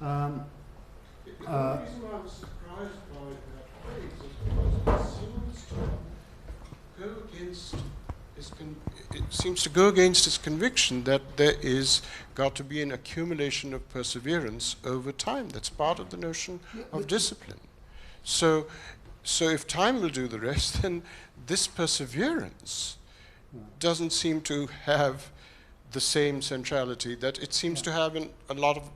The only reason I'm surprised by that phrase is because it seems to go against his conviction that there is got to be an accumulation of perseverance over time. That's part of the notion of discipline. So if time will do the rest, then this perseverance doesn't seem to have the same centrality that it seems to have in a lot of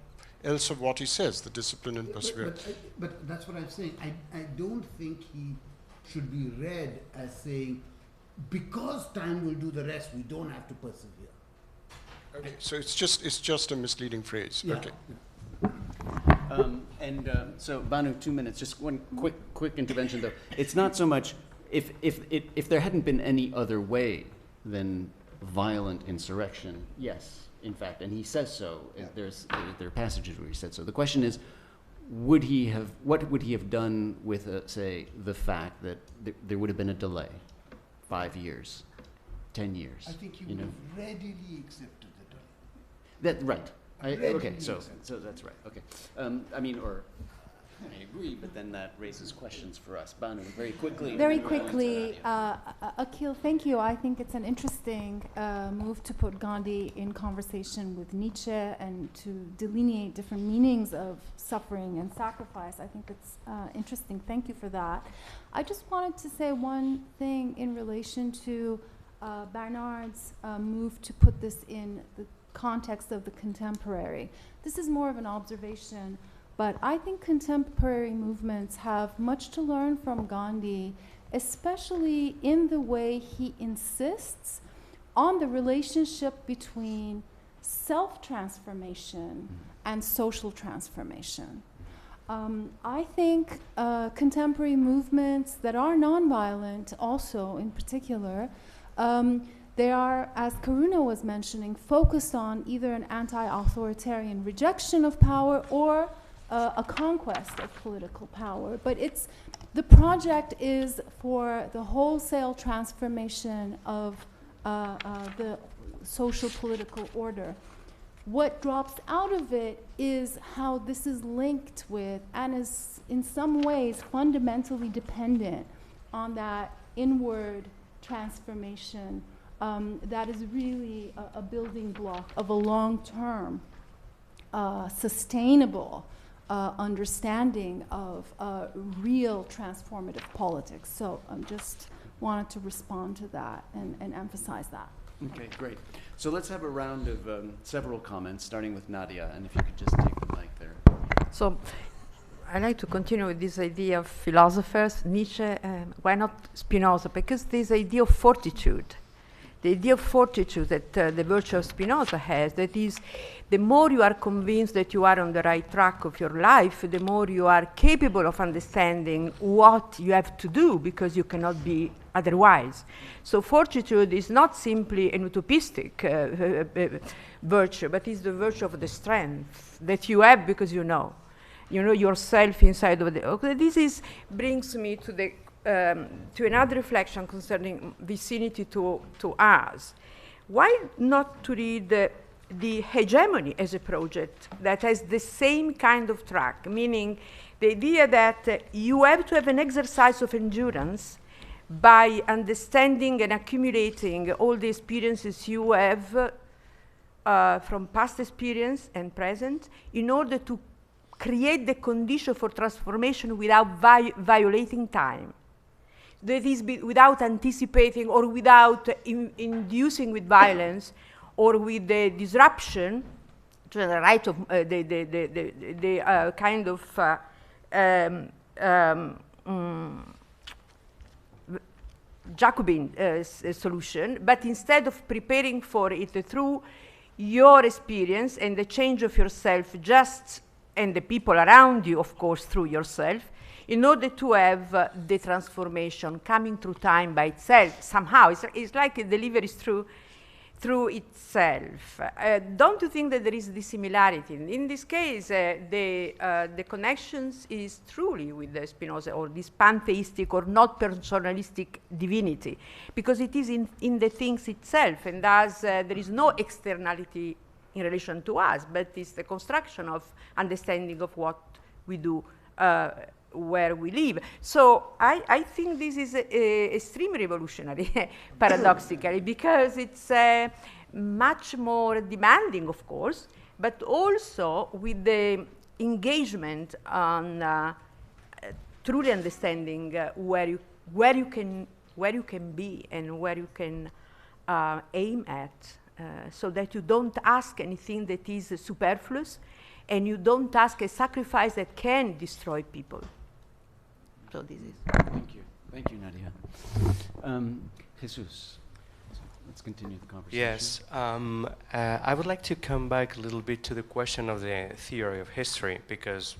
else of what he says, the discipline and perseverance. But that's what I'm saying. I don't think he should be read as saying, because time will do the rest, we don't have to persevere. Okay, so it's just a misleading phrase. Yeah. Okay. So Banu, 2 minutes. Just one quick intervention, though. It's not so much if there hadn't been any other way than violent insurrection. Yes, in fact, and he says so. Yeah. There are passages where he said so. The question is, what would he have done with, say, the fact that there would have been a delay, 5 years, 10 years? I think he would have readily accepted the delay. That right. Okay, so accepted. that's right. Okay, I agree, but then that raises questions for us. Banu, very quickly. and Very then we'll go into quickly, Nadia. Akeel, thank you. I think it's an interesting move to put Gandhi in conversation with Nietzsche and to delineate different meanings of suffering and sacrifice. I think it's interesting. Thank you for that. I just wanted to say one thing in relation to Bernard's move to put this in the context of the contemporary. This is more of an observation. But I think contemporary movements have much to learn from Gandhi, especially in the way he insists on the relationship between self-transformation and social transformation. I think contemporary movements that are nonviolent also in particular, they are, as Karuna was mentioning, focused on either an anti-authoritarian rejection of power or a conquest of political power, but the project is for the wholesale transformation of the social political order. What drops out of it is how this is linked with and is in some ways fundamentally dependent on that inward transformation that is really a building block of a long-term sustainable understanding of real transformative politics. So I just wanted to respond to that and emphasize that. Okay, great. So let's have a round of several comments, starting with Nadia, and if you could just take the mic there. So I like to continue with this idea of philosophers, Nietzsche, why not Spinoza? Because this idea of fortitude, the idea of fortitude that the virtue of Spinoza has, that is, the more you are convinced that you are on the right track of your life, the more you are capable of understanding what you have to do because you cannot be otherwise. So fortitude is not simply an utopistic virtue, but is the virtue of the strength that you have because you know yourself inside of the. Okay, this brings me to the to another reflection concerning vicinity to us. Why not to read the hegemony as a project that has the same kind of track, meaning the idea that you have to have an exercise of endurance by understanding and accumulating all the experiences you have from past experience and present in order to create the condition for transformation without violating time. That is, without anticipating or without inducing with violence or with the disruption to the right of the kind of Jacobin solution, but instead of preparing for it through your experience and the change of yourself and the people around you, of course, through yourself, in order to have the transformation coming through time by itself somehow. It's like a delivery through through itself. Don't you think that there is dissimilarity? In this case, the connections is truly with the Spinoza, or this pantheistic or not personalistic divinity, because it is in the things itself, and thus there is no externality in relation to us, but it's the construction of understanding of what we do where we live. So I think this is extremely revolutionary, paradoxically, because it's much more demanding, of course, but also with the engagement on truly understanding where you can be and where you can aim at, so that you don't ask anything that is superfluous, and you don't ask a sacrifice that can destroy people. So this is. Thank you, Nadia. Jesus, let's continue the conversation. Yes, I would like to come back a little bit to the question of the theory of history, because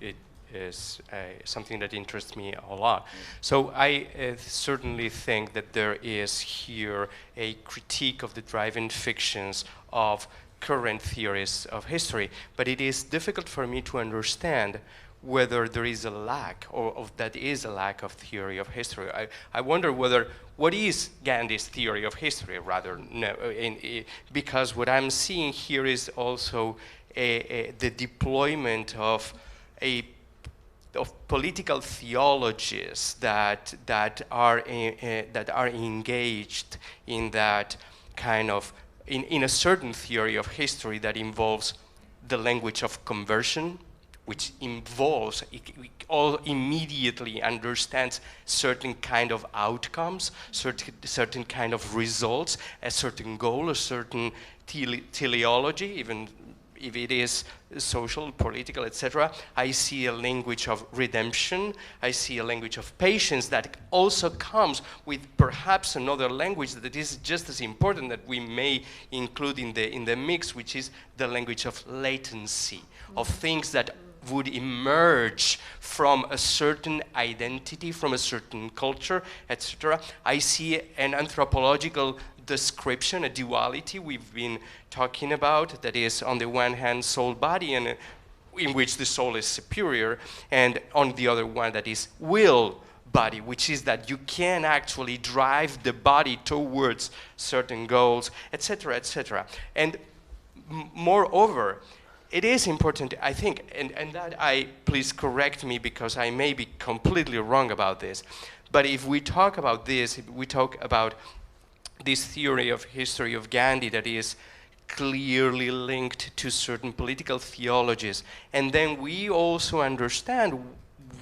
it is something that interests me a lot. So I certainly think that there is here a critique of the driving fictions of current theories of history, but it is difficult for me to understand whether there is a lack, or that is a lack of theory of history. I wonder what is Gandhi's theory of history, rather, because what I'm seeing here is also the deployment of political theologies that are engaged in that kind of in a certain theory of history that involves the language of conversion, which involves, it all immediately understands certain kind of outcomes, certain kind of results, a certain goal, a certain teleology, even if it is social, political, etc. I see a language of redemption. I see a language of patience that also comes with perhaps another language that is just as important that we may include in the mix, which is the language of latency, of things that would emerge from a certain identity, from a certain culture, etc. I see an anthropological description, a duality we've been talking about, that is on the one hand soul-body, and in which the soul is superior, and on the other one that is will-body, which is that you can actually drive the body towards certain goals, etc., etc. And moreover, it is important, I think, and that please correct me because I may be completely wrong about this, but if we talk about this, if we talk about this theory of history of Gandhi that is clearly linked to certain political theologies, and then we also understand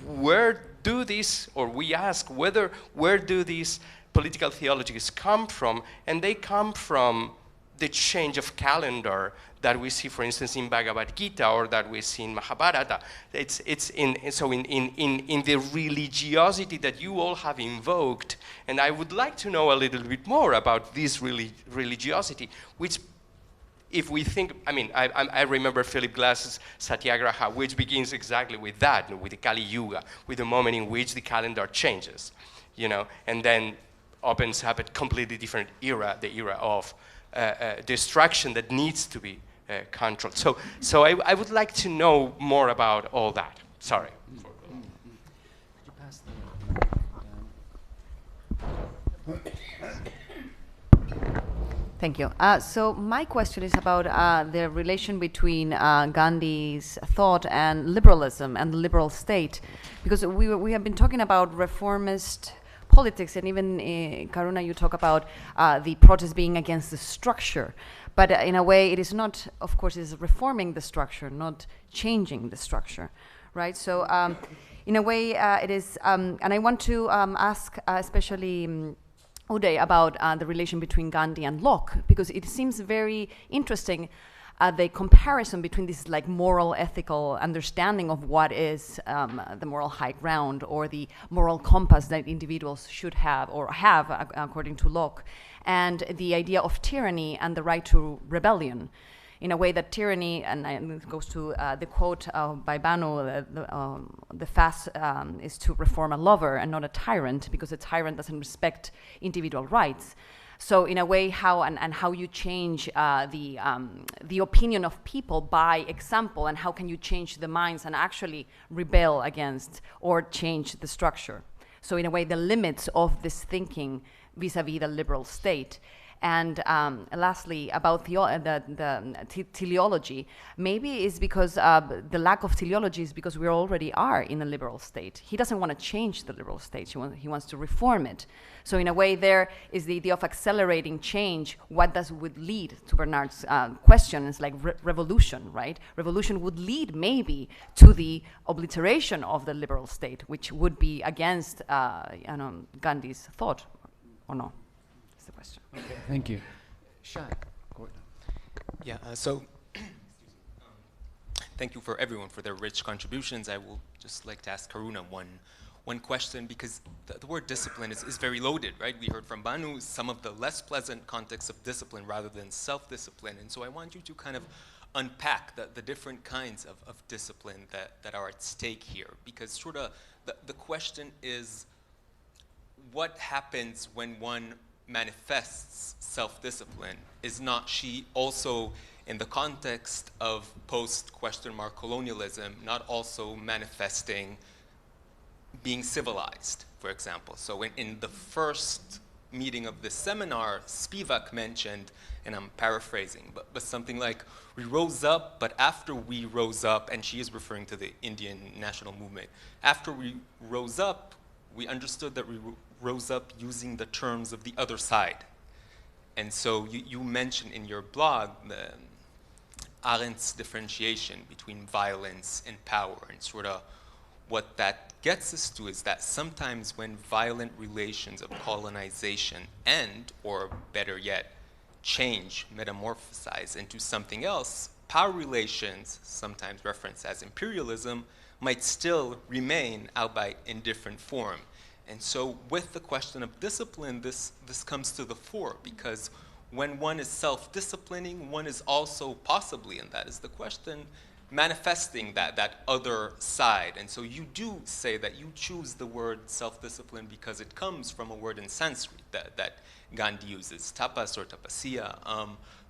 where do these, or we ask where do these political theologies come from, and they come from the change of calendar that we see, for instance, in Bhagavad Gita, or that we see in Mahabharata. It's in the religiosity that you all have invoked, and I would like to know a little bit more about this religiosity, which, if we think, I mean, I remember Philip Glass's Satyagraha, which begins exactly with that, with the Kali Yuga, with the moment in which the calendar changes, you know, and then opens up a completely different era, the era of destruction that needs to be controlled. So I would like to know more about all that. Sorry. Could you pass Thank you. So my question is about the relation between Gandhi's thought and liberalism and the liberal state, because we have been talking about reformist politics, and even Karuna, you talk about the protest being against the structure, but in a way it is not, of course, it is reforming the structure, not changing the structure, right? So in a way it is, and I want to ask especially Uday about the relation between Gandhi and Locke, because it seems very interesting, the comparison between this like moral, ethical understanding of what is the moral high ground, or the moral compass that individuals should have or have, according to Locke, and the idea of tyranny and the right to rebellion. In a way that tyranny, and it goes to the quote by Banu, the fast is to reform a lover and not a tyrant, because a tyrant doesn't respect individual rights. So in a way, how you change the opinion of people by example, and how can you change the minds and actually rebel against or change the structure. So in a way, the limits of this thinking vis-a-vis the liberal state. And lastly, about the teleology, maybe it's because the lack of teleology is because we already are in a liberal state. He doesn't want to change the liberal state. He wants to reform it. So in a way, there is the idea of accelerating change. What does would lead to Bernard's question? It's like revolution, right? Revolution would lead maybe to the obliteration of the liberal state, which would be against Gandhi's thought, or no? That's the question. Okay, thank you. Shai. Yeah, thank you for everyone for their rich contributions. I will just like to ask Karuna one question, because the word discipline is very loaded, right? We heard from Banu some of the less pleasant contexts of discipline rather than self-discipline. And so I want you to kind of unpack the different kinds of discipline that are at stake here, because sort of the question is, what happens when one manifests self-discipline? Is not she also, in the context of post-colonialism, not also manifesting being civilized, for example? So in the first meeting of this seminar, Spivak mentioned, and I'm paraphrasing, but something like, we rose up, but after we rose up, and she is referring to the Indian national movement, after we rose up, we understood that we rose up using the terms of the other side. And so you mentioned in your blog Arendt's differentiation between violence and power, and sort of what that gets us to is that sometimes when violent relations of colonization end, or better yet, change, metamorphosize into something else, power relations, sometimes referenced as imperialism, might still remain, albeit in different form. And so with the question of discipline, this comes to the fore, because when one is self-disciplining, one is also possibly, and that is the question, manifesting that other side. And so you do say that you choose the word self-discipline because it comes from a word in Sanskrit that Gandhi uses, tapas or tapasya.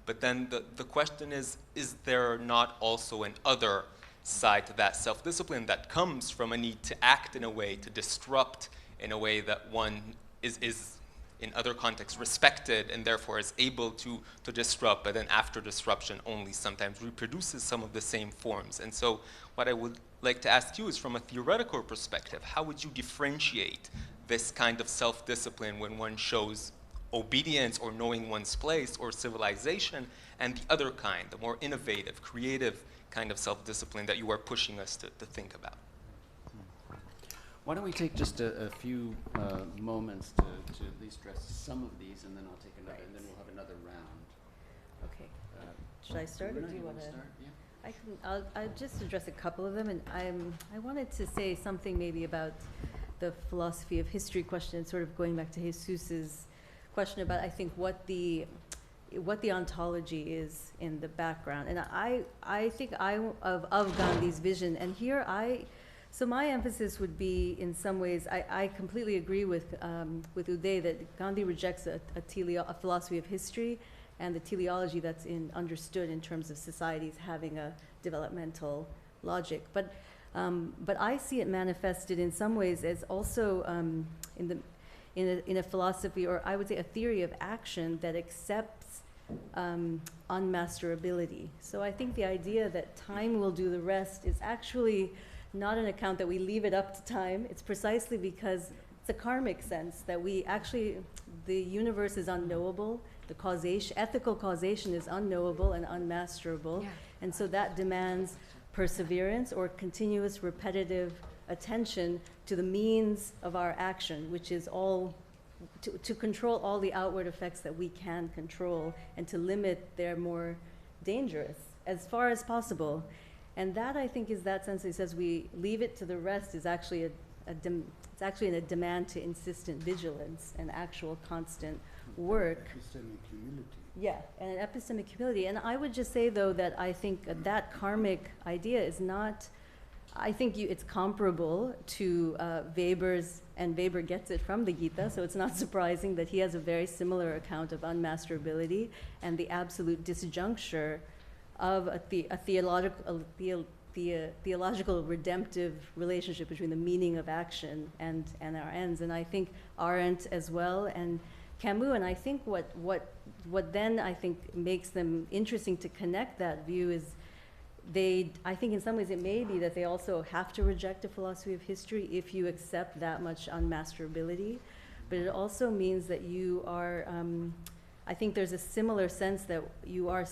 But then the question is there not also an other side to that self-discipline that comes from a need to act in a way, to disrupt in a way that one is in other contexts respected and therefore is able to disrupt, but then after disruption only sometimes reproduces some of the same forms. And so what I would like to ask you is, from a theoretical perspective, how would you differentiate this kind of self-discipline when one shows obedience or knowing one's place or civilization, and the other kind, the more innovative, creative kind of self-discipline that you are pushing us to think about? Why don't we take just a few moments to at least address some of these, and then I'll take another, and then we'll have another round. Okay. Should I start, or do you want to? Start? Yeah. I'll just address a couple of them, and I wanted to say something maybe about the philosophy of history question, sort of going back to Jesus's question about, I think, what the ontology is in the background. And I think of Gandhi's vision, and here so my emphasis would be, in some ways, I completely agree with Uday that Gandhi rejects a philosophy of history and the teleology that's understood in terms of societies having a developmental logic. But I see it manifested in some ways as also in a philosophy, or I would say a theory of action that accepts unmasterability. So I think the idea that time will do the rest is actually not an account that we leave it up to time. It's precisely because it's a karmic sense that the universe is unknowable, the ethical causation is unknowable and unmasterable, yeah. And so that demands perseverance or continuous repetitive attention to the means of our action, which is all to control all the outward effects that we can control and to limit their more dangerous as far as possible. And that, I think, is that sense that says we leave it to the rest is actually it's actually a demand to insistent vigilance and actual constant work. Epistemic humility. Yeah, and an epistemic humility. And I would just say, though, that I think that karmic idea is not, I think it's comparable to Weber's and Weber gets it from the Gita, so it's not surprising that he has a very similar account of unmasterability and the absolute disjuncture of a theological redemptive relationship between the meaning of action and our ends. And I think Arendt as well, and Camus, and I think what then I think makes them interesting to connect that view is I think in some ways it may be that they also have to reject a philosophy of history if you accept that much unmasterability, but it also means that you are, I think there's a similar sense that you are,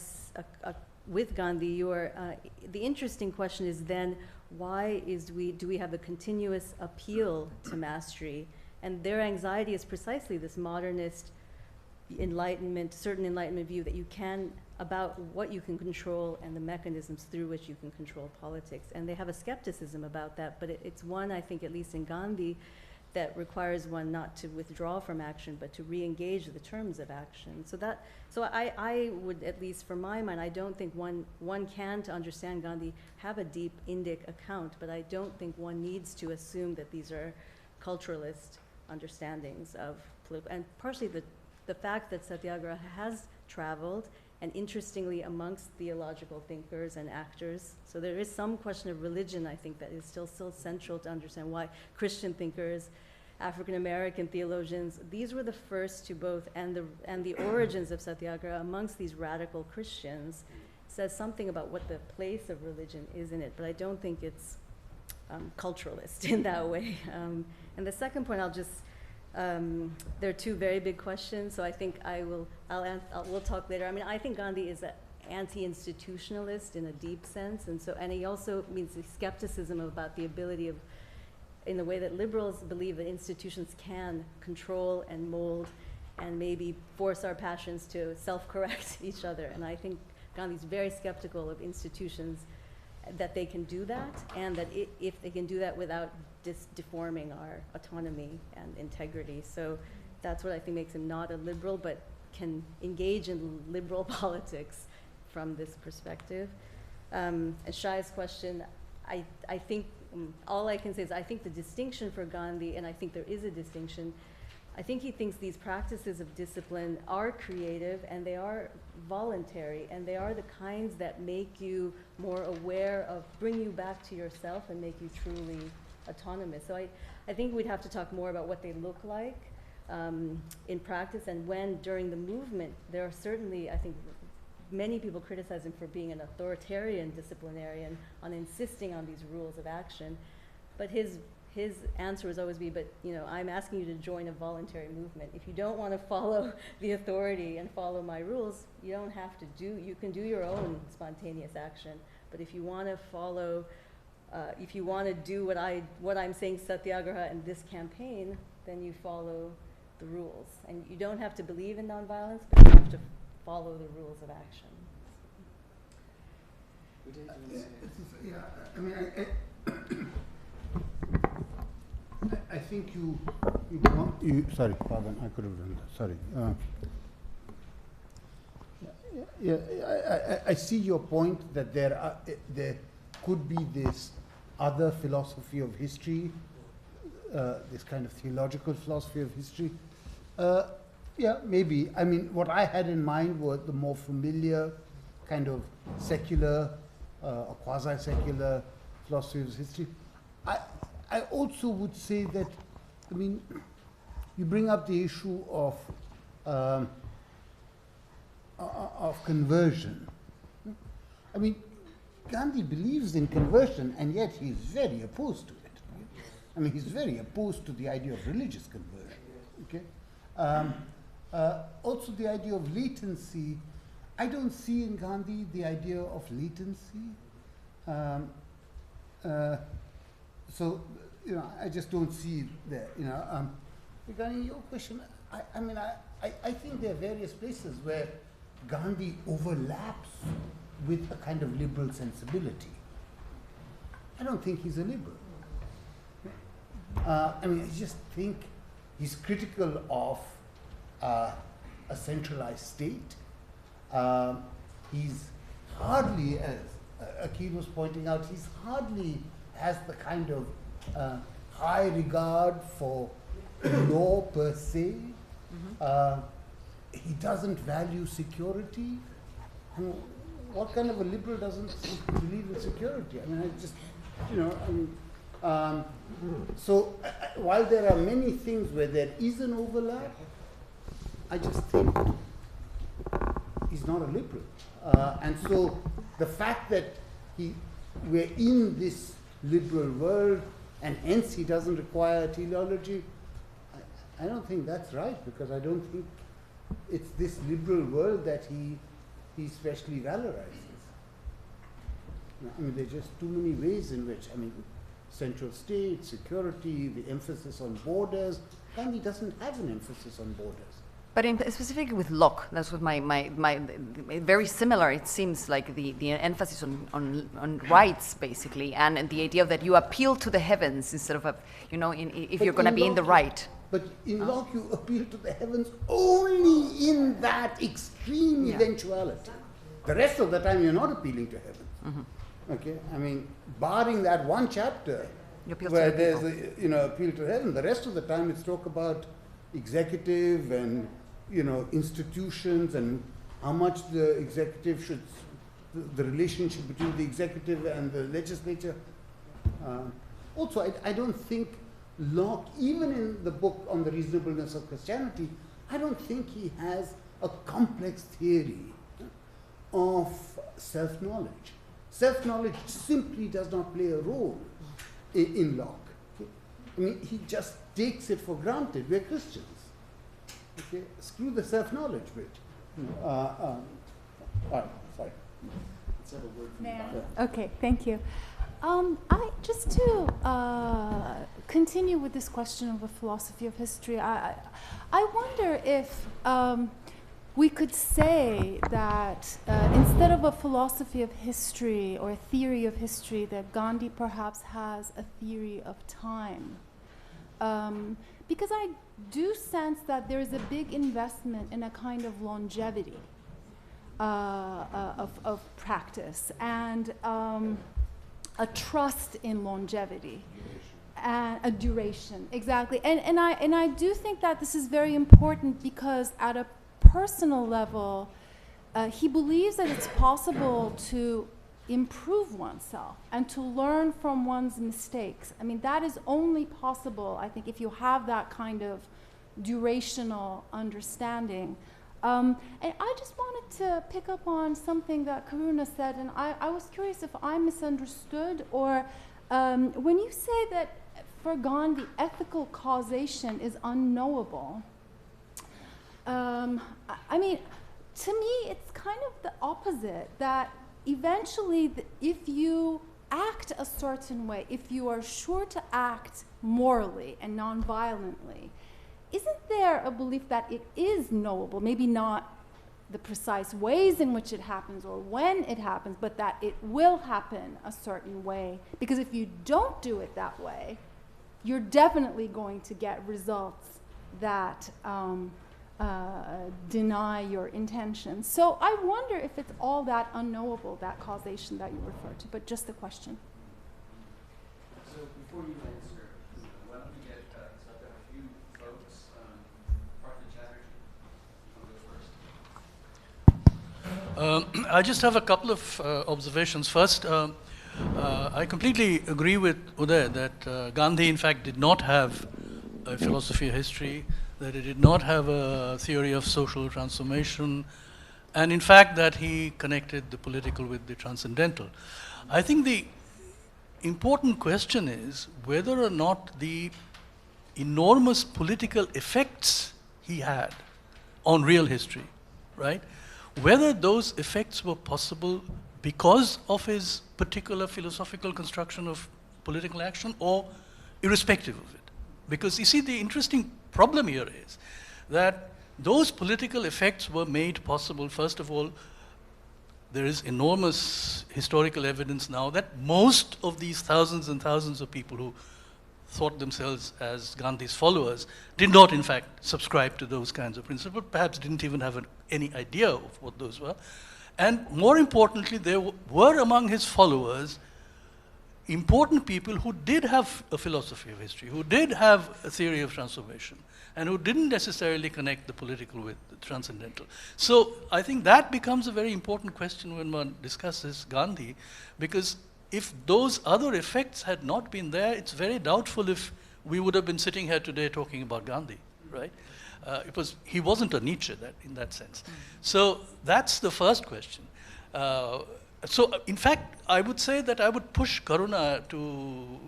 with Gandhi, you are, the interesting question is then, why do we have a continuous appeal to mastery? And their anxiety is precisely this modernist certain enlightenment view that you can, about what you can control and the mechanisms through which you can control politics. And they have a skepticism about that, but it's one, I think, at least in Gandhi, that requires one not to withdraw from action, but to re-engage the terms of action. So I would, at least for my mind, I don't think one can, to understand Gandhi, have a deep Indic account, but I don't think one needs to assume that these are culturalist understandings of political, and partially the fact that Satyagraha has traveled, and interestingly amongst theological thinkers and actors. So there is some question of religion, I think, that is still central to understand why Christian thinkers, African American theologians, these were the first to both, and the origins of Satyagraha amongst these radical Christians says something about what the place of religion is in it, but I don't think it's culturalist in that way. And the second point, there are two very big questions, so I think we'll talk later. I mean, I think Gandhi is an anti-institutionalist in a deep sense, and he also means the skepticism about the ability of, in the way that liberals believe that institutions can control and mold and maybe force our passions to self-correct each other. And I think Gandhi's very skeptical of institutions that they can do that, and that if they can do that without deforming our autonomy and integrity. So that's what I think makes him not a liberal, but can engage in liberal politics from this perspective. And Shai's question, I think, all I can say is I think the distinction for Gandhi, and I think there is a distinction, I think he thinks these practices of discipline are creative and they are voluntary, and they are the kinds that make you more aware of, bring you back to yourself and make you truly autonomous. So I think we'd have to talk more about what they look like in practice, and when during the movement, there are certainly, I think, many people criticize him for being an authoritarian disciplinarian on insisting on these rules of action, but his answer would always be, but I'm asking you to join a voluntary movement. If you don't want to follow the authority and follow my rules, you don't have to you can do your own spontaneous action. But if you want to follow, if you want to do what I'm saying, Satyagraha and this campaign, then you follow the rules. And you don't have to believe in nonviolence, but you have to follow the rules of action. I think you sorry, pardon, I could have done that, sorry. I see your point that there could be this other philosophy of history, this kind of theological philosophy of history. Yeah, maybe. I mean, what I had in mind were the more familiar kind of secular or quasi-secular philosophy of history. I also would say that, I mean, you bring up the issue of conversion. I mean, Gandhi believes in conversion, and yet he's very opposed to it. I mean, he's very opposed to the idea of religious conversion. Okay. Also, the idea of latency. I don't see in Gandhi the idea of latency. So, I just don't see it there. Regarding your question, I think there are various places where Gandhi overlaps with a kind of liberal sensibility. I don't think he's a liberal. I just think he's critical of a centralized state. He's hardly, as Akeel was pointing out, he's hardly has the kind of high regard for law per se. He doesn't value security. I mean, what kind of a liberal doesn't believe in security? I mean, I just, so while there are many things where there is an overlap, I just think he's not a liberal. And so the fact that we're in this liberal world and hence he doesn't require teleology, I don't think that's right, because I don't think it's this liberal world that he specially valorizes. I mean, there are just too many ways in which, central state, security, the emphasis on borders. Gandhi doesn't have an emphasis on borders. But specifically with Locke, that's what my very similar. It seems like the emphasis on rights, basically, and the idea that you appeal to the heavens instead of if you're going to be in the right. But in Locke, you appeal to the heavens only in that extreme eventuality. The rest of the time, you're not appealing to heaven. Okay, I mean, barring that one chapter where there's appeal to heaven, the rest of the time it's talk about executive and institutions and how much the executive should, the relationship between the executive and the legislature. Also, I don't think Locke, even in the book on the reasonableness of Christianity, I don't think he has a complex theory of self-knowledge. Self-knowledge simply does not play a role in Locke. Okay? I mean, he just takes it for granted. We're Christians. Okay? Screw the self-knowledge bit. All right, sorry. Let's have a word from you. Okay, thank you. Just to continue with this question of a philosophy of history, I wonder if we could say that instead of a philosophy of history or a theory of history, that Gandhi perhaps has a theory of time. Because I do sense that there is a big investment in a kind of longevity of practice and a trust in longevity and a duration, exactly. And I do think that this is very important because at a personal level, he believes that it's possible to improve oneself and to learn from one's mistakes. I mean, that is only possible, I think, if you have that kind of durational understanding. And I just wanted to pick up on something that Karuna said, and I was curious if I misunderstood, or when you say that for Gandhi, ethical causation is unknowable, I mean, to me, it's kind of the opposite, that eventually, if you act a certain way, if you are sure to act morally and non-violently, isn't there a belief that it is knowable? Maybe not the precise ways in which it happens or when it happens, but that it will happen a certain way. Because if you don't do it that way, you're definitely going to get results that deny your intention. So I wonder if it's all that unknowable, that causation that you refer to, but just a question. So before you answer, why don't we get a few folks, Partha Chatterjee, go first. I just have a couple of observations. First, I completely agree with Uday that Gandhi, in fact, did not have a philosophy of history, that he did not have a theory of social transformation, and in fact that he connected the political with the transcendental. I think the important question is whether or not the enormous political effects he had on real history, right? Whether those effects were possible because of his particular philosophical construction of political action or irrespective of it. Because you see, the interesting problem here is that those political effects were made possible. First of all, there is enormous historical evidence now that most of these thousands and thousands of people who thought themselves as Gandhi's followers did not, in fact, subscribe to those kinds of principles, perhaps didn't even have any idea of what those were. And more importantly, there were among his followers important people who did have a philosophy of history, who did have a theory of transformation, and who didn't necessarily connect the political with the transcendental. So I think that becomes a very important question when one discusses Gandhi, because if those other effects had not been there, it's very doubtful if we would have been sitting here today talking about Gandhi, right? He wasn't a Nietzsche in that sense. So that's the first question. So in fact, I would say that I would push Karuna to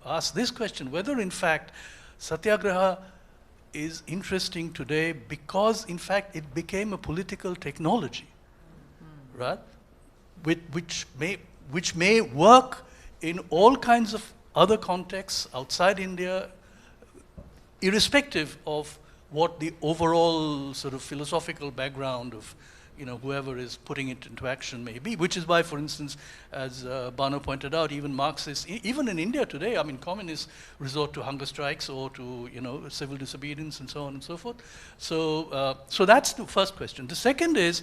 ask this question, whether in fact Satyagraha is interesting today because in fact it became a political technology, right? Which may work in all kinds of other contexts outside India, irrespective of what the overall sort of philosophical background of whoever is putting it into action may be, which is why, for instance, as Bhanu pointed out, even Marxists, even in India today, I mean, communists resort to hunger strikes or to, civil disobedience and so on and so forth. So, so that's the first question. The second is,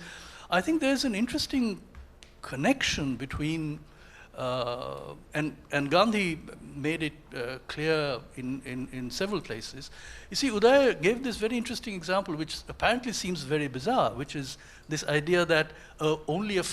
I think there's an interesting connection between, and Gandhi made it clear in several places. You see, Uday gave this very interesting example, which apparently seems very bizarre, which is this idea that only a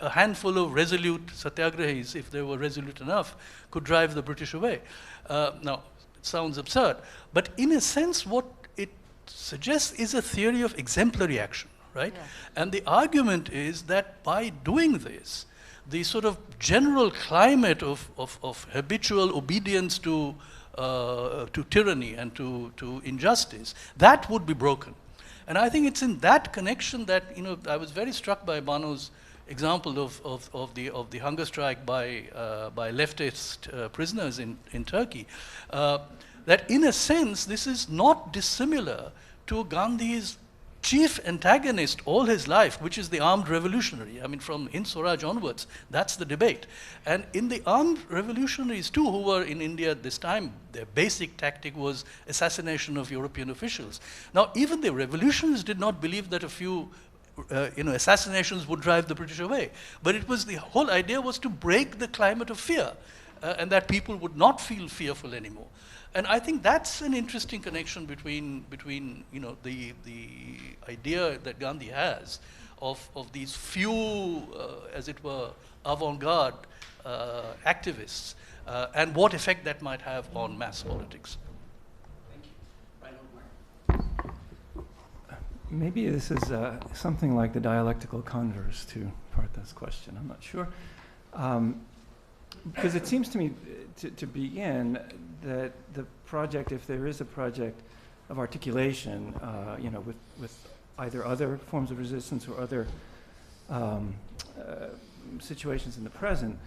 handful of resolute satyagrahis, if they were resolute enough, could drive the British away. Now, it sounds absurd, but in a sense, what it suggests is a theory of exemplary action, right? Yeah. And the argument is that by doing this, the sort of general climate of habitual obedience to tyranny and to injustice, that would be broken. And I think it's in that connection that, I was very struck by Banu's example of the hunger strike by leftist prisoners in Turkey, that in a sense, this is not dissimilar to Gandhi's chief antagonist all his life, which is the armed revolutionary. I mean, from Hind Swaraj onwards, that's the debate. And in the armed revolutionaries too, who were in India at this time, their basic tactic was assassination of European officials. Now, even the revolutionaries did not believe that a few assassinations would drive the British away. But it was, the whole idea was to break the climate of fear, and that people would not feel fearful anymore. And I think that's an interesting connection between the idea that Gandhi has of these few, as it were, avant-garde activists, and what effect that might have on mass politics. Thank you. Maybe this is something like the dialectical converse to Partha's question. I'm not sure. Because it seems to me to begin that the project, if there is a project of articulation, with either other forms of resistance or other situations in the present,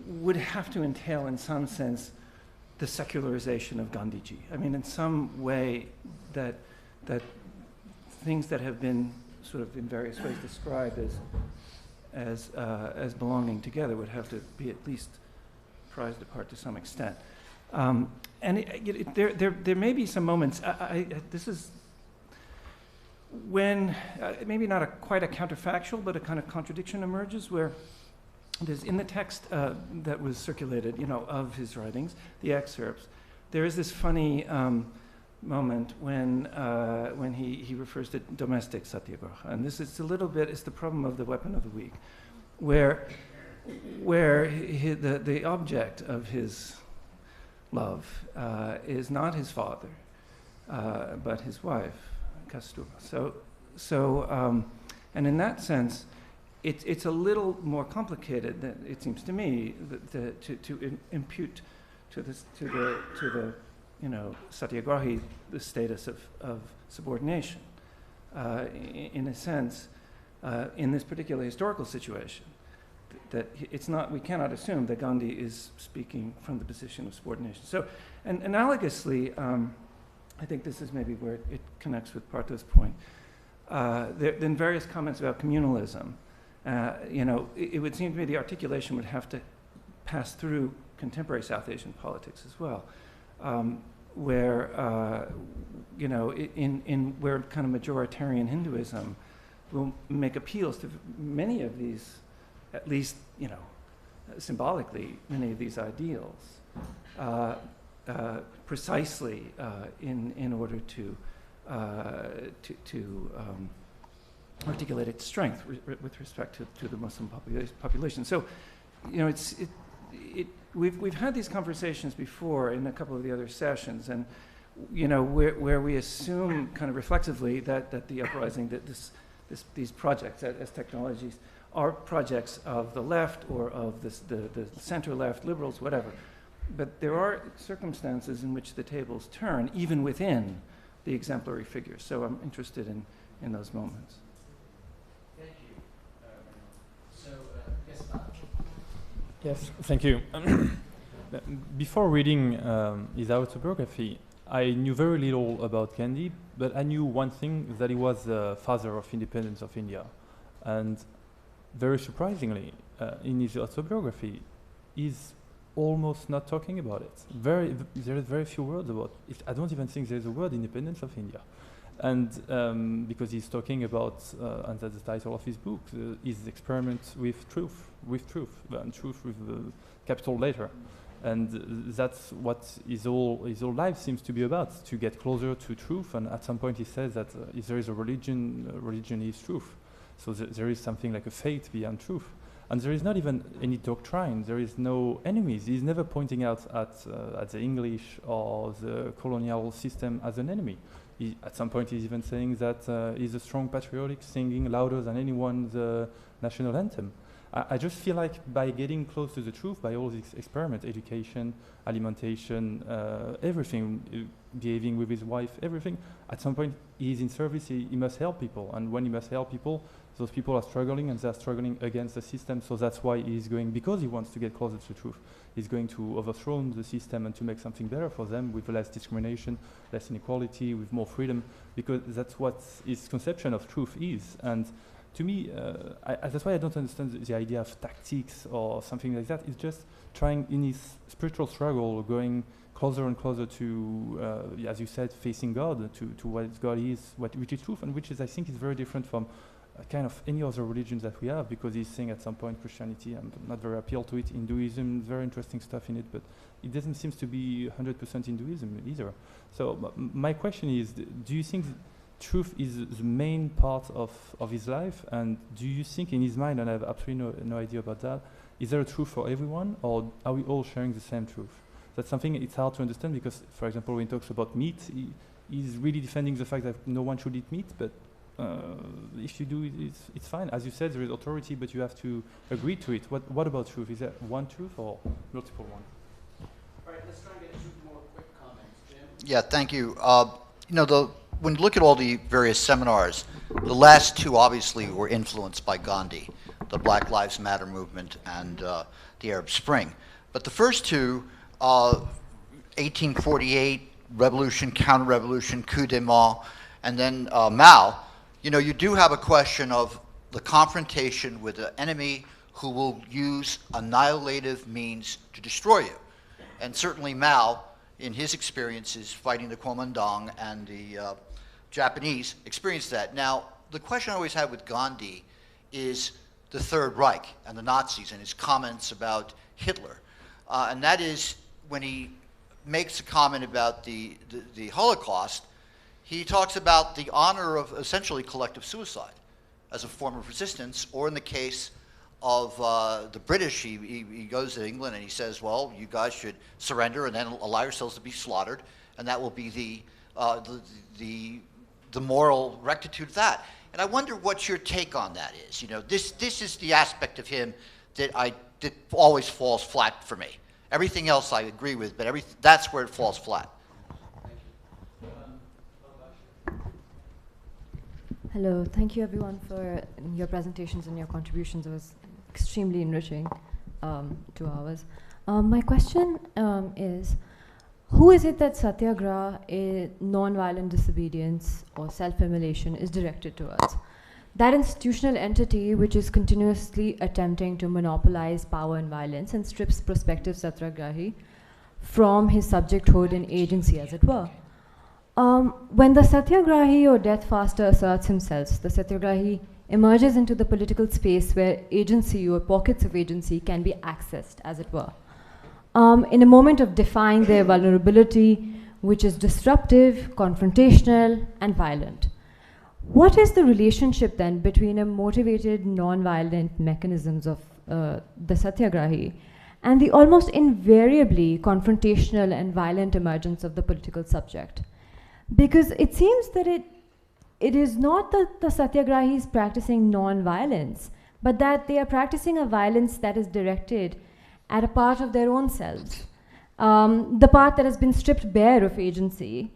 would have to entail in some sense the secularization of Gandhiji. I mean, in some way that things that have been sort of in various ways described as belonging together would have to be at least prized apart to some extent. And there may be some moments, this is when, maybe not quite a counterfactual, but a kind of contradiction emerges where there's in the text that was circulated, of his writings, the excerpts, there is this funny moment when he refers to domestic Satyagraha. And this is a little bit, it's the problem of the weapon of the weak, where the object of his love is not his father, but his wife, Kasturba. So, and in that sense, it's a little more complicated than it seems to me to impute to the Satyagrahi the status of subordination. In a sense, in this particular historical situation, that it's not, we cannot assume that Gandhi is speaking from the position of subordination. So, and analogously, I think this is maybe where it connects with Partha's point. Then various comments about communalism. It would seem to me the articulation would have to pass through contemporary South Asian politics as well, where where kind of majoritarian Hinduism will make appeals to many of these, at least symbolically many of these ideals precisely in order to articulate its strength with respect to the Muslim population. So, you know, we've had these conversations before in a couple of the other sessions, and you know, where we assume kind of reflexively that the uprising, that these projects as technologies are projects of the left or of the center left, liberals, whatever. But there are circumstances in which the tables turn, even within the exemplary figures. So I'm interested in those moments. Thank you. Yes, thank you. Before reading his autobiography, I knew very little about Gandhi, but I knew one thing, that he was the father of independence of India. And very surprisingly, in his autobiography, he's almost not talking about it. There is very few words about it. I don't even think there's a word independence of India. And because he's talking about, and that's the title of his book, his experiment with truth, and truth with the capital letter. And that's what his whole life seems to be about, to get closer to truth. And at some point he says that if there is a religion, religion is truth. So there is something like a faith beyond truth. And there is not even any doctrine, there is no enemies. He's never pointing out at the English or the colonial system as an enemy. At some point he's even saying that he's a strong patriotic, singing louder than anyone the national anthem. I just feel like by getting close to the truth, by all these experiments, education, alimentation, everything, behaving with his wife, everything, at some point he's in service, he must help people. And when he must help people, those people are struggling, and they're struggling against the system. So that's why he's going, because he wants to get closer to the truth, he's going to overthrow the system and to make something better for them with less discrimination, less inequality, with more freedom, because that's what his conception of truth is. And to me, that's why I don't understand the idea of tactics or something like that. It's just trying in his spiritual struggle, going closer and closer to, as you said, facing God, to what God is, which is truth, and which is, I think, is very different from kind of any other religions that we have, because he's saying at some point Christianity, I'm not very appealed to it, Hinduism, very interesting stuff in it, but it doesn't seem to be 100% Hinduism either. So my question is, do you think truth is the main part of his life, and do you think in his mind, and I have absolutely no idea about that, is there a truth for everyone, or are we all sharing the same truth? That's something it's hard to understand, because, for example, when he talks about meat, he's really defending the fact that no one should eat meat, but if you do, it's fine. As you said, there is authority, but you have to agree to it. What about truth? Is there one truth or multiple ones? All right, let's try and get two more quick comments. Jim? Yeah, thank you. You know, when you look at all the various seminars, the last two obviously were influenced by Gandhi, the Black Lives Matter movement and the Arab Spring. But the first two, 1848, revolution, counter-revolution, coup d'etat, and then Mao, you know, you do have a question of the confrontation with an enemy who will use annihilative means to destroy you. And certainly Mao, in his experiences fighting the Kuomintang and the Japanese, experienced that. Now, the question I always had with Gandhi is the Third Reich and the Nazis and his comments about Hitler. And that is when he makes a comment about the Holocaust, he talks about the honor of essentially collective suicide as a form of resistance, or in the case of the British, he goes to England and he says, well, you guys should surrender and then allow yourselves to be slaughtered, and that will be the moral rectitude of that. And I wonder what your take on that is. You know, this is the aspect of him that always falls flat for me. Everything else I agree with, but that's where it falls flat. Hello, thank you everyone for your presentations and your contributions. It was extremely enriching 2 hours. My question is, who is it that Satyagraha, non-violent disobedience or self-immolation, is directed towards? That institutional entity which is continuously attempting to monopolize power and violence and strips prospective Satyagrahi from his subjecthood and agency, as it were. When the Satyagrahi or death faster asserts himself, the Satyagrahi emerges into the political space where agency or pockets of agency can be accessed, as it were. In a moment of defying their vulnerability, which is disruptive, confrontational, and violent. What is the relationship then between a motivated non-violent mechanisms of the Satyagrahi and the almost invariably confrontational and violent emergence of the political subject? Because it seems that it is not that the Satyagrahis practicing non-violence, but that they are practicing a violence that is directed at a part of their own selves, the part that has been stripped bare of agency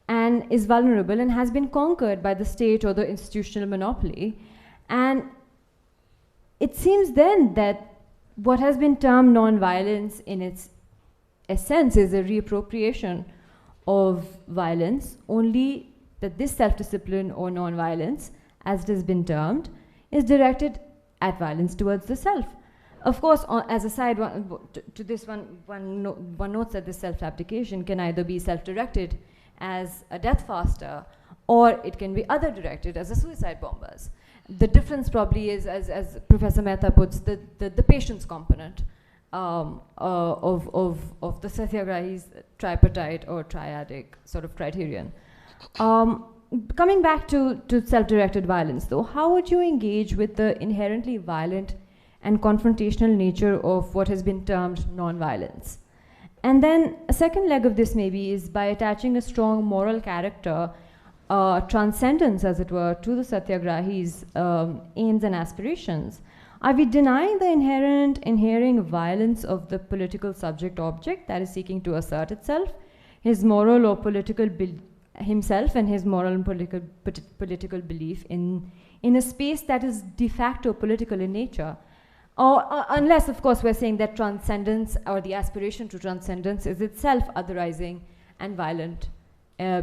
and is vulnerable and has been conquered by the state or the institutional monopoly. And it seems then that what has been termed non-violence in its essence is a reappropriation of violence, only that this self-discipline or non-violence, as it has been termed, is directed at violence towards the self. Of course, as a side, to this one notes that this self-abdication can either be self-directed as a death faster, or it can be other-directed as a suicide bombers. The difference probably is, as Professor Mehta puts, the patience component of the Satyagrahi's tripartite or triadic sort of criterion. Coming back to self-directed violence, though, how would you engage with the inherently violent and confrontational nature of what has been termed non-violence? And then a second leg of this maybe is by attaching a strong moral character, transcendence as it were, to the Satyagrahi's aims and aspirations. Are we denying the inherent violence of the political subject-object that is seeking to assert itself, his moral or political himself and his moral and political belief in a space that is de facto political in nature? Or unless, of course, we're saying that transcendence or the aspiration to transcendence is itself otherizing and violent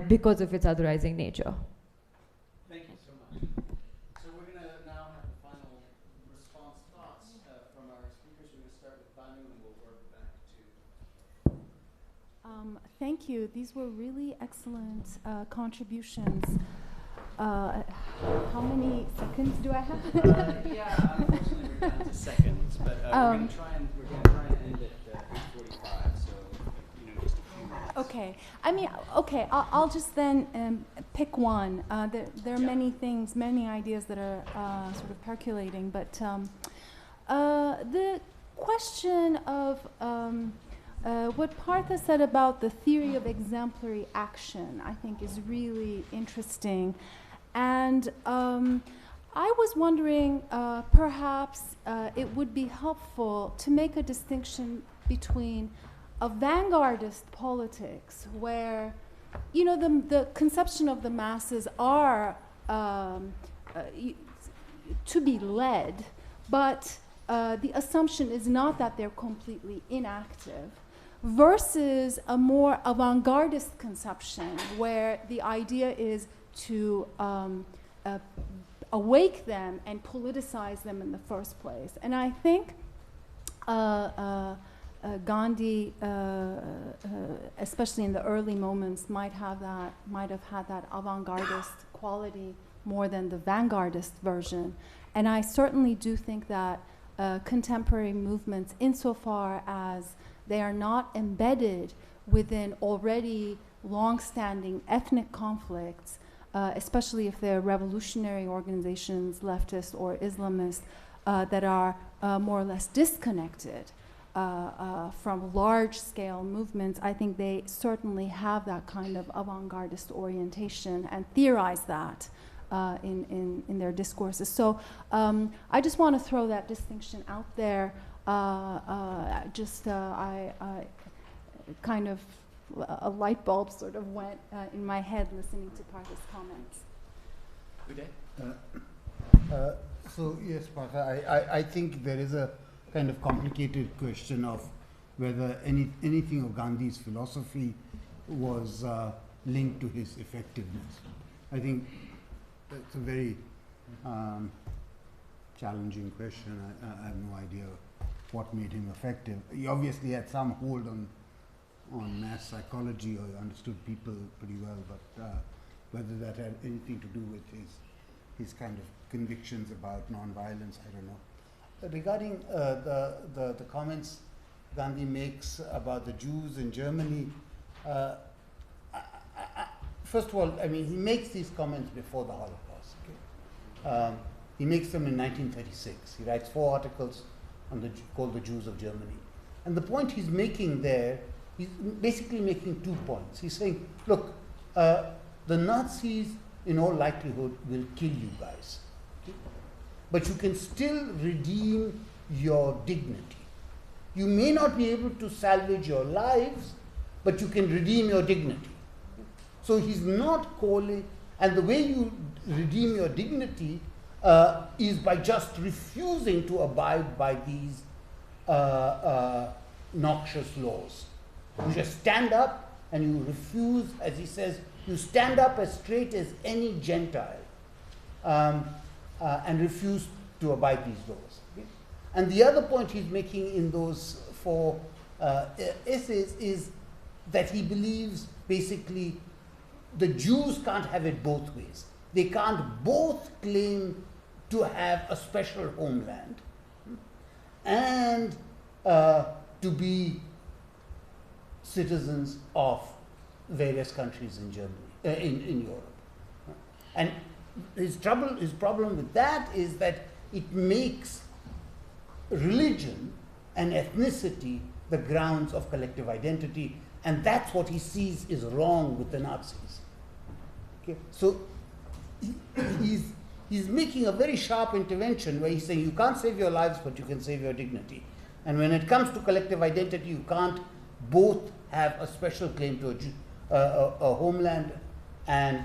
because of its otherizing nature. Thank you so much. So we're going to now have the final response thoughts from our speakers. We're going to start with Banu and we'll work back to... Thank you. These were really excellent contributions. How many seconds do I have? Yeah, unfortunately we're down to seconds, but we're going to try and end at 8:45. So just a few minutes. Okay. I mean, okay. I'll just then pick one. There are many things, many ideas that are sort of percolating, but the question of what Partha said about the theory of exemplary action, I think, is really interesting. And I was wondering, perhaps it would be helpful to make a distinction between a vanguardist politics, where, the conception of the masses are to be led, but the assumption is not that they're completely inactive, versus a more avant-gardist conception, where the idea is to awake them and politicize them in the first place. And I think Gandhi, especially in the early moments, might have had that avant-gardist quality more than the vanguardist version. And I certainly do think that contemporary movements, insofar as they are not embedded within already long-standing ethnic conflicts, especially if they're revolutionary organizations, leftist or Islamist, that are more or less disconnected from large-scale movements, I think they certainly have that kind of avant-gardist orientation and theorize that in their discourses. So I just want to throw that distinction out there. I kind of a light bulb sort of went in my head listening to Partha's comments. Uday? So yes, Partha, I think there is a kind of complicated question of whether anything of Gandhi's philosophy was linked to his effectiveness. I think that's a very challenging question. I have no idea what made him effective. He obviously had some hold on mass psychology, or understood people pretty well, but whether that had anything to do with his his kind of convictions about nonviolence. I don't know. Regarding the comments Gandhi makes about the Jews in Germany, first of all, I mean, he makes these comments before the Holocaust. Okay? He makes them in 1936. He writes 4 articles on called The Jews of Germany. And the point he's making there, he's basically making 2 points. He's saying, look, the Nazis in all likelihood will kill you guys. Okay? But you can still redeem your dignity. You may not be able to salvage your lives, but you can redeem your dignity. So he's not calling, and the way you redeem your dignity is by just refusing to abide by these noxious laws. You just stand up and you refuse, as he says, you stand up as straight as any Gentile and refuse to abide these laws. Okay? And the other point he's making in those 4 essays is that he believes basically the Jews can't have it both ways. They can't both claim to have a special homeland and to be citizens of various countries in Germany, in Europe. And his problem with that is that it makes religion and ethnicity the grounds of collective identity, and that's what he sees is wrong with the Nazis. Okay? So he's making a very sharp intervention where he's saying you can't save your lives, but you can save your dignity. And when it comes to collective identity, you can't both have a special claim to a homeland, and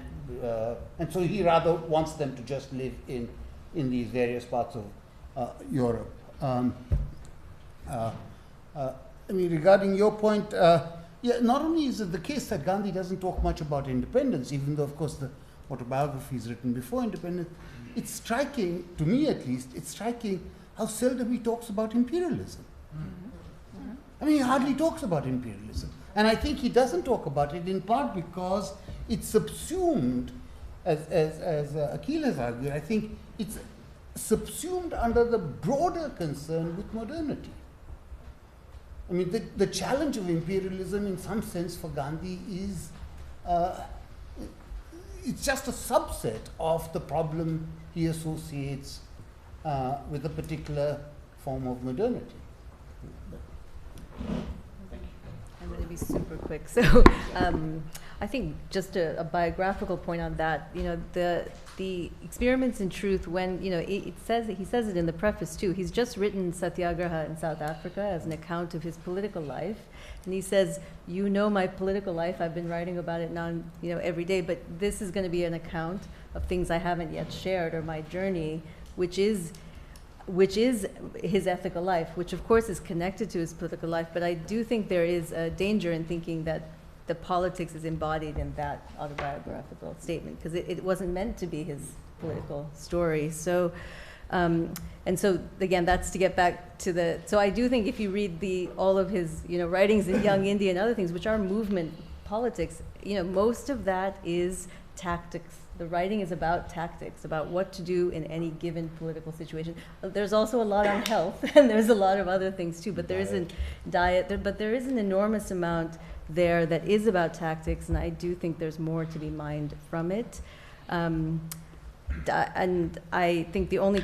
so he rather wants them to just live in these various parts of Europe. I mean, regarding your point, yeah, not only is it the case that Gandhi doesn't talk much about independence, even though, of course, the autobiography is written before independence, it's striking, to me at least, it's striking how seldom he talks about imperialism. I mean, he hardly talks about imperialism. And I think he doesn't talk about it in part because it's subsumed, as Akeel has argued, I think it's subsumed under the broader concern with modernity. I mean, the challenge of imperialism in some sense for Gandhi is, it's just a subset of the problem he associates with a particular form of modernity. I'm going to be super quick. So I think just a biographical point on that, you know, the experiments in truth, when, you know, he says it in the preface too. He's just written Satyagraha in South Africa as an account of his political life. And he says, you know, my political life, I've been writing about it now, you know, every day, but this is going to be an account of things I haven't yet shared, or my journey, which is his ethical life, which of course is connected to his political life. But I do think there is a danger in thinking that the politics is embodied in that autobiographical statement, because it wasn't meant to be his political story. So, and so again, that's to get back to the, so I do think if you read all of his, you know, writings in Young India and other things, which are movement politics, you know, most of that is tactics. The writing is about tactics, about what to do in any given political situation. There's also a lot on health, and there's a lot of other things too, but there isn't diet, but there is an enormous amount there that is about tactics, and I do think there's more to be mined from it. And I think the only,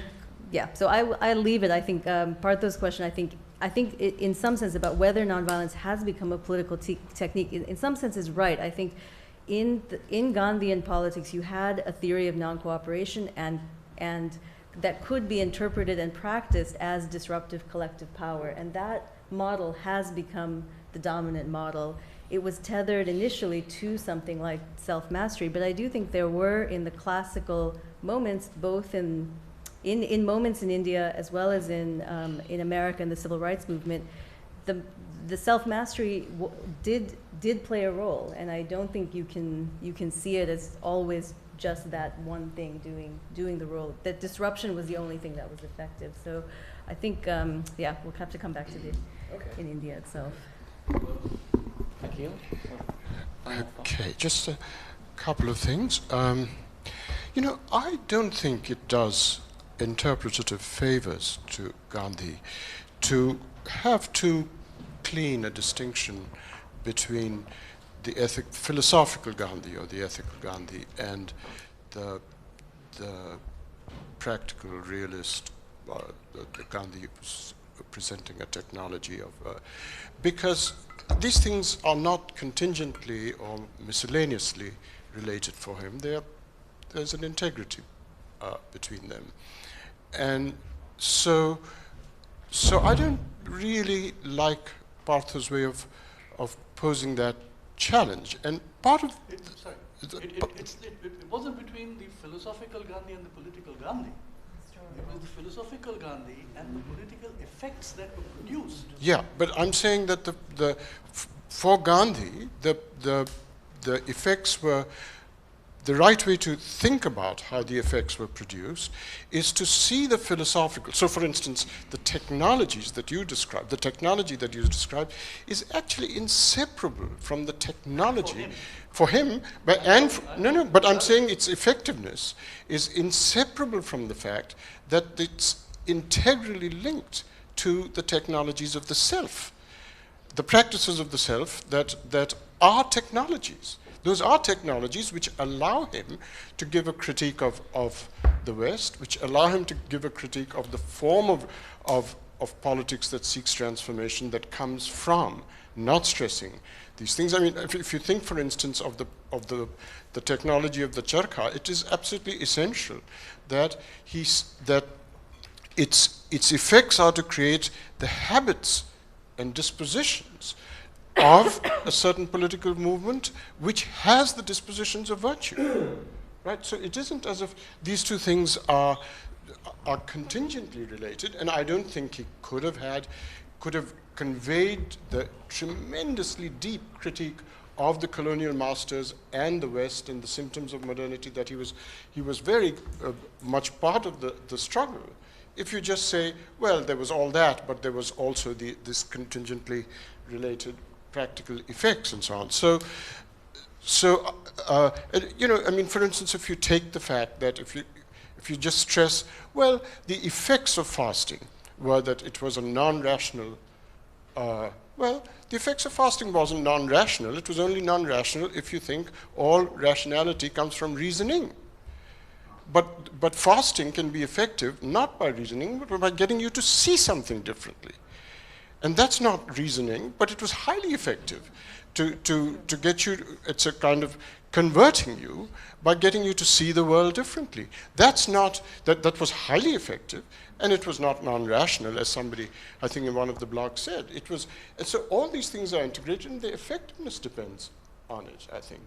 yeah, so I leave it. I think Partho's question, I think it, in some sense, about whether nonviolence has become a political technique, in some sense is right. I think in Gandhian politics, you had a theory of non-cooperation, and that could be interpreted and practiced as disruptive collective power, and that model has become the dominant model. It was tethered initially to something like self-mastery, but I do think there were, in the classical moments, both in moments in India as well as in America and the civil rights movement, the self-mastery did play a role, and I don't think you can see it as always just that one thing doing the role. That disruption was the only thing that was effective. So I think, yeah, we'll have to come back to in India itself. Okay, just a couple of things. I don't think it does interpretative favors to Gandhi to have too clean a distinction between the philosophical Gandhi or the ethical Gandhi and the practical realist, the Gandhi who's presenting a technology of, because these things are not contingently or miscellaneously related for him. There's an integrity between them. And so I don't really like Partha's way of posing that challenge. And part of it wasn't between the philosophical Gandhi and the political Gandhi. It was the philosophical Gandhi and the political effects that were produced. Yeah, but I'm saying that for Gandhi, the effects were, the right way to think about how the effects were produced is to see the philosophical. So, for instance, the technology that you described is actually inseparable from the technology for him. But I'm saying its effectiveness is inseparable from the fact that it's integrally linked to the technologies of the self, the practices of the self that are technologies. Those are technologies which allow him to give a critique of the West, which allow him to give a critique of the form of politics that seeks transformation, that comes from not stressing these things. I mean, if you think, for instance, of the technology of the charkha, it is absolutely essential that its effects are to create the habits and dispositions of a certain political movement which has the dispositions of virtue, right? So it isn't as if these two things are contingently related, and I don't think he could have conveyed the tremendously deep critique of the colonial masters and the West and the symptoms of modernity that he was very much part of the struggle. If you just say, well, there was all that, but there was also this contingently related practical effects and so on. So I mean, for instance, if you take the fact that if you just stress, well, the effects of fasting were that it was a non-rational, well, the effects of fasting wasn't non-rational. It was only non-rational if you think all rationality comes from reasoning. But fasting can be effective not by reasoning, but by getting you to see something differently. And that's not reasoning, but it was highly effective to get you, it's a kind of converting you by getting you to see the world differently. That was highly effective, and it was not non-rational, as somebody, I think in one of the blogs said. And so all these things are integrated, and the effectiveness depends on it, I think.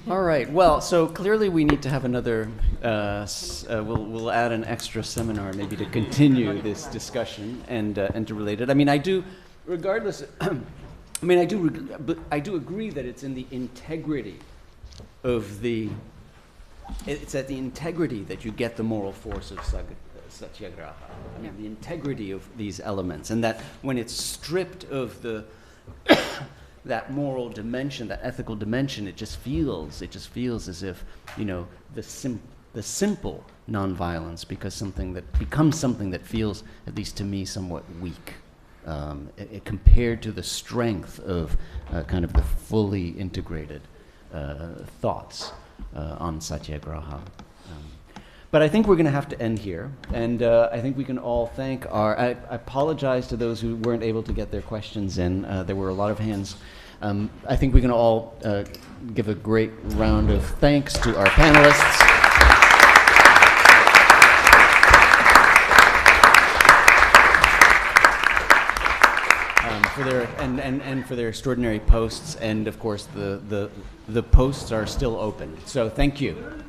All right. Well, so clearly we need to have another. We'll add an extra seminar maybe to continue this discussion and to relate it. I mean, I do, regardless. I mean, I do agree that it's in the integrity of the. It's at the integrity that you get the moral force of Satyagraha. I mean, the integrity of these elements, and that when it's stripped of the. That moral dimension, that ethical dimension, it just feels as if, the simple nonviolence becomes something that feels, at least to me, somewhat weak, compared to the strength of kind of the fully integrated thoughts on Satyagraha. But I think we're going to have to end here, and I think we can all thank I apologize to those who weren't able to get their questions in. There were a lot of hands. I think we can all give a great round of thanks to our panelists. For their extraordinary posts, and of course the posts are still open. So thank you.